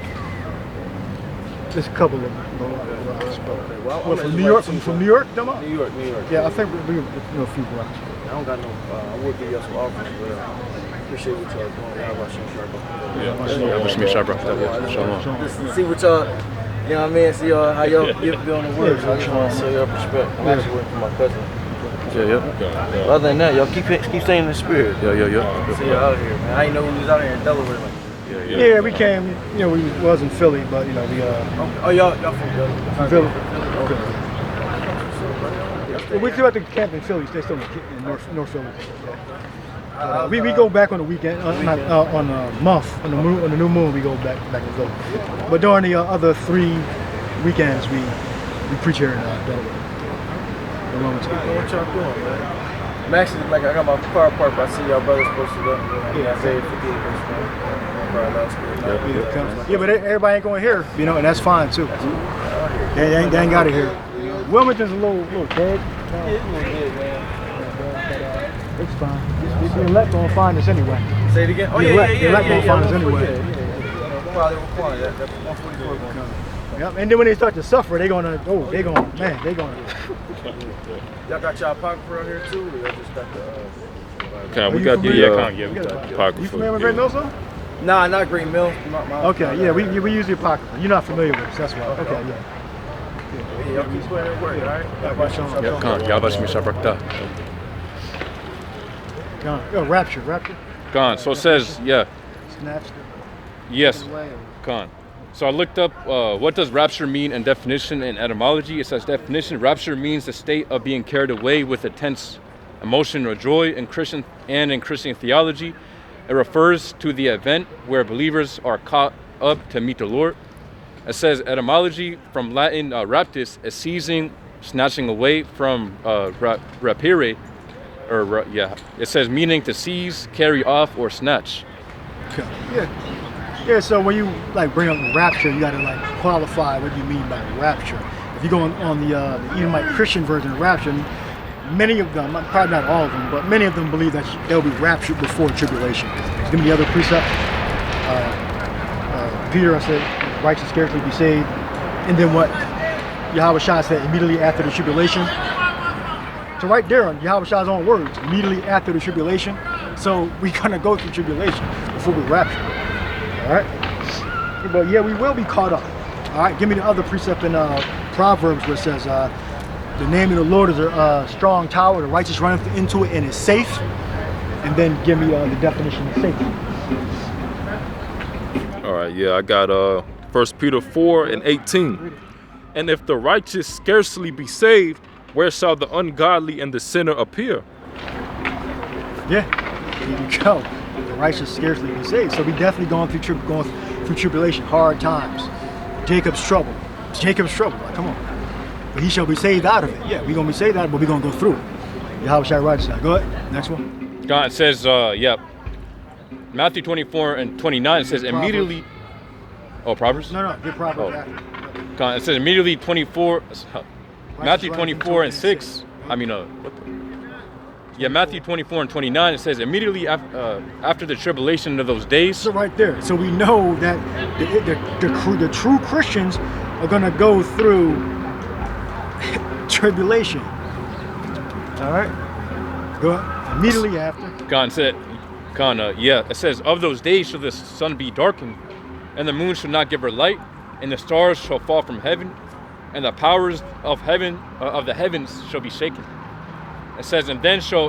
There's a couple of them. Well, from New York, New York, New York. Yeah, I think we know a few Baraks. I don't got no, I would give you some offers, but appreciate what y'all doing. How about see what y'all, see how y'all be on the word. I just want to show y'all respect. I'm actually waiting for my cousin. Yeah. Other than that, y'all keep staying in the spirit. Yeah. See y'all out here, man. I didn't know we was out here in Delaware. Yeah, we came. We was in Philly, but we. Oh, y'all from Philly. Okay. We still at the camp in Philly. They're still in North Philly. We go back on the weekend, on a month, on the new moon. We go back to Philly. But during the other 3 weekends, we preach here in Delaware. What y'all doing, man? I'm actually I got my car parked. I see y'all brothers posted up. Yeah, Isaiah 58 verse 1. Yeah, but everybody ain't going here, and that's fine too. They ain't got it here. Wilmington's a little dead. Yeah, it's a little dead, man. It's fine. The elect gonna find us anyway. Say it again. Oh The yeah, elect- yeah, the yeah, elect yeah, gonna yeah. find us 140, anyway. yeah, yeah. Probably 140. That's 144 going on. Yep. And then when they start to suffer, they gonna they gonna. Y'all got y'all apocrypha around here too, or y'all just got the? Con, we you got familiar? the Con, yeah, we got You apocrypha. familiar with Great Millstone? Nah, not Green Mill. Okay, yeah, we use the apocrypha. You're not familiar with us, that's why. Okay, yeah. Yeah, y'all keep playing that word, all right? Yeah, watch on. Yep, con. Yavash Mishabrakta. Yo, rapture. Con. So it says, yeah, Snatched. yes, con. So I looked up what does rapture mean and definition and etymology. It says definition, rapture means the state of being carried away with intense emotion or joy in Christian theology. It refers to the event where believers are caught up to meet the Lord. It says etymology from Latin raptus is seizing, snatching away from rapere, or it says meaning to seize, carry off, or snatch. Okay. Yeah. So when you like bring up rapture, you gotta like qualify what you mean by rapture. If you go on the Edomite Christian version of rapture, many of them, probably not all of them, but many of them believe that they'll be raptured before tribulation. Give me the other precept. Peter said, righteous scarcely be saved. And then what Yahweh Shai said, immediately after the tribulation. So right there on Yahweh Shai's own words, immediately after the tribulation. So we're gonna go through tribulation before we rapture. All right? But yeah, we will be caught up. All right, give me the other precept in Proverbs where it says, the name of the Lord is a strong tower, the righteous runneth into it and is safe. And then give me the definition of safety. All right, yeah, I got 1 Peter 4:18. And if the righteous scarcely be saved, where shall the ungodly and the sinner appear? Yeah, there you go. The righteous scarcely be saved. So we definitely going through tribulation, hard times. Jacob's trouble. Like, come on. But he shall be saved out of it. Yeah, we're gonna be saved out of it, but we're gonna go through it. Yahweh Shai righteous. Go ahead. Next one. God, it says, Matthew 24:29, it says immediately. Oh, Proverbs? No, get Proverbs Oh. after. God, it says immediately 24. Matthew 24:6. I mean, Matthew 24:29. It says immediately after the tribulation of those days. So right there. So we know that the true Christians are gonna go through tribulation. All right. Go ahead. Immediately after. God said, it says, of those days shall the sun be darkened, and the moon shall not give her light, and the stars shall fall from heaven, and the powers of the heavens shall be shaken. It says, and then shall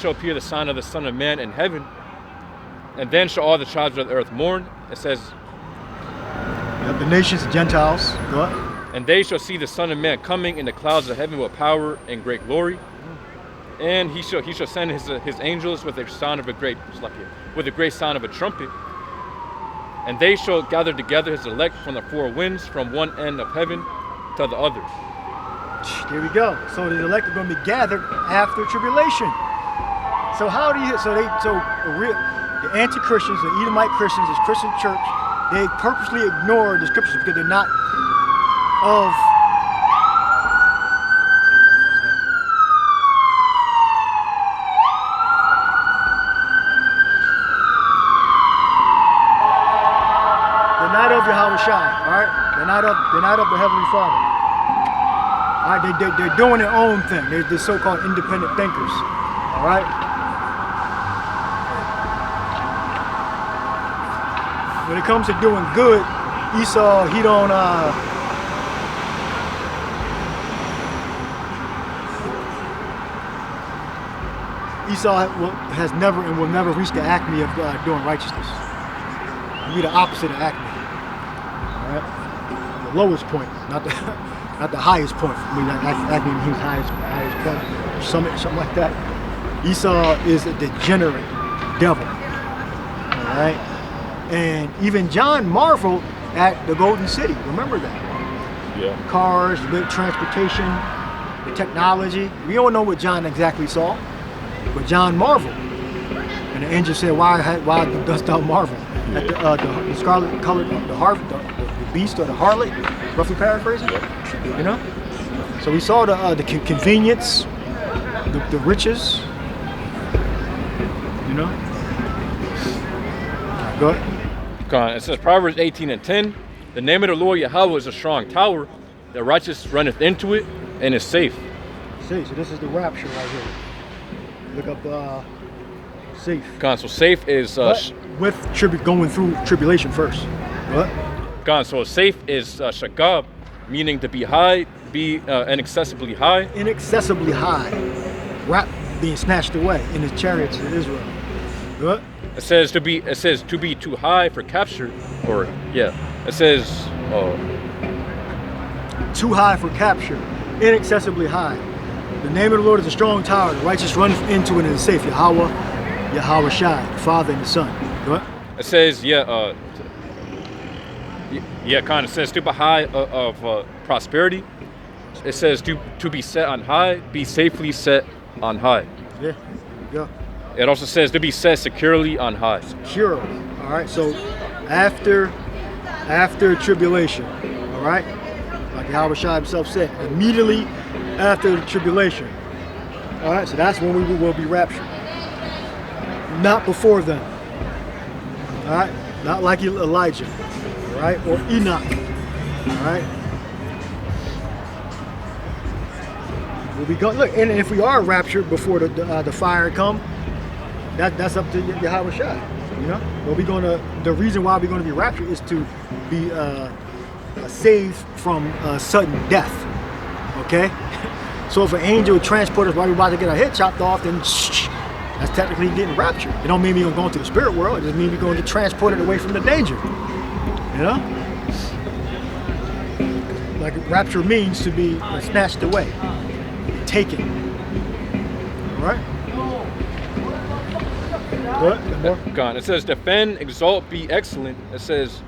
appear the sign of the Son of Man in heaven, and then shall all the tribes of the earth mourn. It says, The nations, the Gentiles. Go ahead. and they shall see the Son of Man coming in the clouds of heaven with power and great glory. And he shall send his angels with a sound of a great sound of a trumpet. And they shall gather together his elect from the four winds, from one end of heaven to the other. There we go. So the elect are going to be gathered after tribulation. So the anti-Christians, the Edomite Christians, this Christian church, they purposely ignore the scriptures because they're not of. They're not of Yahweh Shai, all right? They're not of the Heavenly Father. All right, they're doing their own thing. They're so-called independent thinkers, all right? When it comes to doing good, Esau, he don't, Esau has never and will never reach the acme of doing righteousness. He'll be the opposite of acme. All right? The lowest point, not the highest point. I mean, acme means highest point, summit, something like that. Esau is a degenerate devil. All right? And even John marveled at the Golden City. Remember that? Yeah. Cars, big transportation, the technology. We don't know what John exactly saw, but John marveled. And the angel said, "Why dost thou marvel at the scarlet colored, the beast or the harlot?" Roughly paraphrasing. You know. So we saw the convenience, the riches, You know? Go ahead. Con, it says Proverbs 18:10. The name of the Lord Yahweh is a strong tower. The righteous runneth into it and is safe. See, so this is the rapture right here. Look up safe. Con, so safe is But with going through tribulation first. What? Con, so safe is shagab, meaning to be high, be inaccessibly high. Inaccessibly high. Rap being snatched away in his chariots in Israel. What? It says to be too high for capture, or yeah. It says Too high for capture. Inaccessibly high. The name of the Lord is a strong tower. The righteous run into it and is safe. Yahweh Shai, the Father and the Son. What? it says Con, it says to be high of prosperity. It says to be set on high, be safely set on high. Yeah. Yeah. It also says to be set securely on high. Secure. All right. So after tribulation, all right, like Yahweh Shai himself said, immediately after the tribulation. All right. So that's when we will be raptured. Not before then. All right. Not like Elijah. All right. Or Enoch. All right. We'll be going. Look, and if we are raptured before the fire come, that's up to Yahweh Shai. You know, the reason why we're going to be raptured is to be saved from sudden death. Okay, so if an angel transports us while we're about to get our head chopped off, then that's technically getting raptured. It don't mean we're going to the spirit world. It just means we're going to get transported away from the danger. You know, like rapture means to be snatched away, taken. All right. What? Gone. It says defend, exalt, be excellent. It says,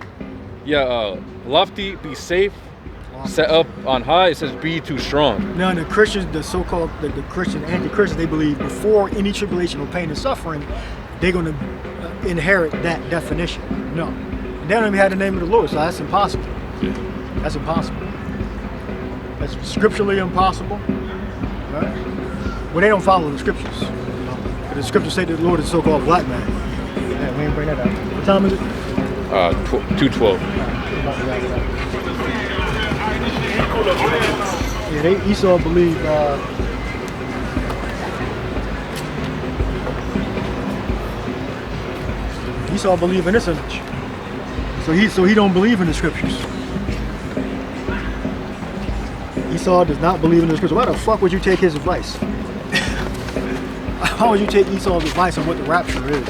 lofty, be safe, set up on high. It says be too strong. Now the Christians, the so-called the Christian anti-Christians, they believe before any tribulation or pain and suffering, they're going to inherit that definition. No, they don't even have the name of the Lord, so that's impossible. That's impossible. That's scripturally impossible. Right? Well, they don't follow the scriptures. The scriptures say that the Lord is a so-called black man. Yeah, we ain't bring that up. What time is it? 2:12. Yeah, Esau believed in this image. So he don't believe in the scriptures. Esau does not believe in the scriptures. Why the fuck would you take his advice? How would you take Esau's advice on what the rapture is?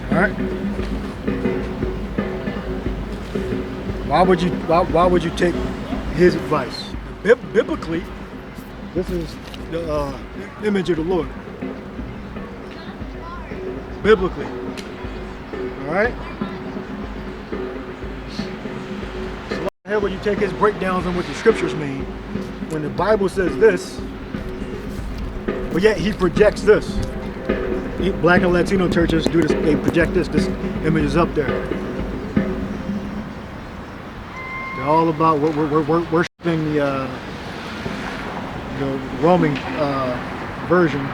All right. Why would you take his advice? Biblically, this is the image of the Lord. Biblically, all right. So why the hell would you take his breakdowns on what the scriptures mean when the Bible says this? But yet he projects this. Black and Latino churches do this. They project this. This image is up there. They're all about we're worshiping the Roman version,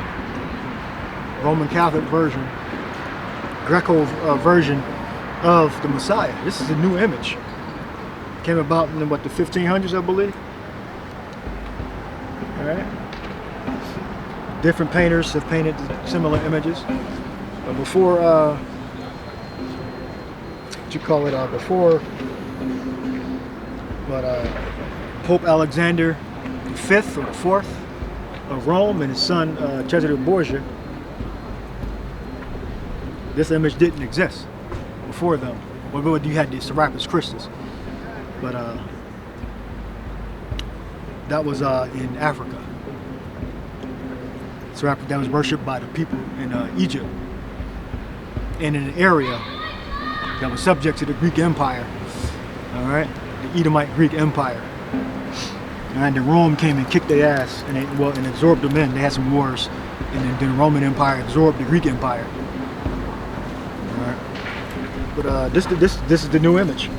Roman Catholic version, Greco version of the Messiah. This is a new image. Came about in what, the 1500s, I believe. All right. Different painters have painted similar images, but before Pope Alexander V or the Fourth of Rome and his son Cesare Borgia, this image didn't exist before them. Well, you had the Serapis Christus, but that was in Africa. That was worshipped by the people in Egypt and in an area that was subject to the Greek Empire. All right, the Edomite Greek Empire. And then Rome came and kicked their ass and absorbed them in. They had some wars, and then the Roman Empire absorbed the Greek Empire. All right, but this is the new image.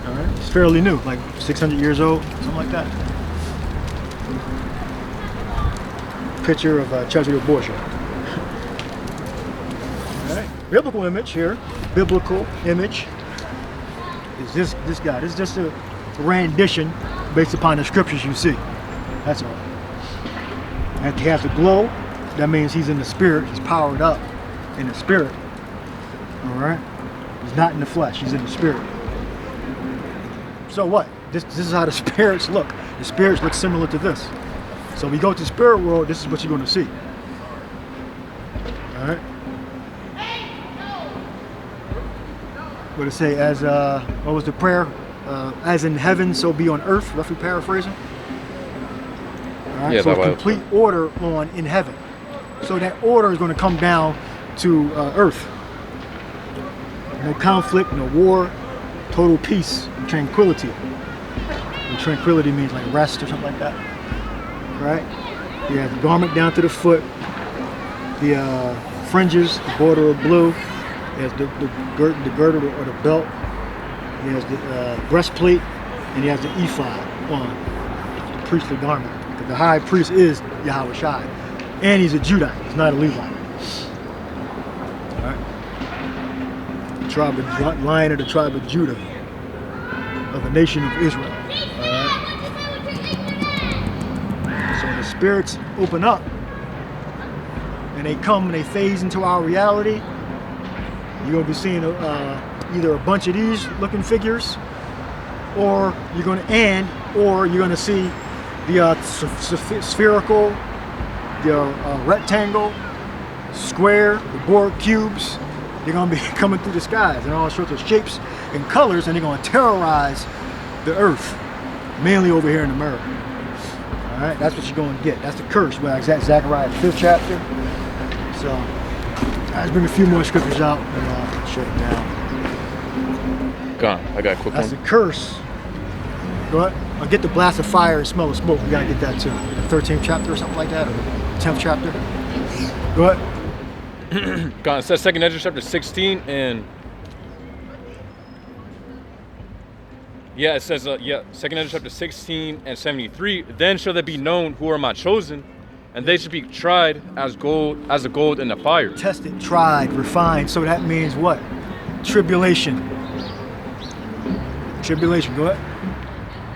All right, it's fairly new, like 600 years old, something like that. Picture of Cesare Borgia. biblical image here, biblical image, is this guy. This is just a rendition based upon the scriptures you see. That's all. And he has the glow. That means he's in the spirit. He's powered up in the spirit. All right. He's not in the flesh. He's in the spirit. So what? This is how the spirits look. The spirits look similar to this. So we go to the spirit world. This is what you're going to see. All right. What did it say? As what was the prayer? As in heaven, so be on earth. Roughly paraphrasing. All right. Yeah, so that way. complete order on in heaven. So that order is going to come down to earth. No conflict, no war, total peace and tranquility. And tranquility means like rest or something like that. Right? You have the garment down to the foot, the fringes, the border of blue. He has the girdle or the belt. He has the breastplate, and he has the ephod on, the priestly garment. Because the high priest is Yahweh Shai, and he's a Judite. He's not a Levite. All right. The tribe of Lion of the tribe of Judah, of the nation of Israel. All right. So the spirits open up, and they come and they phase into our reality. You're going to be seeing either a bunch of these looking figures, or you're going to see the spherical, the rectangle, square, the board cubes. They're going to be coming through the skies in all sorts of shapes and colors, and they're going to terrorize the earth, mainly over here in America. All right, that's what you're going to get. That's the curse. Well, Zechariah 5th chapter. So let's bring a few more scriptures out and I'll shut it down. Gone. I got a quick That's one. the curse. Go ahead. I'll get the blast of fire and smell of smoke. We gotta get that too. The 13th chapter or something like that, or the 10th chapter. Go ahead. God, it says 2nd Ezra chapter 16 and yeah, it says 2nd Ezra chapter 16 and 73. Then shall they be known who are my chosen, and they should be tried as the gold in the fire. Tested, tried, refined. So that means what? Tribulation. Tribulation. Go ahead.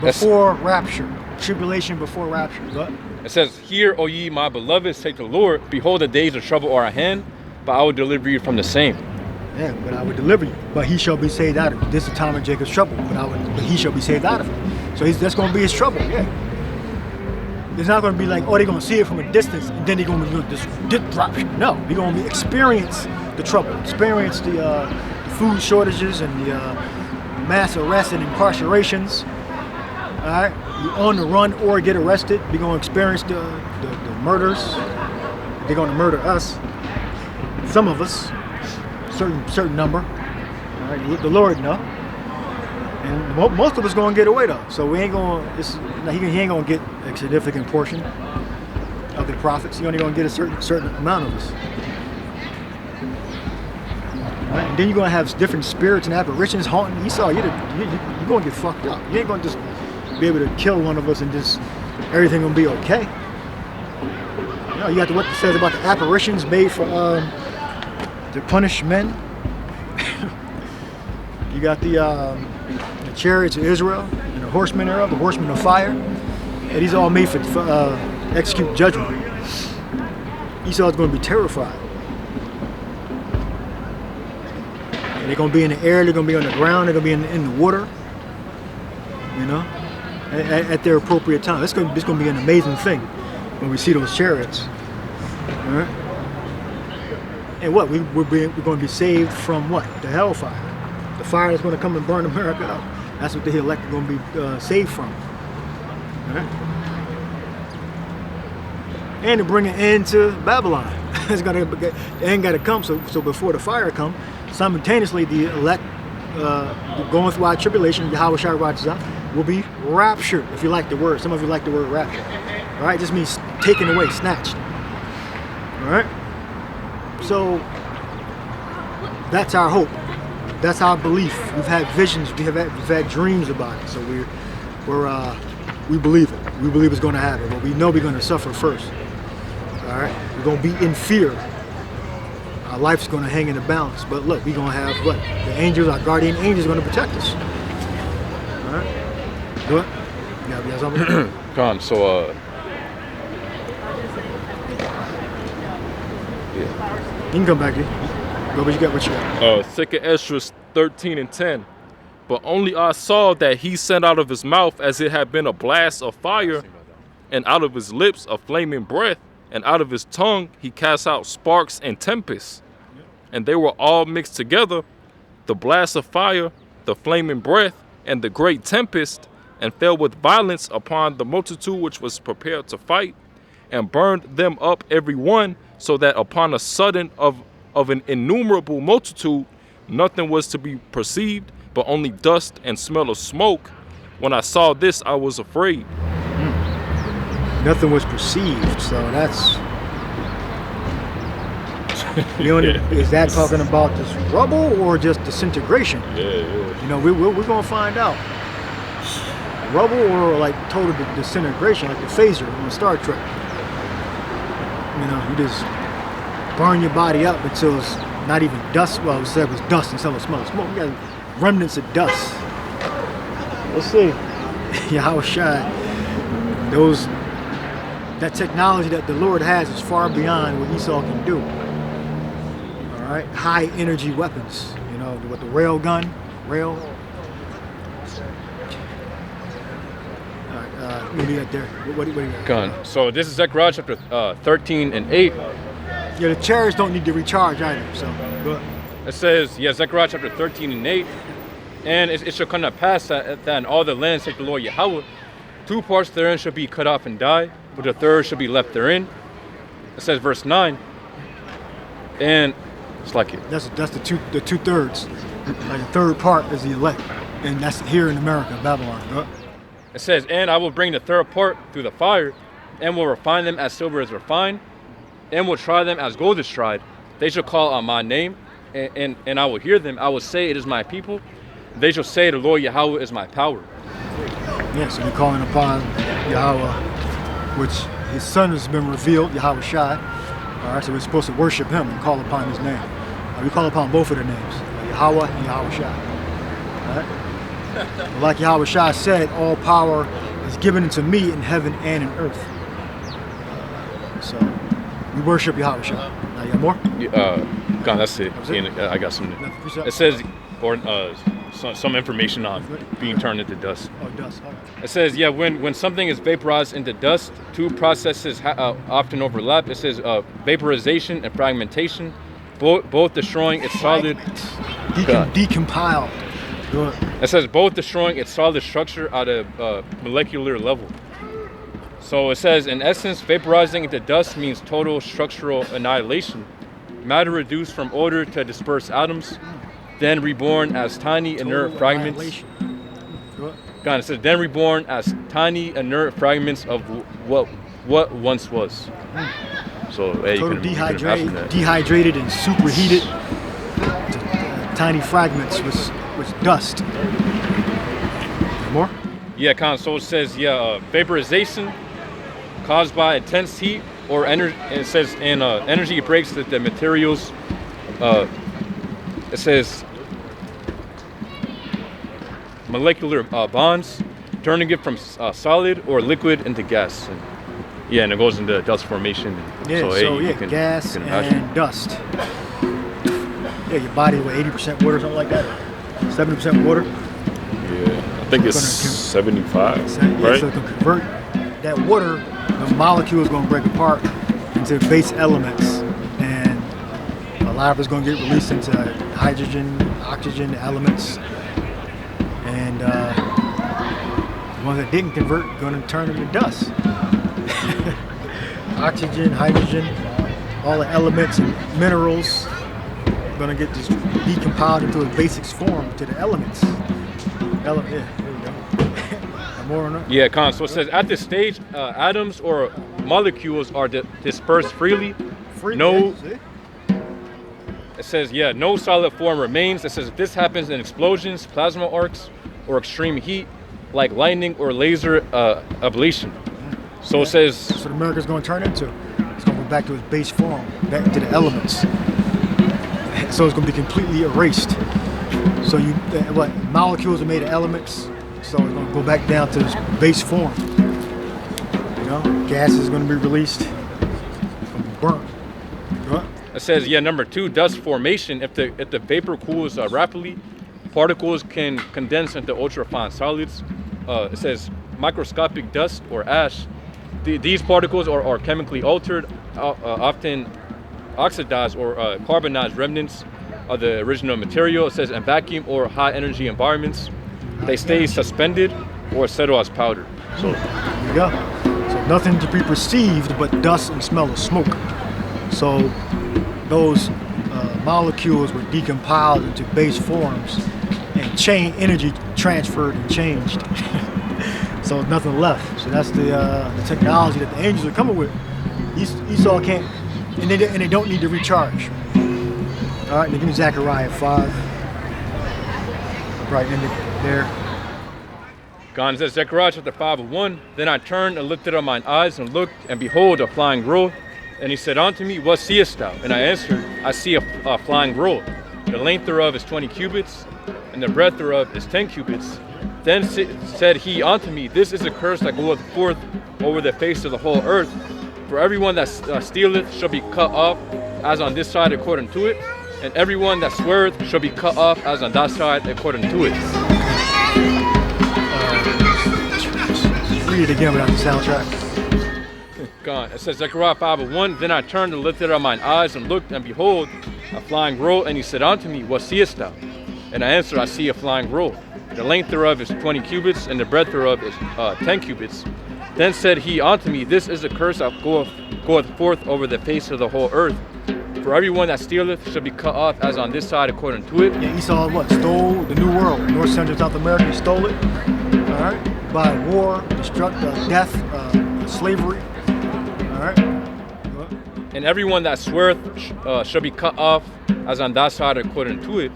Before rapture. Tribulation before rapture. Go ahead. It says, "Hear, O ye my beloved, say to the Lord, behold, the days of trouble are at hand, but I will deliver you from the same." Yeah, but I would deliver you. But he shall be saved out of it. This is the time of Jacob's trouble. But he shall be saved out of it. So that's going to be his trouble. Yeah. It's not going to be like, oh, they're going to see it from a distance, and then they're going to just drop. No, they're going to experience the trouble, experience the food shortages and the mass arrests and incarcerations. All right, you're on the run or get arrested. You're going to experience the murders. They're going to murder us. Some of us, certain number. All right, the Lord know. And most of us going to get away though. So we ain't going. He ain't going to get a significant portion of the prophets. You're only going to get a certain amount of us. Right? And then you're going to have different spirits and apparitions haunting Esau. You're going to get fucked up. You ain't going to just be able to kill one of us and just everything going to be okay. You know, you got what it says about the apparitions made for to punish men. You got the chariots of Israel and the horsemen thereof, the horsemen of fire. And these are all made for execute judgment. Esau's going to be terrified. And they're going to be in the air, they're going to be on the ground, they're going to be in the water. You know, at their appropriate time. It's going to be an amazing thing when we see those chariots. All right? And what? We're going to be saved from what? The hellfire. The fire that's going to come and burn America up. That's what the elect are going to be saved from. All right? And to bring an end to Babylon. The end got to come. So before the fire come, simultaneously the elect going through our tribulation, Yahweh Shai Ratzah, will be raptured. If you like the word, some of you like the word rapture. All right, it just means taken away, snatched. All right. So that's our hope. That's our belief. We've had visions. We've had dreams about it. So we believe it. We believe it's going to happen. But we know we're going to suffer first. All right. We're going to be in fear. Our our life's going to hang in the balance. But look, we're going to have what? The angels, our guardian angels, going to protect us. All right. Do it. You got something? Con, so You can come back here. Go, what you got? What you got? 2nd Esdras 13 and 10. But only I saw that he sent out of his mouth as it had been a blast of fire, and out of his lips a flaming breath, and out of his tongue he cast out sparks and tempests. And they were all mixed together, the blast of fire, the flaming breath, and the great tempest, and fell with violence upon the multitude which was prepared to fight, and burned them up every one, so that upon a sudden of an innumerable multitude nothing was to be perceived, but only dust and smell of smoke. When I saw this, I was afraid. Nothing was perceived, so that's. Is that talking about this rubble or just disintegration? Yeah. You know, we're gonna find out. Rubble or like total disintegration, like the phaser on Star Trek. You know, you just burn your body up until it's not even dust. Well, it said it was dust instead of smoke. Smoke, we got remnants of dust. Let's see. Yahweh Shai. That technology that the Lord has is far beyond what Esau can do. All right, high energy weapons. You know, with the rail gun, rail. All right, what do you got there? What do you got? Con. So this is Zechariah chapter 13 and 8. Yeah, the chariots don't need to recharge either. So, go ahead. It says, Zechariah chapter 13 and 8. And it shall come to pass that in all the lands, saith the Lord Yahweh, 2 parts therein shall be cut off and die, but the third shall be left therein. It says verse 9. And it's like it. That's the 2/3. Like the third part is the elect, and that's here in America, Babylon. Go ahead. It says, and I will bring the third part through the fire, and will refine them as silver is refined, and will try them as gold is tried. They shall call on my name, and I will hear them. I will say, it is my people. They shall say, the Lord Yahweh is my power. Yeah, so they're calling upon Yahweh, which his son has been revealed, Yahweh Shai. All right, so we're supposed to worship him and call upon his name. We call upon both of their names, Yahweh and Yahweh Shai. All right? Like Yahweh Shai said, all power is given unto me in heaven and in earth. So we worship Yahweh Shai. Now you got more? God, that's it. That's it? And, I got some. Nothing for It says, some information on being turned into dust. Oh, dust. Okay. It says, when something is vaporized into dust, 2 processes often overlap. It says vaporization and fragmentation, both destroying its solid. Decompiled. Good. It says both destroying its solid structure at a molecular level. So it says, in essence, vaporizing into dust means total structural annihilation. Matter reduced from order to dispersed atoms, then reborn as tiny inert fragments. God, it says, then reborn as tiny inert fragments of what once was. So total dehydrated and superheated to tiny fragments with dust. More? Yeah, so it says, vaporization caused by intense heat or energy. It says, and energy breaks the materials. It says molecular bonds, turning it from solid or liquid into gas. And it goes into dust formation. Gas and dust. Yeah, your body with 80% water, something like that. 70% water. Yeah, I think it's 75, right? So to convert that water, the molecule is going to break apart into base elements, and a lot of it's going to get released into hydrogen, oxygen elements, and the ones that didn't convert are going to turn into dust. Oxygen, hydrogen, all the elements and minerals are going to get just decompiled into a basic form to the elements. There you go. More on that? Yeah, so it says, at this stage, atoms or molecules are dispersed freely. It says, no solid form remains. It says, if this happens in explosions, plasma arcs, or extreme heat, like lightning or laser ablation. So it says... That's what America's going to turn into. It's going to go back to its base form, back to the elements. So it's going to be completely erased. So what molecules are made of elements, so it's going to go back down to its base form. You know, gas is going to be released. It's going to be burnt. Right? It says, yeah, number 2, dust formation. If the vapor cools rapidly, particles can condense into ultrafine solids. It says microscopic dust or ash. These particles are chemically altered, often oxidized or carbonized remnants of the original material. It says in vacuum or high energy environments, they stay suspended or settle as powder. So there you go. So nothing to be perceived but dust and smell of smoke. So those molecules were decompiled into base forms and energy transferred and changed. So nothing left. So that's the technology that the angels are coming with. Esau can't, and they don't need to recharge. All right, now give me Zechariah 5. Right in there. God says, Zechariah chapter 5:1. Then I turned and lifted up mine eyes and looked, and behold, a flying roll. And he said unto me, what seest thou? And I answered, I see a flying roll. The length thereof is 20 cubits, and the breadth thereof is 10 cubits. Then said he unto me, this is a curse that goeth forth over the face of the whole earth. For everyone that stealeth shall be cut off, as on this side according to it, and everyone that sweareth shall be cut off, as on that side according to it. Read it again without the soundtrack. God. It says Zechariah 5:1. Then I turned and lifted up mine eyes and looked, and behold, a flying roll. And he said unto me, what seest thou? And I answered, I see a flying roll. The length thereof is 20 cubits, and the breadth thereof is 10 cubits. Then said he unto me, this is a curse that goeth forth over the face of the whole earth. For everyone that stealeth shall be cut off, as on this side according to it. Yeah, Esau stole the new world. North Central South America, he stole it. All right, by war, death, slavery. All right. And everyone that sweareth shall be cut off, as on that side according to it.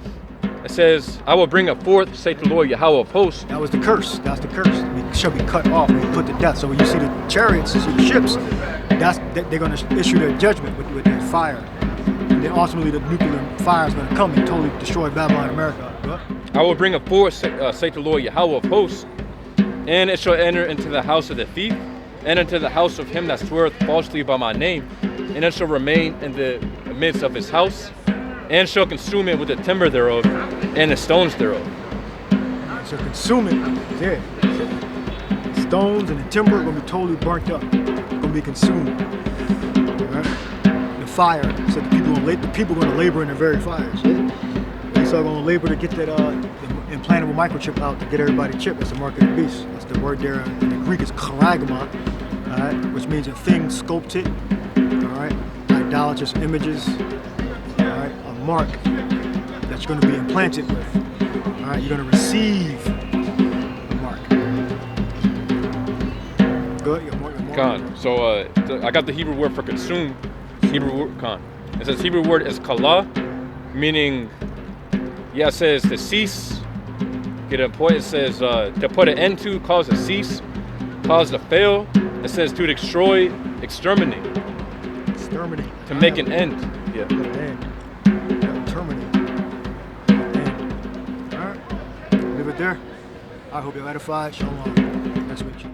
It says, I will bring a forth, saith the Lord Yahweh of hosts. That was the curse. That's the curse. It shall be cut off and put to death. So when you see the chariots, you see the ships, they're going to issue their judgment with their fire. And then ultimately the nuclear fire is going to come and totally destroy Babylon and America. I will bring a forth, saith the Lord Yahweh of hosts, and it shall enter into the house of the thief, and into the house of him that sweareth falsely by my name, and it shall remain in the midst of his house, and shall consume it with the timber thereof, and the stones thereof. So consume it. Yeah. The stones and the timber are going to be totally burnt up. Going to be consumed. All right? The fire. So the people are going to labor in the very fires. Yeah. So going to labor to get that implantable microchip out to get everybody chipped. That's the mark of the beast. That's the word there. In the Greek is charagma, all right, which means a thing sculpted. All right, idolatrous images. All right, a mark that you're going to be implanted with. All right, you're going to receive the mark. Good. Your mark. Khan. So I got the Hebrew word for consume. Hebrew word, Khan. It says Hebrew word is kala, meaning, yeah, it says to cease. Get a point. It says to put an end to, cause to cease, cause to fail. It says to destroy, exterminate. Exterminate. To make an end. Yeah. Put an end. Terminate. End. All right. Leave it there. I hope you're edified. Shalom. Next week.